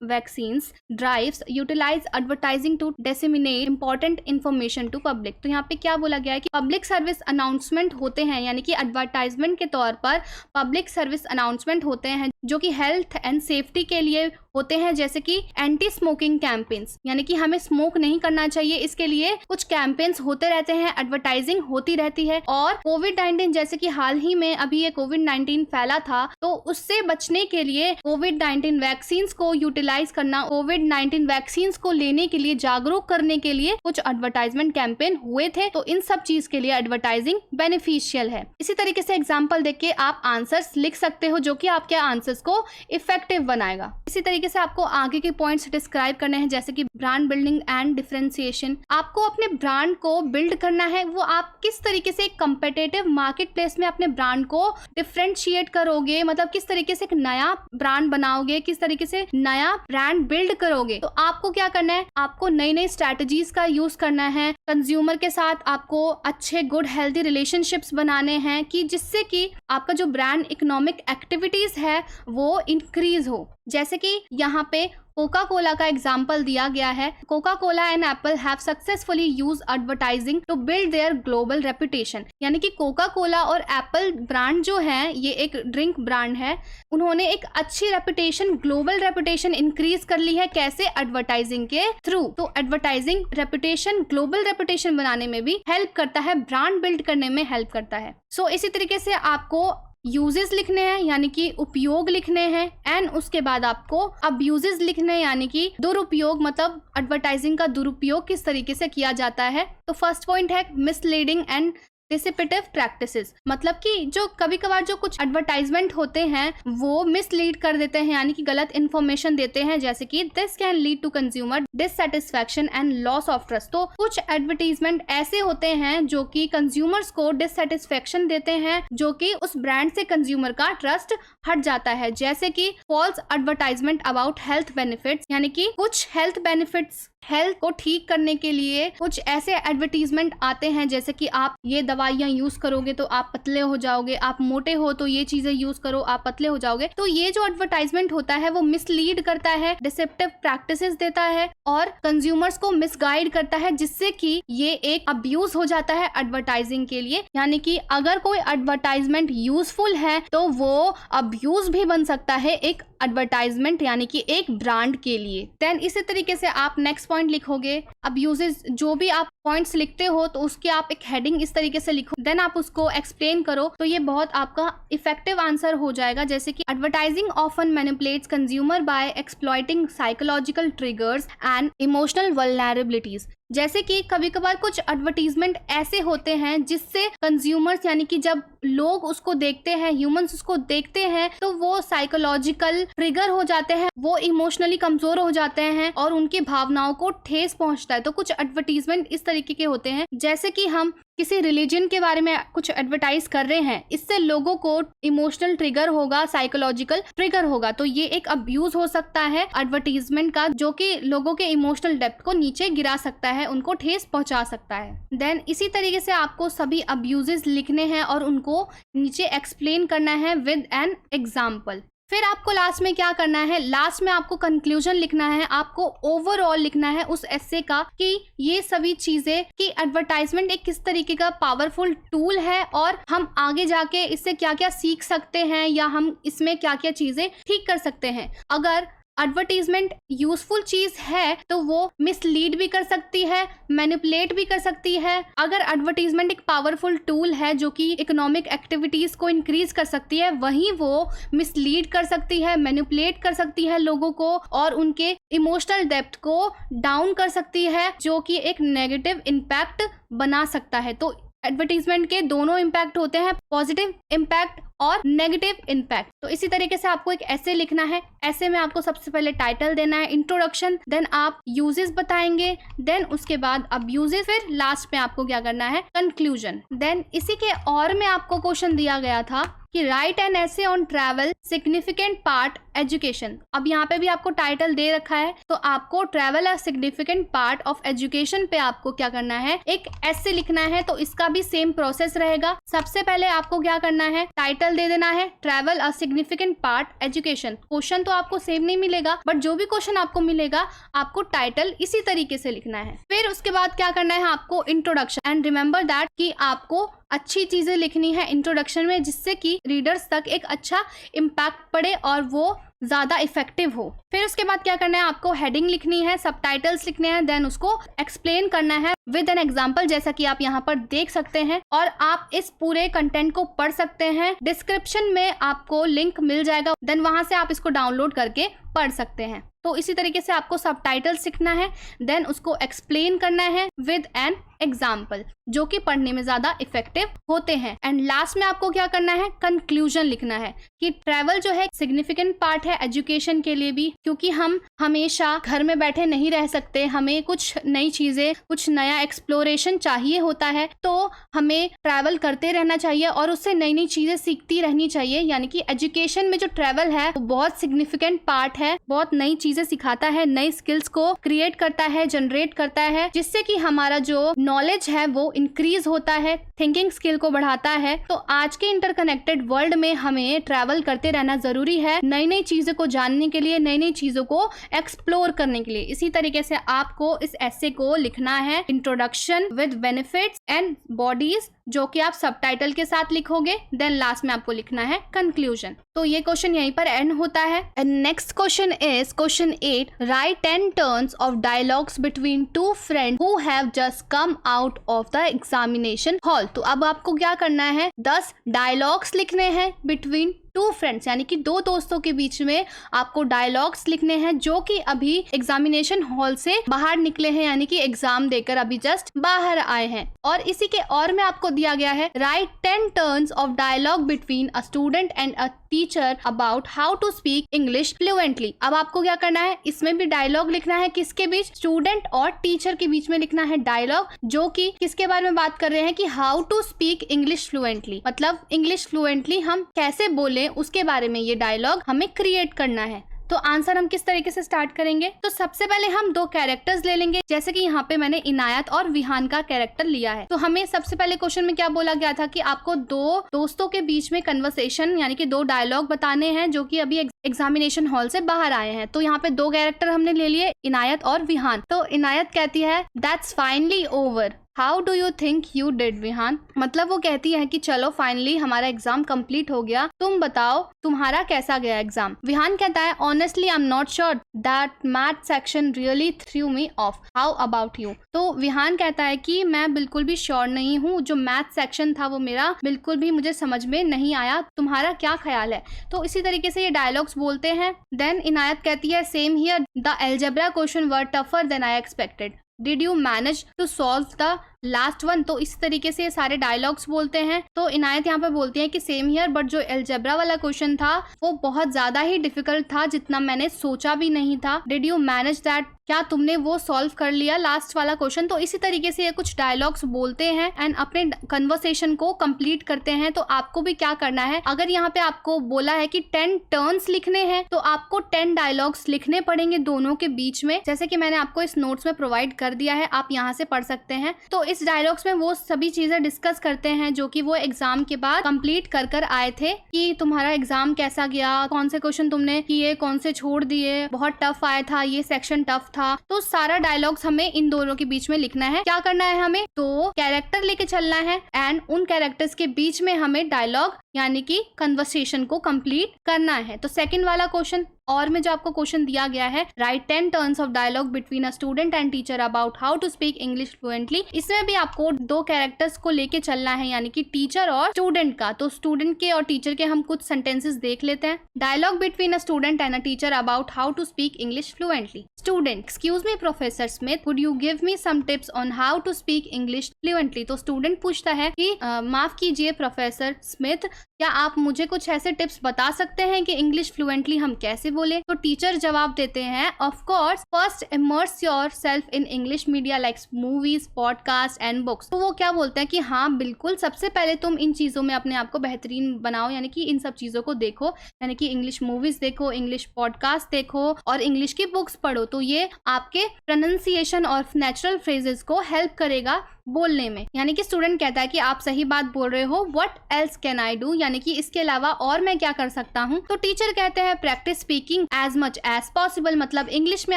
vaccines drives utilize advertising to disseminate important information to public. तो यहाँ पे क्या बोला गया है कि पब्लिक सर्विस अनाउंसमेंट होते हैं, यानी कि एडवर्टाइजमेंट के तौर पर पब्लिक सर्विस अनाउंसमेंट होते हैं जो कि हेल्थ एंड सेफ्टी के लिए होते हैं, जैसे कि एंटी स्मोकिंग कैंपेन्स, यानी कि हमें स्मोक नहीं करना चाहिए, इसके लिए कुछ कैंपेन्स होते रहते हैं, एडवर्टाइजिंग होती रहती है। और कोविड-19 जैसे कि हाल ही में अभी ये कोविड-19 फैला था, तो उससे बचने के लिए कोविड-19 वैक्सीन्स को यूटिलाइज करना, कोविड-19 वैक्सीन्स को लेने के लिए जागरूक करने के लिए कुछ एडवर्टाइजमेंट कैंपेन हुए थे। तो इन सब चीज के लिए एडवर्टाइजिंग बेनिफिशियल है। इसी तरीके से एग्जाम्पल देख के आप आंसर्स लिख सकते हो, जो कि आपके आंसर्स को इफेक्टिव बनाएगा। इसी तरीके से आपको आगे के पॉइंट्स डिस्क्राइब करने हैं, जैसे कि ब्रांड बिल्डिंग एंड डिफरेंशिएशन। आपको अपने ब्रांड को बिल्ड करना है, वो आप किस तरीके से एक कंपेटिटिव मार्केट प्लेस में अपने ब्रांड को डिफरेंशिएट करोगे, मतलब किस तरीके से एक नया ब्रांड बनाओगे, किस तरीके से नया ब्रांड बिल्ड करोगे। तो आपको क्या करना है, आपको नई नई स्ट्रैटेजीज का यूज करना है। कंज्यूमर के साथ आपको अच्छे गुड हेल्दी रिलेशनशिप्स बनाने हैं, कि जिससे कि आपका जो ब्रांड इकोनॉमिक एक्टिविटीज है वो इंक्रीज हो। जैसे कि यहाँ पे कोका कोला का एग्जाम्पल दिया गया है। Coca Cola and Apple have successfully use advertising to build their global reputation, यानी कि कोका कोला और एप्पल ब्रांड जो है, ये एक ड्रिंक ब्रांड है, उन्होंने एक अच्छी रेपुटेशन, ग्लोबल रेपुटेशन इंक्रीज कर ली है। कैसे? एडवर्टाइजिंग के थ्रू। तो एडवर्टाइजिंग रेपुटेशन, ग्लोबल रेपुटेशन बनाने में भी हेल्प करता है, ब्रांड बिल्ड करने में हेल्प करता है। सो इसी तरीके से आपको यूजेस लिखने हैं, यानी कि उपयोग लिखने हैं, एंड उसके बाद आपको अब्यूजेस लिखने हैं, यानी कि दुरुपयोग, मतलब एडवर्टाइजिंग का दुरुपयोग किस तरीके से किया जाता है। तो फर्स्ट पॉइंट है मिसलीडिंग एंड डिसिपिटिव प्रैक्टिसेस, मतलब कि जो कभी कभार जो कुछ एडवर्टाइजमेंट होते हैं वो मिसलीड कर देते हैं, यानी कि गलत इन्फॉर्मेशन देते हैं, जैसे कि this can lead to consumer dissatisfaction and loss of trust. तो कुछ एडवर्टाइजमेंट ऐसे होते हैं जो कि कंज्यूमर्स को डिससेटिस्फैक्शन देते हैं, जो कि उस ब्रांड से कंज्यूमर का ट्रस्ट हट जाता है। जैसे कि false advertisement about health benefits, यानी कि कुछ हेल्थ बेनिफिट्स, हेल्थ को ठीक करने के लिए कुछ ऐसे एडवर्टीजमेंट आते हैं, जैसे कि आप ये दवाइयां यूज करोगे तो आप पतले हो जाओगे, आप मोटे हो तो ये चीजें यूज करो, आप पतले हो जाओगे। तो ये जो एडवर्टाइजमेंट होता है वो मिसलीड करता है, डिसेप्टिव प्रैक्टिसेस देता है और कंज्यूमर्स को मिसगाइड करता है, जिससे कि ये एक अब्यूज हो जाता है एडवर्टाइजिंग के लिए। यानी कि अगर कोई एडवर्टाइजमेंट यूजफुल है तो वो अब्यूज भी बन सकता है एक एडवर्टाइजमेंट, यानी कि एक ब्रांड के लिए। देन इसी तरीके से आप नेक्स्ट पॉइंट लिखोगे अब्यूजेस। जो भी आप पॉइंट्स लिखते हो तो उसके आप एक हेडिंग इस तरीके से लिखो, देन आप उसको एक्सप्लेन करो, तो ये बहुत आपका इफेक्टिव आंसर हो जाएगा। जैसे कि advertising often manipulates consumer by exploiting psychological triggers and emotional vulnerabilities. जैसे कि कभी कभार कुछ एडवर्टीजमेंट ऐसे होते हैं जिससे कंज्यूमर्स, यानी कि जब लोग उसको देखते हैं, ह्यूमंस उसको देखते हैं, तो वो साइकोलॉजिकल ट्रिगर हो जाते हैं, वो इमोशनली कमजोर हो जाते हैं और उनकी भावनाओं को ठेस पहुंचता है। तो कुछ एडवर्टीजमेंट इस तरीके के होते हैं, जैसे कि हम किसी रिलीजन के बारे में कुछ एडवर्टाइज कर रहे हैं, इससे लोगों को इमोशनल ट्रिगर होगा, साइकोलॉजिकल ट्रिगर होगा। तो ये एक अब्यूज हो सकता है एडवर्टीजमेंट का, जो कि लोगों के इमोशनल डेप्थ को नीचे गिरा सकता है, उनको ठेस पहुंचा सकता है। देन इसी तरीके से आपको सभी अब्यूजेस लिखने हैं और उनको नीचे एक्सप्लेन करना है विद एन एग्जाम्पल। फिर आपको लास्ट में क्या करना है, लास्ट में आपको कंक्लूजन लिखना है, आपको ओवरऑल लिखना है उस एस्से का कि ये सभी चीजें, कि एडवर्टाइजमेंट एक किस तरीके का पावरफुल टूल है और हम आगे जाके इससे क्या क्या सीख सकते हैं, या हम इसमें क्या क्या चीजें ठीक कर सकते हैं। अगर एडवर्टीजमेंट यूजफुल चीज है तो वो मिसलीड भी कर सकती है, मैनिपुलेट भी कर सकती है। अगर एडवर्टीजमेंट एक पावरफुल टूल है जो कि इकोनॉमिक एक्टिविटीज को इंक्रीज कर सकती है, वहीं वो मिसलीड कर सकती है, मैनिपुलेट कर सकती है लोगों को और उनके इमोशनल डेप्थ को डाउन कर सकती है, जो कि एक नेगेटिव इम्पैक्ट बना सकता है। तो एडवर्टीजमेंट के दोनों इम्पैक्ट होते हैं, पॉजिटिव इम्पैक्ट और नेगेटिव इम्पैक्ट। तो इसी तरीके से आपको एक ऐसे लिखना है। ऐसे में आपको सबसे पहले टाइटल देना है, इंट्रोडक्शन, देन आप यूजेस बताएंगे, देन उसके बाद अब्यूजेस, फिर लास्ट में आपको क्या करना है, कंक्लूजन। देन इसी के और में आपको क्वेश्चन दिया गया था कि राइट एन ऐसे on travel significant part education. अब यहाँ पे भी आपको टाइटल दे रखा है, तो आपको travel a significant part of education पे आपको क्या करना है, एक ऐसे लिखना है। तो इसका भी सेम प्रोसेस रहेगा। सबसे पहले आपको क्या करना है, टाइटल दे देना है travel a significant part education. Question तो आपको सेम नहीं मिलेगा, बट जो भी क्वेश्चन आपको मिलेगा आपको टाइटल इसी तरीके से लिखना है। फिर उसके बाद क्या करना है, आपको इंट्रोडक्शन। एंड रिमेंबर दैट कि आपको अच्छी चीजें लिखनी है इंट्रोडक्शन में, जिससे कि रीडर्स तक एक अच्छा इम्पैक्ट पड़े और वो ज्यादा इफेक्टिव हो। फिर उसके बाद क्या करना है, आपको हेडिंग लिखनी है, सबटाइटल्स लिखने हैं, देन उसको एक्सप्लेन करना है विद एन एग्जांपल, जैसा कि आप यहाँ पर देख सकते हैं। और आप इस पूरे कंटेंट को पढ़ सकते हैं, डिस्क्रिप्शन में आपको लिंक मिल जाएगा, देन वहां से आप इसको डाउनलोड करके पढ़ सकते हैं। तो इसी तरीके से आपको सबटाइटल्स सीखना है, देन उसको एक्सप्लेन करना है विद एन एग्जाम्पल, जो कि पढ़ने में ज्यादा इफेक्टिव होते हैं। एंड लास्ट में आपको क्या करना है, कंक्लूजन लिखना है कि ट्रैवल जो है सिग्निफिकेंट पार्ट है एजुकेशन के लिए भी, क्योंकि हम हमेशा घर में बैठे नहीं रह सकते, हमें कुछ नई चीजें, कुछ नया एक्सप्लोरेशन चाहिए होता है। तो हमें ट्रैवल करते रहना चाहिए और उससे नई नई चीजें सीखती रहनी चाहिए। यानी कि एजुकेशन में जो ट्रैवल है वो बहुत सिग्निफिकेंट पार्ट है, बहुत नई चीजें सिखाता है, नई स्किल्स को क्रिएट करता है, जनरेट करता है, जिससे कि हमारा जो नॉलेज है वो इंक्रीज होता है, थिंकिंग स्किल को बढ़ाता है। तो आज के इंटरकनेक्टेड वर्ल्ड में हमें ट्रैवल करते रहना जरूरी है, नई नई चीजों को जानने के लिए, नई नई चीजों को एक्सप्लोर करने के लिए। इसी तरीके से आपको इस एसे को लिखना है, introduction with benefits and bodies, जो कि आप सबटाइटल के साथ लिखोगे। देन लास्ट में आपको लिखना है कंक्लूजन। तो ये क्वेश्चन यहीं पर एंड होता है। And next question is question 8, right 10 turns of dialogues between two friends who have just come out of the examination hall. तो अब आपको क्या करना है, 10 डायलॉग्स लिखने हैं बिटवीन टू फ्रेंड्स, यानी कि दो दोस्तों के बीच में आपको डायलॉग्स लिखने हैं, जो कि अभी एग्जामिनेशन हॉल से बाहर निकले हैं, यानी कि एग्जाम देकर अभी जस्ट बाहर आए हैं। और इसी के और में आपको दिया गया है, write 10 turns of dialogue between a student and a teacher about how to speak English fluently. अब आपको क्या करना है, इसमें भी डायलॉग लिखना है, किसके बीच, स्टूडेंट और टीचर के बीच में लिखना है डायलॉग, जो कि किसके बारे में बात कर रहे हैं कि how to speak English fluently, मतलब इंग्लिश फ्लुएंटली हम कैसे बोले उसके बारे में ये डायलॉग हमें क्रिएट करना है। तो आंसर हम किस तरीके से स्टार्ट करेंगे, तो सबसे पहले हम 2 कैरेक्टर्स ले लेंगे, जैसे कि यहाँ पे मैंने इनायत और विहान का कैरेक्टर लिया है। तो हमें सबसे पहले क्वेश्चन में क्या बोला गया था कि आपको 2 दोस्तों के बीच में कन्वर्सेशन, यानी कि 2 डायलॉग बताने हैं, जो कि अभी एग्जामिनेशन हॉल से बाहर आए हैं। तो यहाँ पे 2 कैरेक्टर हमने ले लिए, इनायत और विहान। तो इनायत कहती है, that's finally over, how do you think you did Vihaan. मतलब वो कहती है कि चलो फाइनली हमारा एग्जाम कंप्लीट हो गया, तुम बताओ तुम्हारा कैसा गया एग्जाम। विहान कहता है, honestly I am not sure, that math section really through me of, how about you. तो विहान कहता है कि मैं बिल्कुल भी श्योर नहीं हूँ, जो मैथ सेक्शन था वो मेरा बिल्कुल भी मुझे समझ में नहीं आया, तुम्हारा क्या ख्याल है। तो इसी तरीके से ये डायलॉग्स बोलते हैं। देन इनायत कहती है, same here, the algebra question were tougher than I expected, did you manage to solve the last one. तो इस तरीके से सारे डायलॉग्स बोलते हैं। तो इनायत यहाँ पे बोलती है कि सेम हियर, बट जो अलजेब्रा वाला क्वेश्चन था वो बहुत ज्यादा ही डिफिकल्ट था, जितना मैंने सोचा भी नहीं था। डिड यू मैनेज दैट, क्या तुमने वो सॉल्व कर लिया लास्ट वाला क्वेश्चन। तो इसी तरीके से ये कुछ डायलॉग्स बोलते हैं एंड अपने कन्वर्सेशन को कंप्लीट करते हैं। तो आपको भी क्या करना है, अगर यहाँ पे आपको बोला है कि 10 टर्न्स लिखने हैं, तो आपको 10 डायलॉग्स लिखने पड़ेंगे दोनों के बीच में, जैसे कि मैंने आपको इस नोट्स में प्रोवाइड कर दिया है, आप यहाँ से पढ़ सकते हैं। तो इस डायलॉग्स में वो सभी चीजें डिस्कस करते हैं जो कि वो एग्जाम के बाद कंप्लीट कर आए थे, कि तुम्हारा एग्जाम कैसा गया, कौन से क्वेश्चन तुमने किए, कौन से छोड़ दिए, बहुत टफ आया था, ये सेक्शन टफ था। तो सारा डायलॉग्स हमें इन दोनों के बीच में लिखना है। क्या करना है, हमें 2 कैरेक्टर लेके चलना है एंड उन कैरेक्टर्स के बीच में हमें डायलॉग यानी कि कन्वर्सेशन को कंप्लीट करना है। तो सेकंड वाला क्वेश्चन और में जो आपको क्वेश्चन दिया गया है, write 10 turns of dialogue between a student and teacher about how to speak English fluently, इसमें भी आपको 2 कैरेक्टर्स को लेके चलना है, यानी कि टीचर और स्टूडेंट का। तो स्टूडेंट के और टीचर के हम कुछ सेंटेंसेस देख लेते हैं। Dialogue between a student and a teacher about how to speak English fluently. Student, excuse me professor Smith, would you give me some tips on how to speak English fluently. तो student पूछता है कि माफ कीजिए professor Smith, क्या आप मुझे कुछ ऐसे टिप्स बता सकते हैं कि इंग्लिश फ्लुएंटली हम कैसे बोले? तो टीचर जवाब देते हैं, of course first immerse your self in English media like movies, podcast and books. तो वो क्या बोलते हैं कि हाँ बिल्कुल, सबसे पहले तुम इन चीजों में अपने आप को बेहतरीन बनाओ, यानी कि इन सब चीजों को देखो, यानी कि इंग्लिश मूवीज देखो, इंग्लिश पॉडकास्ट देखो और इंग्लिश की बुक्स पढ़ो। तो ये आपके प्रोनाउंसिएशन और नेचुरल फ्रेजेस को हेल्प करेगा बोलने में। यानी कि स्टूडेंट कहता है कि आप सही बात बोल रहे हो, what else can I do, यानी कि इसके अलावा और मैं क्या कर सकता हूँ। तो टीचर कहते हैं practice speaking as much as possible, मतलब इंग्लिश में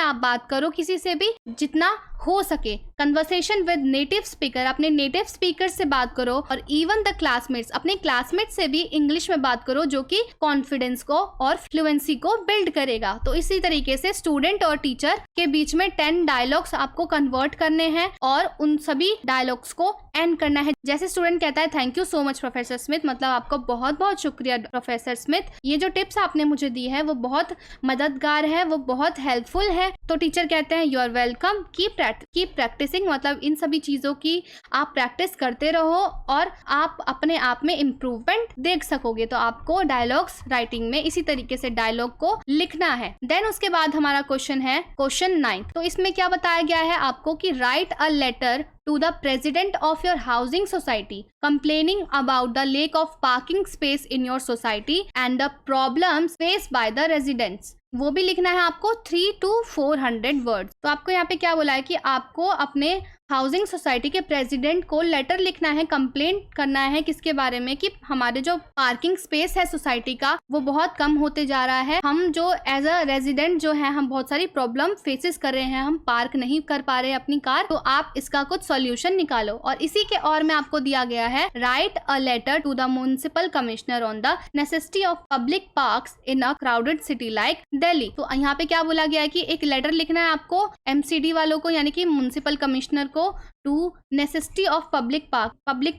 आप बात करो किसी से भी जितना हो सके। कन्वर्सेशन विद नेटिव स्पीकर, अपने नेटिव स्पीकर से बात करो, और इवन द क्लासमेट्स, अपने क्लासमेट से भी इंग्लिश में बात करो, जो कि कॉन्फिडेंस को और फ्लुएंसी को बिल्ड करेगा। तो इसी तरीके से स्टूडेंट और टीचर के बीच में 10 डायलॉग्स आपको कन्वर्ट करने हैं और उन सभी डायलॉग्स को एंड करना है। जैसे स्टूडेंट कहता है thank you so much professor Smith, मतलब आपको बहुत बहुत शुक्रिया प्रोफेसर स्मिथ, ये जो टिप्स आपने मुझे दी है वो बहुत मददगार है, वो बहुत हेल्पफुल है। तो टीचर कहते हैं you are welcome, keep practicing, मतलब इन सभी चीजों की आप प्रैक्टिस करते रहो और आप अपने आप में इम्प्रूवमेंट देख सकोगे। तो आपको डायलॉग्स राइटिंग में इसी तरीके से डायलॉग को लिखना है। देन उसके बाद हमारा क्वेश्चन है क्वेश्चन 9। तो इसमें क्या बताया गया है आपको कि write a letter to the president of your housing society complaining about the lack of parking space in your society and the problems faced by the residents। वो भी लिखना है आपको 300 to 400 वर्ड्स। तो आपको यहाँ पे क्या बोला है कि आपको अपने हाउसिंग सोसाइटी के प्रेसिडेंट को लेटर लिखना है, कंप्लेंट करना है किसके बारे में कि हमारे जो पार्किंग स्पेस है सोसाइटी का वो बहुत कम होते जा रहा है, हम जो एज अ रेजिडेंट जो है हम बहुत सारी प्रॉब्लम फेसेस कर रहे हैं, हम पार्क नहीं कर पा रहे अपनी कार, तो आप इसका कुछ सॉल्यूशन निकालो। और इसी के और में आपको दिया गया है write a letter to the municipal commissioner on the necessity of public parks in a crowded city like Delhi. तो यहाँ पे क्या बोला गया है कि एक लेटर लिखना है आपको एमसीडी वालों को, यानी कि म्युनिसिपल कमिश्नर को, to necessity of public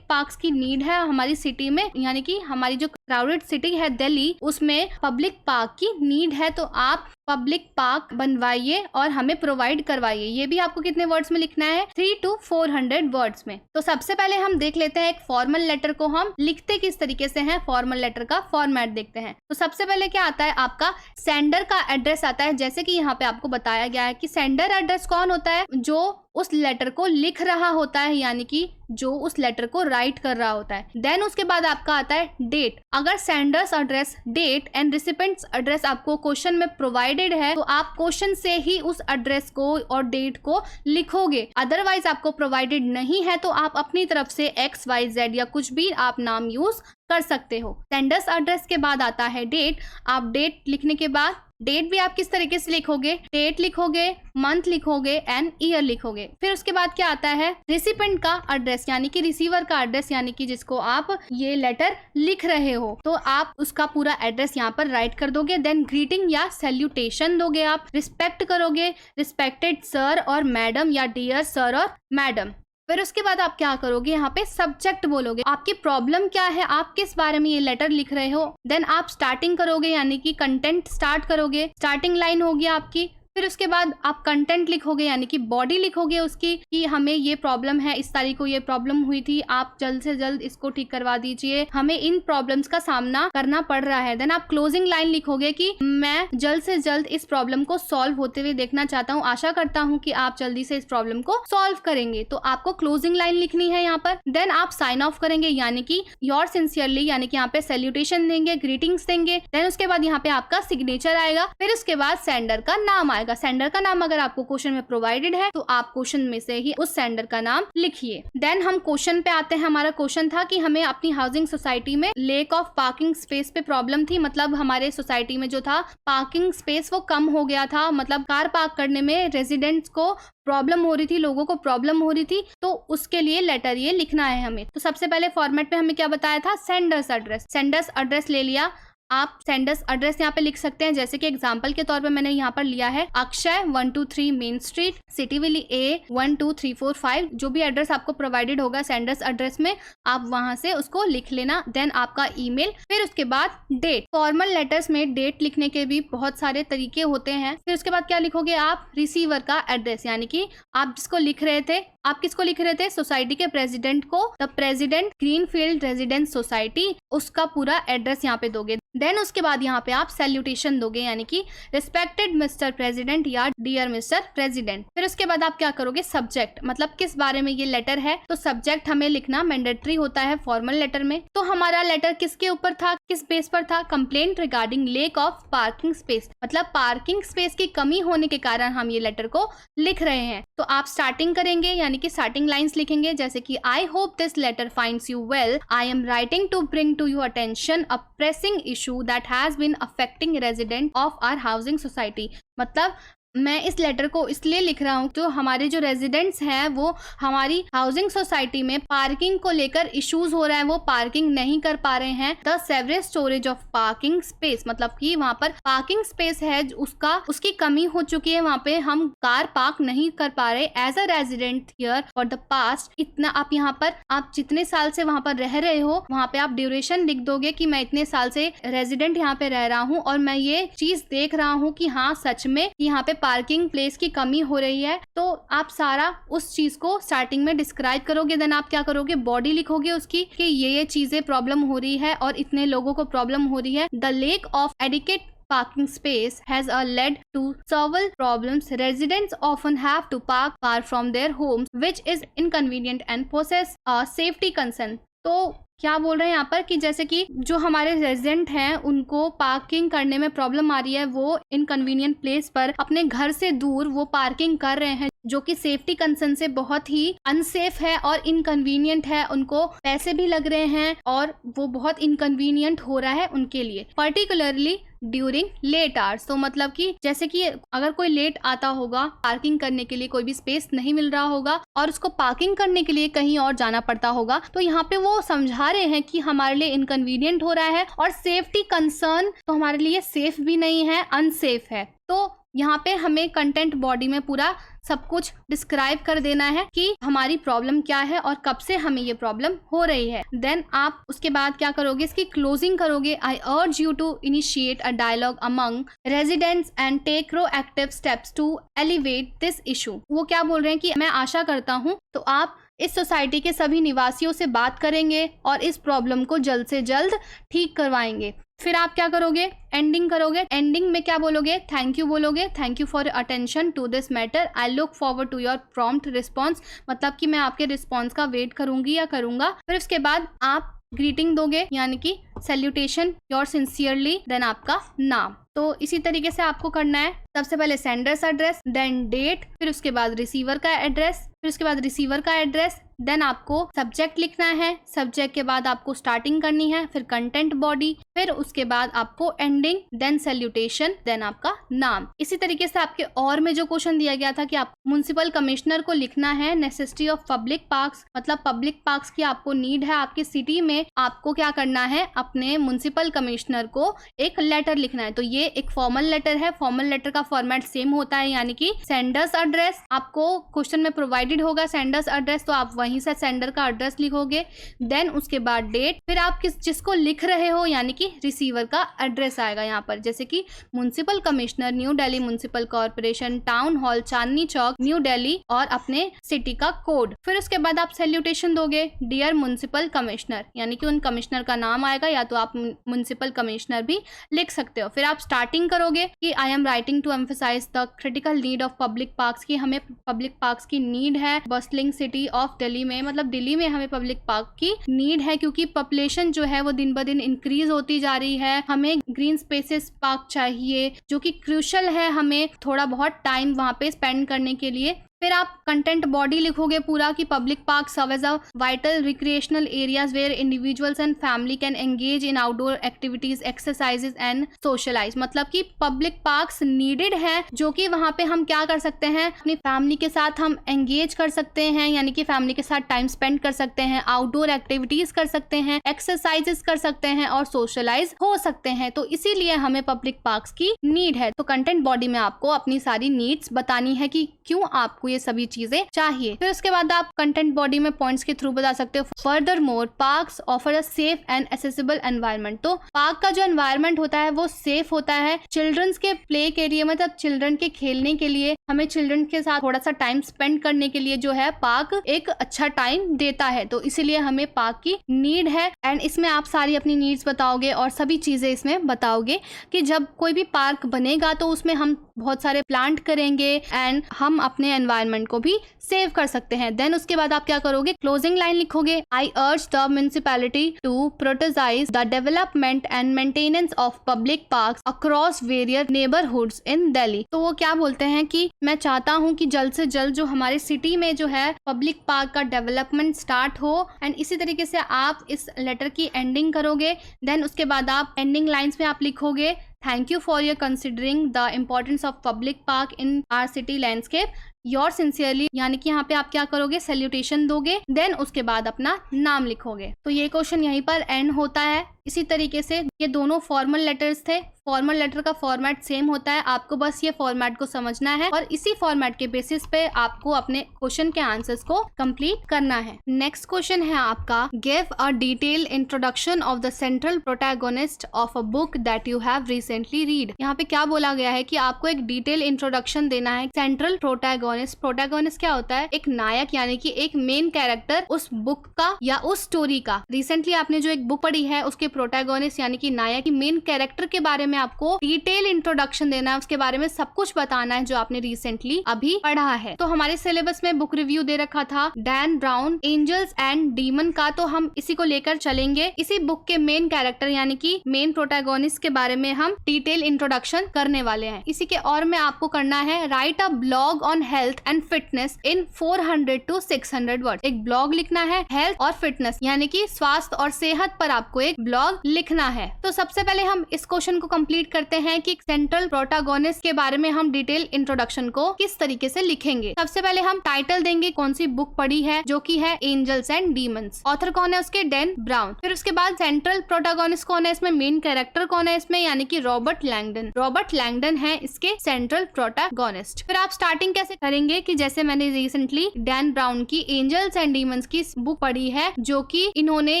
parks की नीड है हमारी सिटी में, यानी कि हमारी जो क्राउडेड सिटी है दिल्ली उसमें पब्लिक पार्क की नीड है, तो आप पब्लिक पार्क बनवाइए और हमें प्रोवाइड करवाइए। ये भी आपको कितने वर्ड्स में लिखना है? 300 to 400 वर्ड्स में। तो सबसे पहले हम देख लेते हैं एक फॉर्मल लेटर को हम लिखते किस तरीके से हैं, फॉर्मल लेटर का फॉर्मेट देखते हैं। तो सबसे पहले क्या आता है आपका सेंडर का एड्रेस आता है, जैसे कि यहाँ पे आपको बताया गया है कि सेंडर एड्रेस कौन होता है? जो उस लेटर को लिख रहा होता है, यानी कि जो उस लेटर को राइट कर रहा होता है। देन उसके बाद आपका आता है डेट। अगर sender's address, date and recipient's address आपको क्वेश्चन में प्रोवाइडेड है तो आप क्वेश्चन से ही उस एड्रेस को और डेट को लिखोगे। अदरवाइज आपको प्रोवाइडेड नहीं है तो आप अपनी तरफ से XYZ या कुछ भी आप नाम यूज कर सकते हो। सेंडर्स एड्रेस के बाद आता है डेट। आप डेट लिखने के बाद डेट भी आप किस तरीके से लिखोगे? डेट लिखोगे, मंथ लिखोगे एंड ईयर लिखोगे। फिर उसके बाद क्या आता है? रिसिपेंट का एड्रेस, यानी कि रिसीवर का एड्रेस, यानी कि जिसको आप ये लेटर लिख रहे हो, तो आप उसका पूरा एड्रेस यहाँ पर राइट कर दोगे। देन ग्रीटिंग या सैल्यूटेशन दोगे, आप रिस्पेक्ट करोगे, रिस्पेक्टेड सर और मैडम या डियर सर और मैडम। फिर उसके बाद आप क्या करोगे? यहाँ पे सब्जेक्ट बोलोगे, आपकी प्रॉब्लम क्या है, आप किस बारे में ये लेटर लिख रहे हो। देन आप स्टार्टिंग करोगे, यानी कि कंटेंट स्टार्ट करोगे, स्टार्टिंग लाइन होगी आपकी। फिर उसके बाद आप कंटेंट लिखोगे, यानी कि बॉडी लिखोगे उसकी कि हमें ये प्रॉब्लम है, इस तारीख को ये प्रॉब्लम हुई थी, आप जल्द से जल्द इसको ठीक करवा दीजिए, हमें इन प्रॉब्लम्स का सामना करना पड़ रहा है। देन आप क्लोजिंग लाइन लिखोगे कि मैं जल्द से जल्द इस प्रॉब्लम को सॉल्व होते हुए देखना चाहता हूँ, आशा करता हूँ कि आप जल्दी से इस प्रॉब्लम को सॉल्व करेंगे। तो आपको क्लोजिंग लाइन लिखनी है यहाँ पर। देन आप साइन ऑफ करेंगे, यानी कि योर सिंसियरली, यानी कि यहाँ पे सैल्यूटेशन देंगे, ग्रीटिंग्स देंगे। देन उसके बाद यहाँ पे आपका सिग्नेचर आएगा। फिर उसके बाद सेंडर का नाम आएगा। सेंडर का नाम अगर आपको क्वेश्चन में प्रोवाइडेड है तो आप क्वेश्चन में से ही उस सेंडर का नाम लिखिए। देन हम क्वेश्चन पे आते हैं। हमारा क्वेश्चन था कि हमें अपनी हाउसिंग सोसाइटी में लेक ऑफ पार्किंग स्पेस पे प्रॉब्लम थी, मतलब हमारे सोसाइटी में जो था पार्किंग स्पेस वो कम हो गया था, मतलब कार पार्क करने में रेजिडेंट्स को प्रॉब्लम हो रही थी, लोगों को प्रॉब्लम हो रही थी, तो उसके लिए लेटर ये लिखना है हमें। तो सबसे पहले फॉर्मेट में हमें क्या बताया था? Sender's address. सेंडर्स एड्रेस ले लिया, आप सेंडर्स एड्रेस यहाँ पे लिख सकते हैं, जैसे कि एग्जांपल के तौर पे मैंने यहाँ पर लिया है अक्षय 123 मेन स्ट्रीट, सिटीविली A 12345। जो भी एड्रेस आपको प्रोवाइडेड होगा सेंडर्स एड्रेस में आप वहां से उसको लिख लेना। देन आपका ईमेल, फिर उसके बाद डेट। फॉर्मल लेटर्स में डेट लिखने के भी बहुत सारे तरीके होते हैं। फिर उसके बाद क्या लिखोगे आप? रिसीवर का एड्रेस, यानी कि आप जिसको लिख रहे थे आप किसको लिख रहे थे? सोसाइटी के प्रेसिडेंट को। The president greenfield residence society, उसका पूरा एड्रेस यहाँ पे दोगे। देन उसके बाद यहाँ पे आप सैल्यूटेशन दोगे, यानी कि रिस्पेक्टेड मिस्टर प्रेसिडेंट या डियर मिस्टर प्रेसिडेंट। फिर उसके बाद आप क्या करोगे? सब्जेक्ट, मतलब किस बारे में ये लेटर है, तो सब्जेक्ट हमें लिखना मैंडेटरी होता है फॉर्मल लेटर में। तो हमारा लेटर किसके ऊपर था, किस बेस पर था? Complaint regarding lake of parking space, मतलब पार्किंग स्पेस की कमी होने के कारण हम ये लेटर को लिख रहे हैं। तो आप स्टार्टिंग करेंगे, यानी कि स्टार्टिंग लाइंस लिखेंगे, जैसे कि I hope this letter finds you well, I am writing to bring to your attention a pressing issue that has been affecting resident of our housing society. मतलब मैं इस लेटर को इसलिए लिख रहा हूँ तो हमारे जो रेजिडेंट्स हैं वो हमारी हाउसिंग सोसाइटी में पार्किंग को लेकर इश्यूज हो रहा है, वो पार्किंग नहीं कर पा रहे हैं। The sewerage storage of parking space, मतलब कि वहाँ पर पार्किंग स्पेस है उसकी कमी हो चुकी है, वहाँ पे हम कार पार्क नहीं कर पा रहे। As a resident here for the past, इतना आप यहाँ पर आप जितने साल से वहाँ पर रह रहे हो वहाँ पे आप ड्यूरेशन लिख दोगे कि मैं इतने साल से रेजिडेंट यहाँ पे रह रहा हूँ और मैं ये चीज देख रहा हूँ कि हाँ सच में यहाँ पे पार्किंग प्लेस की कमी हो रही है। तो आप सारा उस चीज को स्टार्टिंग में डिस्क्राइब करोगे। देन आप क्या करोगे? बॉडी लिखोगे उसकी कि ये चीजें प्रॉब्लम हो रही है और इतने लोगों को प्रॉब्लम हो रही है। The lake of adequate parking space has led to several problems. Residents often have to park far from their homes, which is inconvenient and poses a safety concern. तो क्या बोल रहे हैं यहाँ पर कि जैसे कि जो हमारे रेजिडेंट हैं उनको पार्किंग करने में प्रॉब्लम आ रही है, वो इनकन्वीनियंट प्लेस पर अपने घर से दूर वो पार्किंग कर रहे हैं, जो कि सेफ्टी कंसर्न से बहुत ही अनसेफ है और इनकन्वीनियंट है। उनको पैसे भी लग रहे हैं और वो बहुत इनकन्वीनियंट हो रहा है उनके लिए, पर्टिकुलरली ड्यूरिंग लेट आवर्स। तो मतलब कि जैसे कि अगर कोई लेट आता होगा पार्किंग करने के लिए, कोई भी स्पेस नहीं मिल रहा होगा और उसको पार्किंग करने के लिए कहीं और जाना पड़ता होगा, तो यहाँ पे वो समझा रहे हैं कि हमारे लिए इनकन्वीनियंट हो रहा है और सेफ्टी कंसर्न, तो हमारे लिए सेफ भी नहीं है, अनसेफ है। तो यहाँ पे हमें कंटेंट बॉडी में पूरा सब कुछ डिस्क्राइब कर देना है कि हमारी प्रॉब्लम क्या है और कब से हमें ये प्रॉब्लम हो रही है। देन आप उसके बाद क्या करोगे? इसकी क्लोजिंग करोगे। I urge you to initiate a dialogue among residents and take proactive steps to elevate this issue. वो क्या बोल रहे हैं कि मैं आशा करता हूँ तो आप इस सोसाइटी के सभी निवासियों से बात करेंगे और इस प्रॉब्लम को जल्द से जल्द ठीक करवाएंगे। फिर आप क्या करोगे? एंडिंग करोगे। एंडिंग में क्या बोलोगे? थैंक यू बोलोगे। Thank you for attention to this matter, I look forward to your prompt response, मतलब कि मैं आपके रिस्पॉन्स का वेट करूंगी या करूंगा। फिर उसके बाद आप ग्रीटिंग दोगे, यानी कि सैल्यूटेशन, योर सिंसियरली, देन आपका नाम। तो इसी तरीके से आपको करना है। सबसे पहले सेंडर्स एड्रेस, देन डेट, फिर उसके बाद रिसीवर का एड्रेस, फिर उसके बाद रिसीवर का एड्रेस, देन आपको सब्जेक्ट लिखना है। सब्जेक्ट के बाद आपको स्टार्टिंग करनी है, फिर कंटेंट बॉडी, फिर उसके बाद आपको एंडिंग, देन सैल्यूटेशन, देन आपका नाम। इसी तरीके से आपके और में जो क्वेश्चन दिया गया था कि आप म्युनिसिपल कमिश्नर को लिखना है नेसेसिटी ऑफ पब्लिक पार्क्स, मतलब पब्लिक पार्क्स की आपको नीड है आपकी सिटी में, आपको क्या करना है? अपने म्युनिसिपल कमिश्नर को एक लेटर लिखना है। तो ये एक फॉर्मल लेटर है। फॉर्मल लेटर का फॉर्मेट सेम होता है, यानी कि सेंडर्स एड्रेस आपको क्वेश्चन में प्रोवाइडेड होगा, सेंडर्स एड्रेस, तो आप वहीं से सेंडर का एड्रेस लिखोगे। देन उसके बाद डेट, फिर आप जिसको लिख रहे हो यानी कि रिसीवर का एड्रेस आएगा यहाँ पर, जैसे कि municipal commissioner, New Delhi municipal corporation, town hall, Chandni Chowk, New Delhi, और अपने सिटी का कोड। फिर उसके बाद आप सैल्यूटेशन दोगे, डियर म्युनिसिपल कमिश्नर, यानी कि उन कमिश्नर का नाम आएगा, या तो आप म्युनिसिपल कमिश्नर भी लिख सकते हो। फिर आप स्टार्टिंग करोगे कि I am writing to emphasise the critical need of public parks, की हमें पब्लिक पार्क्स की नीड है बस्टलिंग सिटी ऑफ दिल्ली में, मतलब दिल्ली में हमें पब्लिक पार्क की नीड है क्योंकि पॉपुलेशन जो है वो दिन ब दिन इंक्रीज होती जा रही है। हमें ग्रीन स्पेसेस पार्क चाहिए जो कि क्रूशल है, हमें थोड़ा बहुत टाइम वहाँ पे स्पेंड करने के लिए। फिर आप कंटेंट बॉडी लिखोगे पूरा कि public park serve as a vital recreational areas where individuals and family can engage in outdoor activities, exercises and socialise, मतलब कि पब्लिक पार्क्स नीडेड है जो कि वहाँ पे हम क्या कर सकते हैं? अपनी फैमिली के साथ हम एंगेज कर सकते हैं, यानी कि फैमिली के साथ टाइम स्पेंड कर सकते हैं, आउटडोर एक्टिविटीज कर सकते हैं, एक्सरसाइजेस कर सकते हैं और सोशलाइज हो सकते हैं। तो इसीलिए हमें पब्लिक पार्क्स की नीड है। तो कंटेंट बॉडी में आपको अपनी सारी नीड्स बतानी है कि क्यों आपको ये सभी चीजें चाहिए। फिर उसके बाद आप कंटेंट बॉडी में पॉइंट्स के थ्रू बता सकते हो। Further more parks offer a safe and accessible environment, तो पार्क का जो एनवायरनमेंट होता है वो सेफ होता है। चिल्ड्रंस के प्ले के लिए, मतलब चिल्ड्रन के खेलने के लिए हमें चिल्ड्रन के साथ थोड़ा सा टाइम स्पेंड करने के लिए जो है पार्क एक अच्छा टाइम देता है, तो इसीलिए हमें पार्क की नीड है। एंड इसमें आप सारी अपनी नीड्स बताओगे और सभी चीजें इसमें बताओगे कि जब कोई भी पार्क बनेगा तो उसमें हम बहुत सारे प्लांट करेंगे एंड हम अपने एनवायरनमेंट को भी सेव कर सकते हैं। देन उसके बाद आप क्या करोगे, क्लोजिंग लाइन लिखोगे, I urge the municipality to prioritize the development and maintenance of public parks across various neighbourhoods in Delhi. तो वो क्या बोलते हैं कि मैं चाहता हूँ कि जल्द से जल्द जो हमारे सिटी में जो है पब्लिक पार्क का डेवलपमेंट स्टार्ट हो। एंड इसी तरीके से आप इस लेटर की एंडिंग करोगे। देन उसके बाद आप एंडिंग लाइन्स में आप लिखोगे, thank you for your considering the importance of public park in our city landscape, your sincerely, यानी कि यहाँ पे आप क्या करोगे, सैल्यूटेशन दोगे। देन उसके बाद अपना नाम लिखोगे। तो ये क्वेश्चन यहीं पर एंड होता है। इसी तरीके से ये दोनों फॉर्मल लेटर्स थे। फॉर्मल लेटर का फॉर्मेट सेम होता है, आपको बस ये फॉर्मेट को समझना है और इसी फॉर्मेट के बेसिस पे आपको अपने क्वेश्चन के आंसर्स को कंप्लीट करना है। नेक्स्ट क्वेश्चन है आपका, give a detail introduction of the central protagonist of a book that you have recently read. यहाँ पे क्या बोला गया है कि आपको एक डिटेल इंट्रोडक्शन देना है सेंट्रल प्रोटैगोनिस्ट। प्रोटैगोनिस्ट क्या होता है, एक नायक, यानी कि एक मेन कैरेक्टर उस बुक का या उस स्टोरी का। रिसेंटली आपने जो एक बुक पढ़ी है उसके प्रोटैगोनिस्ट यानी कि नायक की मेन कैरेक्टर के बारे में आपको डिटेल इंट्रोडक्शन देना है, उसके बारे में सब कुछ बताना है जो आपने रिसेंटली अभी पढ़ा है। तो हमारे सिलेबस में बुक रिव्यू दे रखा था Dan Brown Angels and Demon का, तो हम इसी को लेकर चलेंगे। इसी बुक के मेन कैरेक्टर यानी कि मेन प्रोटैगोनिस्ट के बारे में हम डिटेल इंट्रोडक्शन करने वाले हैं। इसी के और में आपको करना है, write a blog on health and fitness in 400 to 600 word. एक ब्लॉग लिखना है हेल्थ और फिटनेस यानी कि स्वास्थ्य और सेहत पर आपको एक ब्लॉग लिखना है। तो सबसे पहले हम इस क्वेश्चन को कंप्लीट करते हैं कि सेंट्रल प्रोटैगोनिस्ट के बारे में हम डिटेल इंट्रोडक्शन को किस तरीके से लिखेंगे। सबसे पहले हम टाइटल देंगे, कौन सी बुक पढ़ी है, जो कि है एंजल्स एंड डीमंस। ऑथर कौन है उसके, डैन ब्राउन। फिर उसके बाद सेंट्रल प्रोटैगोनिस्ट कौन है इसमें, मेन कैरेक्टर कौन है इसमें, यानी कि रॉबर्ट लैंगडन। रॉबर्ट लैंगडन है इसके सेंट्रल प्रोटैगोनिस्ट। फिर आप स्टार्टिंग कैसे करेंगे कि जैसे मैंने रिसेंटली डैन ब्राउन की एंजल्स एंड डीमंस की बुक पढ़ी है जो कि इन्होंने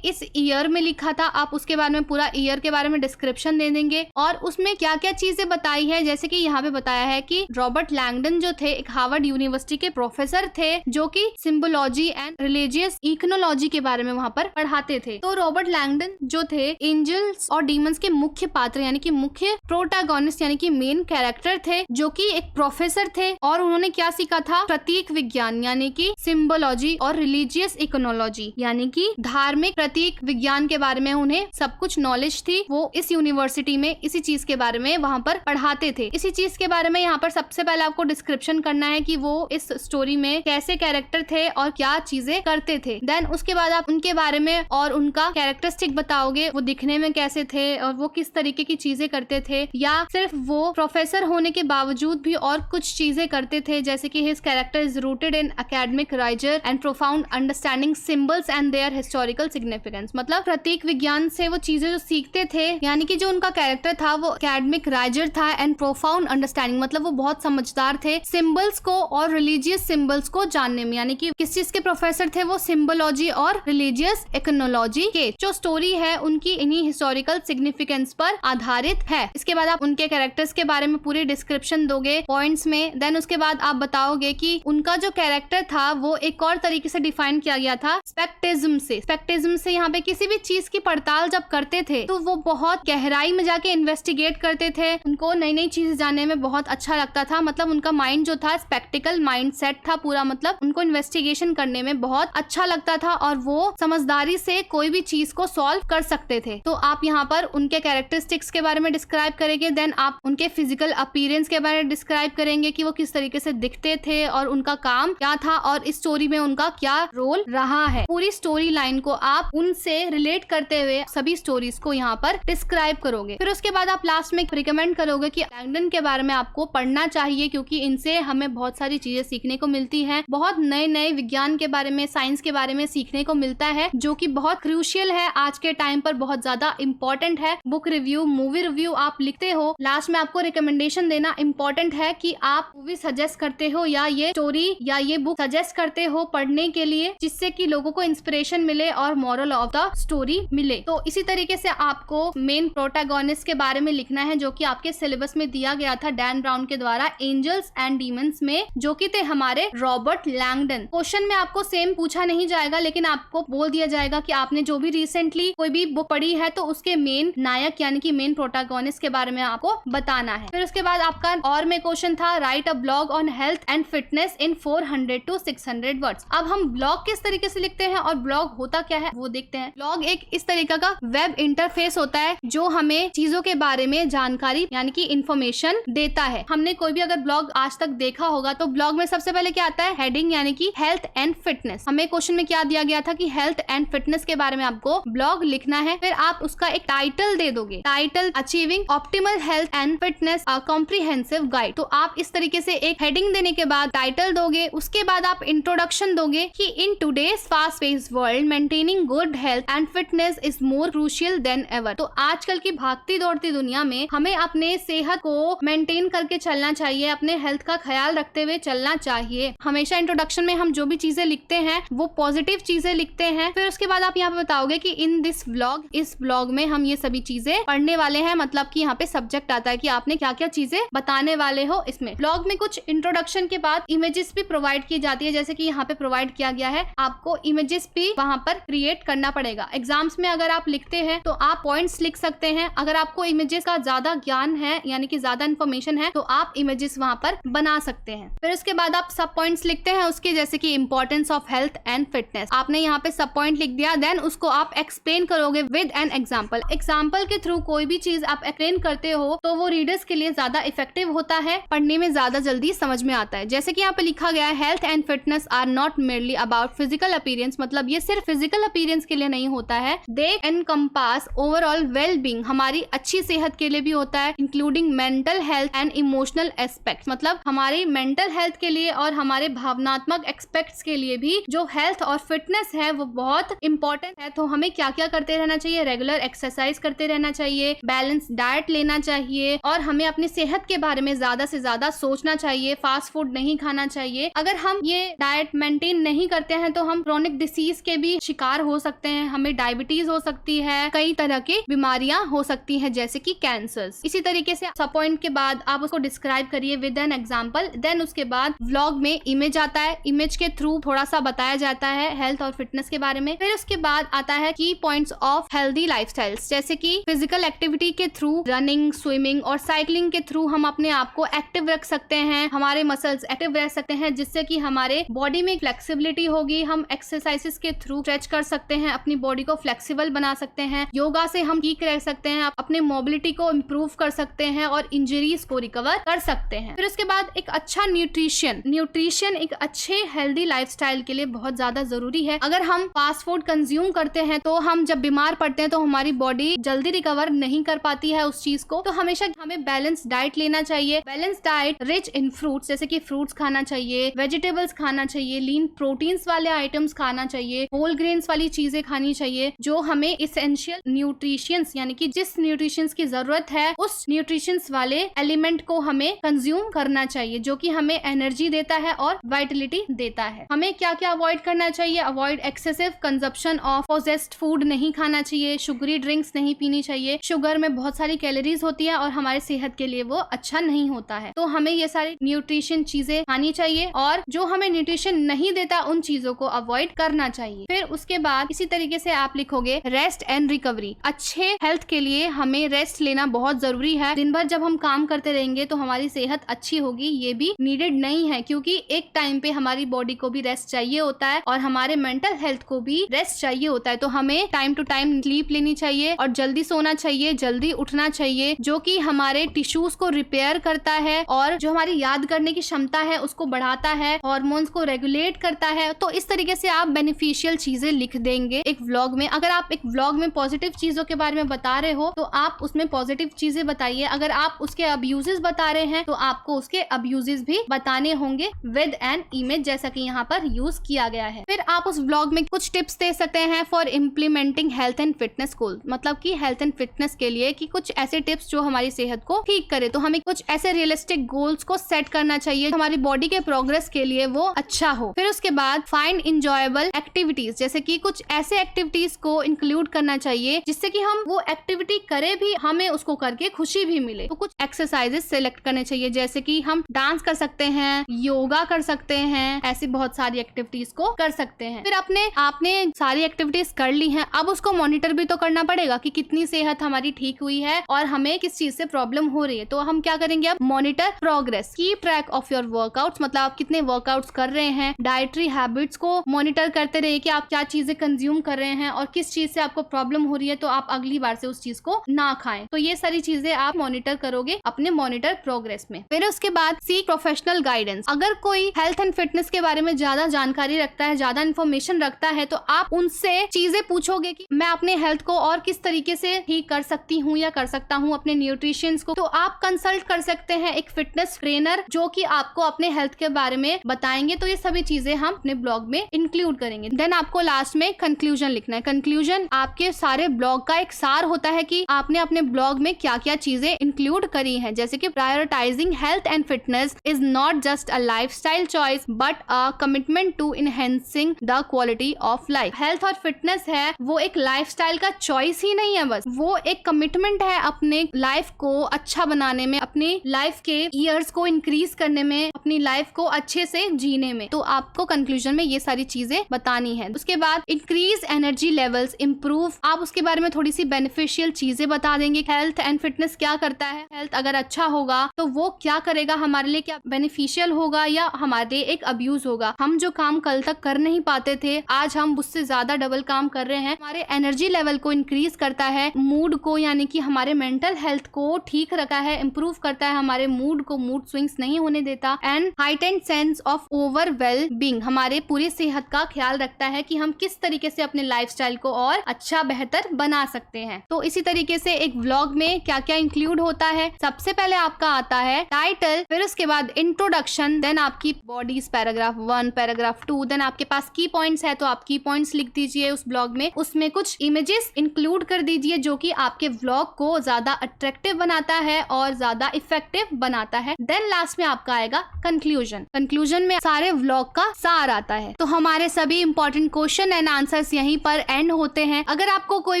इस ईयर में लिखा था, आप उसके बारे में पूरा ईयर के बारे में डिस्क्रिप्शन दे देंगे और उसमें क्या क्या चीजें बताई है। जैसे कि यहाँ पे बताया है कि रॉबर्ट लैंगडन जो थे एक हार्वर्ड यूनिवर्सिटी के प्रोफेसर थे जो कि सिंबोलॉजी एंड रिलीजियस इकोनोलॉजी के बारे में वहाँ पर पढ़ाते थे। तो रॉबर्ट लैंगडन जो थे एंजल्स और डीमंस के मुख्य पात्र यानी कि मुख्य प्रोटैगोनिस्ट यानी कि मेन कैरेक्टर थे, जो कि एक प्रोफेसर थे और उन्होंने क्या सीखा था, प्रतीक विज्ञान यानी कि सिंबोलॉजी और रिलीजियस इकोनोलॉजी यानी कि धार्मिक प्रतीक विज्ञान के बारे में उन्हें सब कुछ नॉलेज थी। वो इस यूनिवर्सिटी में इसी चीज के बारे में वहां पर पढ़ाते थे। इसी चीज के बारे में यहाँ पर सबसे पहले आपको डिस्क्रिप्शन करना है कि वो इस स्टोरी में कैसे कैरेक्टर थे और क्या चीजें करते थे। देन उसके बाद आप उनके बारे में और उनका कैरेक्टरिस्टिक बताओगे, वो दिखने में कैसे थे और वो किस तरीके की चीजें करते थे, या सिर्फ वो प्रोफेसर होने के बावजूद भी और कुछ चीजें करते थे। जैसे कि his character is rooted in academic riser and profound understanding symbols and their historical significance. मतलब प्रतीक विज्ञान से वो चीजें जो सीखते थे, यानी कि जो उनका कैरेक्टर था वो एकेडमिक राइजर था एंड प्रोफाउंड अंडरस्टैंडिंग मतलब वो बहुत समझदार थे सिंबल्स को और रिलीजियस सिंबल्स को जानने में। यानी कि किस चीज के प्रोफेसर थे वो, सिंबोलॉजी और रिलीजियस इकोनोलॉजी के। जो स्टोरी है उनकी इन्हीं हिस्टोरिकल सिग्निफिकेंस पर आधारित है। इसके बाद आप उनके कैरेक्टर्स के बारे में पूरी डिस्क्रिप्शन दोगे पॉइंट्स में। देन उसके बाद आप बताओगे कि उनका जो कैरेक्टर था वो एक और तरीके से डिफाइन किया गया था, स्पेक्टिज्म से। स्पेक्टिज्म से यहाँ पे किसी भी चीज की पड़ताल जब करते थे तो वो बहुत गहराई में जाके इन्वेस्टिगेट करते थे, उनको नई नई चीज जानने में बहुत अच्छा लगता था। मतलब उनका माइंड जो था स्पेक्टिकल माइंड सेट था पूरा, मतलब उनको इन्वेस्टिगेशन करने में बहुत अच्छा लगता था और वो समझदारी से कोई भी चीज को सॉल्व कर सकते थे। तो आप यहाँ पर उनके कैरेक्टरिस्टिक्स के बारे में डिस्क्राइब करेंगे। देन आप उनके फिजिकल अपीयरेंस के बारे में डिस्क्राइब करेंगे कि वो किस तरीके से दिखते थे और उनका काम क्या था और इस स्टोरी में उनका क्या रोल रहा है। पूरी स्टोरी लाइन को आप उनसे रिलेट करते हुए सभी स्टोरीज को यहाँ पर डिस्क्राइब करोगे। फिर उसके बाद आप लास्ट में रिकमेंड करोगे कि लैंगडन के बारे में आपको पढ़ना चाहिए क्योंकि इनसे हमें बहुत सारी चीजें सीखने को मिलती हैं। बहुत नए नए विज्ञान के बारे में, साइंस के बारे में सीखने को मिलता है जो कि बहुत क्रूशियल है, आज के टाइम पर बहुत ज्यादा इंपॉर्टेंट है। बुक रिव्यू, मूवी रिव्यू आप लिखते हो, लास्ट में आपको रिकमेंडेशन देना इंपॉर्टेंट है कि आप मूवी सजेस्ट करते करते हो या ये स्टोरी या ये बुक सजेस्ट करते हो पढ़ने के लिए, जिससे कि लोगों को इंस्पिरेशन मिले और मॉरल ऑफ द स्टोरी मिले। तो इसी तरीके से आपको मेन प्रोटैगोनिस्ट के बारे में लिखना है, जो कि आपके सिलेबस में दिया गया था डैन ब्राउन के द्वारा एंजल्स एंड डीमंस में, जो कि थे हमारे रॉबर्ट लैंगडन। क्वेश्चन में आपको सेम पूछा नहीं जाएगा, लेकिन आपको बोल दिया जाएगा कि आपने जो भी रिसेंटली कोई भी बुक पढ़ी है तो उसके मेन नायक यानी कि मेन प्रोटैगोनिस्ट के बारे में आपको बताना है। फिर उसके बाद आपका और में क्वेश्चन था right a blog on health and fitness in 400 to 600 words. अब हम ब्लॉग किस तरीके से लिखते हैं और ब्लॉग होता क्या है वो देखते हैं। ब्लॉग एक इस तरीके का वेब इंटरफेस होता है जो हमें चीजों के बारे में जानकारी यानी कि इंफॉर्मेशन देता है। हमने कोई भी अगर ब्लॉग आज तक देखा होगा तो ब्लॉग में सबसे पहले क्या आता है, हेडिंग यानी कि हेल्थ एंड फिटनेस। हमें क्वेश्चन में क्या दिया गया था कि हेल्थ एंड फिटनेस के बारे में आपको ब्लॉग लिखना है। फिर आप उसका एक टाइटल दे दोगे, title achieving optimal health and fitness a comprehensive guide. तो आप इस तरीके से एक हेडिंग देने के बाद टाइटल दोगे, उसके बाद आप इंट्रोडक्शन दोगे कि in today's fast paced world maintaining good health and fitness is more crucial then ever. तो आजकल की भागती दौड़ती दुनिया में हमें अपने सेहत को मेंटेन करके चलना चाहिए, अपने हेल्थ का ख्याल रखते हुए चलना चाहिए। हमेशा इंट्रोडक्शन में हम जो भी चीजें लिखते हैं वो पॉजिटिव चीजें लिखते हैं। फिर उसके बाद आप यहाँ पे बताओगे कि इन दिस व्लॉग, इस ब्लॉग में हम ये सभी चीजें पढ़ने वाले हैं, मतलब कि यहाँ पे सब्जेक्ट आता है कि आपने क्या क्या चीजें बताने वाले हो। इसमें ब्लॉग में कुछ इंट्रोडक्शन के बाद इमेजेस भी प्रोवाइड की जाती है, जैसे कि यहाँ पे प्रोवाइड किया गया है। आपको इमेजेस भी वहां पर क्रिएट करना पड़ेगा। एग्जाम्स में अगर आप लिखते हैं तो आप पॉइंट्स लिख सकते हैं। अगर आपको इमेजेस का ज्यादा ज्ञान है यानी कि ज्यादा इन्फॉर्मेशन है तो आप इमेजेस वहां पर बना सकते हैं। फिर उसके बाद आप सब पॉइंट्स लिखते हैं उसके, जैसे कि importance of health and fitness. आपने यहाँ पे सब पॉइंट लिख दिया, देन उसको आप एक्सप्लेन करोगे विद एन एग्जाम्पल। एग्जाम्पल के थ्रू कोई भी चीज आप एक्सप्लेन करते हो तो वो रीडर्स के लिए ज्यादा इफेक्टिव होता है, पढ़ने में ज्यादा जल्दी समझ में आता है। जैसे कि यहाँ पे लिखा गया है health and fitness are not merely about physical appearance, मतलब ये सिर्फ फिजिकल अपीयरेंस के लिए नहीं होता है। दे एनकम्पास ओवरऑल वेल बीइंग, हमारी अच्छी सेहत के लिए भी होता है, including mental health and emotional aspect, मतलब हमारी मेंटल हेल्थ के लिए और हमारे भावनात्मक एस्पेक्ट्स के लिए भी जो हेल्थ और फिटनेस है वो बहुत इंपॉर्टेंट है। तो हमें क्या क्या करते रहना चाहिए, रेगुलर एक्सरसाइज करते रहना चाहिए, बैलेंस डाइट लेना चाहिए और हमें अपनी सेहत के बारे में ज्यादा से ज्यादा सोचना चाहिए। फास्ट फूड नहीं खाना चाहिए। अगर हम ये डाइट मेंटेन नहीं करते हैं तो हम क्रोनिक डिसीज के भी शिकार हो सकते हैं, हमें डायबिटीज हो सकती है, कई तरह की बीमारियां हो सकती हैं जैसे कि कैंसर। इसी तरीके से सब पॉइंट के बाद आप उसको डिस्क्राइब करिए विद एन एग्जांपल। देन उसके बाद व्लॉग में इमेज आता है, इमेज के थ्रू थोड़ा सा बताया जाता है हेल्थ और फिटनेस के बारे में। फिर उसके बाद आता है की पॉइंट्स ऑफ हेल्दी लाइफस्टाइल्स, जैसे कि फिजिकल एक्टिविटी के थ्रू रनिंग, स्विमिंग और साइकिलिंग के थ्रू हम अपने आप को एक्टिव रख सकते हैं, हमारे मसल्स एक्टिव रह सकते हैं, जिससे कि हमारे बॉडी में फ्लेक्सिबिलिटी होगी। हम एक्सरसाइजेस के थ्रू स्ट्रेच कर सकते हैं, अपनी बॉडी को फ्लेक्सिबल बना सकते हैं। योगा से हम ठीक रह सकते हैं, अपने मोबिलिटी को इम्प्रूव कर सकते हैं और इंजरीज को रिकवर कर सकते हैं। फिर उसके बाद एक अच्छा न्यूट्रिशन एक अच्छे हेल्दी लाइफस्टाइल के लिए बहुत ज्यादा जरूरी है। अगर हम फास्ट फूड कंज्यूम करते हैं तो हम जब बीमार पड़ते हैं तो हमारी बॉडी जल्दी रिकवर नहीं कर पाती है उस चीज को। तो हमेशा हमें बैलेंस डाइट लेना चाहिए। Balance diet rich in fruits, जैसे कि फ्रूट्स खाना चाहिए, वेजिटेबल्स खाना चाहिए, लीन प्रोटीन्स वाले आइटम्स खाना चाहिए, होल ग्रेन्स वाली चीजें खानी चाहिए, जो हमें इसेंशियल न्यूट्रिशंस यानी कि जिस न्यूट्रिशंस की जरूरत है उस न्यूट्रिशंस वाले एलिमेंट को हमें कंज्यूम करना चाहिए, जो कि हमें एनर्जी देता है और वाइटलिटी देता है। हमें क्या क्या अवॉइड करना चाहिए, avoid excessive consumption of processed food नहीं खाना चाहिए, शुगरी ड्रिंक्स नहीं पीनी चाहिए। शुगर में बहुत सारी कैलोरीज होती है और हमारे सेहत के लिए वो अच्छा नहीं होता है। तो हमें ये सारी न्यूट्रिशन चीजें खानी चाहिए और जो हमें न्यूट्रिशन नहीं देता उन चीजों को अवॉइड करना चाहिए। फिर उसके बाद इसी तरीके से आप लिखोगे रेस्ट एंड रिकवरी। अच्छे हेल्थ के लिए हमें रेस्ट लेना बहुत जरूरी है। दिन भर जब हम काम करते रहेंगे तो हमारी सेहत अच्छी होगी, ये भी नीडेड नहीं है, क्योंकि एक टाइम पे हमारी बॉडी को भी रेस्ट चाहिए होता है और हमारे मेंटल हेल्थ को भी रेस्ट चाहिए होता है। तो हमें टाइम टू टाइम स्लीप लेनी चाहिए और जल्दी सोना चाहिए, जल्दी उठना चाहिए, जो कि हमारे टिश्यूज को रिपेयर करता है और जो हमारी याद करने की क्षमता है उसको बढ़ाता है, हार्मोन्स को रेगुलेट करता है। तो इस तरीके से आप बेनिफिशियल चीजें लिख देंगे एक व्लॉग में। अगर आप एक व्लॉग में पॉजिटिव चीजों के बारे में बता रहे हो तो आप उसमें पॉजिटिव चीजें बताइए। अगर आप उसके अब्यूजेस बता रहे हैं तो आपको उसके अब्यूजेस भी बताने होंगे विद एन इमेज, जैसा कि यहाँ पर यूज किया गया है। फिर आप उस व्लॉग में कुछ टिप्स दे सकते हैं for implementing health and fitness goal, मतलब कि हेल्थ एंड फिटनेस के लिए कि कुछ ऐसे टिप्स जो हमारी सेहत को ठीक करे। तो हमें कुछ ऐसे रियलिस्टिक गोल्स को सेट करना चाहिए चाहिए, हमारी बॉडी के प्रोग्रेस के लिए वो अच्छा हो। फिर उसके बाद फाइंड इंजॉयबल एक्टिविटीज, जैसे कि कुछ ऐसे एक्टिविटीज को इंक्लूड करना चाहिए जिससे कि हम वो एक्टिविटी करें भी, हमें उसको करके खुशी भी मिले। तो कुछ एक्सरसाइजेस सेलेक्ट करने चाहिए, जैसे कि हम डांस कर सकते हैं, योगा कर सकते हैं, ऐसी बहुत सारी एक्टिविटीज को कर सकते हैं। फिर आपने सारी एक्टिविटीज कर ली हैं, अब उसको मॉनिटर भी तो करना पड़ेगा कि कितनी सेहत हमारी ठीक हुई है और हमें किस चीज से प्रॉब्लम हो रही है। तो हम क्या करेंगे, अब monitor progress, keep track of your workouts, मतलब आप कितने वर्कआउट्स कर रहे हैं। डाइटरी हैबिट्स को मॉनिटर करते रहिए कि आप क्या चीजें कंज्यूम कर रहे हैं और किस चीज से आपको प्रॉब्लम हो रही है, तो आप अगली बार से उस चीज को ना खाएं। तो ये सारी चीजें आप मॉनिटर करोगे अपने मॉनिटर प्रोग्रेस में। फिर उसके बाद सीक प्रोफेशनल गाइडेंस, अगर कोई हेल्थ एंड फिटनेस के बारे में ज्यादा जानकारी रखता है, ज्यादा इन्फॉर्मेशन रखता है, तो आप उनसे चीजें पूछोगे कि मैं अपने हेल्थ को और किस तरीके से ठीक कर सकती हूँ या कर सकता हूँ, अपने न्यूट्रिशंस को। तो आप कंसल्ट कर सकते हैं एक फिटनेस ट्रेनर जो कि आपको अपने हेल्थ के बारे में बताएंगे। तो ये सभी चीजें हम अपने ब्लॉग में इंक्लूड करेंगे। देन आपको लास्ट में कंक्लूजन लिखना है। कंक्लूजन आपके सारे ब्लॉग का एक सार होता है कि आपने अपने ब्लॉग में क्या क्या चीजें इंक्लूड करी हैं, जैसे कि prioritising health and fitness is not just a lifestyle choice but a commitment to enhancing the quality of life. Health और फिटनेस है वो एक लाइफस्टाइल का चॉइस ही नहीं है, बस वो एक कमिटमेंट है अपने लाइफ को अच्छा बनाने में, अपनी लाइफ के ईयर्स को इंक्रीज करने में, अपनी लाइफ को अच्छे से जीने में। तो आपको कंक्लूजन में ये सारी चीजें बतानी है। उसके बाद इंक्रीज एनर्जी लेवल्स, इंप्रूव, आप उसके बारे में थोड़ी सी बेनिफिशियल चीजें बता देंगे। हेल्थ एंड फिटनेस क्या करता है, हेल्थ अगर अच्छा होगा तो वो क्या करेगा हमारे लिए, क्या बेनिफिशियल होगा या हमारे लिए एक अब्यूज होगा। हम जो काम कल तक कर नहीं पाते थे, आज हम उससे ज्यादा डबल काम कर रहे हैं। हमारे एनर्जी लेवल को इंक्रीज करता है, मूड को यानी कि हमारे मेंटल हेल्थ को ठीक रखा है, इंप्रूव करता है हमारे मूड को, मूड स्विंग्स नहीं होने देता। And heightened sense of over well being, हमारे पूरी सेहत का ख्याल रखता है कि हम किस तरीके से अपने लाइफस्टाइल को और अच्छा बेहतर बना सकते हैं। तो इसी तरीके से एक व्लॉग में क्या क्या इंक्लूड होता है, सबसे पहले आपका आता है टाइटल, फिर उसके बाद इंट्रोडक्शन, देन आपकी बॉडीज पैराग्राफ 1, पैराग्राफ 2, देन आपके पास की पॉइंट्स है तो आप की पॉइंट्स लिख दीजिए उस ब्लॉग में, उसमें कुछ इमेजेस इंक्लूड कर दीजिए जो कि आपके व्लॉग को ज्यादा अट्रैक्टिव बनाता है और ज्यादा इफेक्टिव बनाता है। देन लास्ट में आपका आएगा कंक्लूजन। कंक्लूजन में सारे व्लॉग का सार आता है। तो हमारे सभी इंपॉर्टेंट क्वेश्चन एंड आंसर्स यहीं पर एंड होते हैं। अगर आपको कोई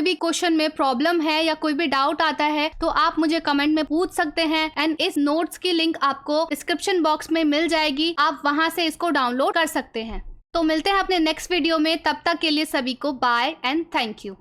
भी क्वेश्चन में प्रॉब्लम है या कोई भी डाउट आता है तो आप मुझे कमेंट में पूछ सकते हैं एंड इस नोट्स की लिंक आपको डिस्क्रिप्शन बॉक्स में मिल जाएगी, आप वहां से इसको डाउनलोड कर सकते हैं। तो मिलते हैं अपने नेक्स्ट वीडियो में, तब तक के लिए सभी को बाय एंड थैंक यू।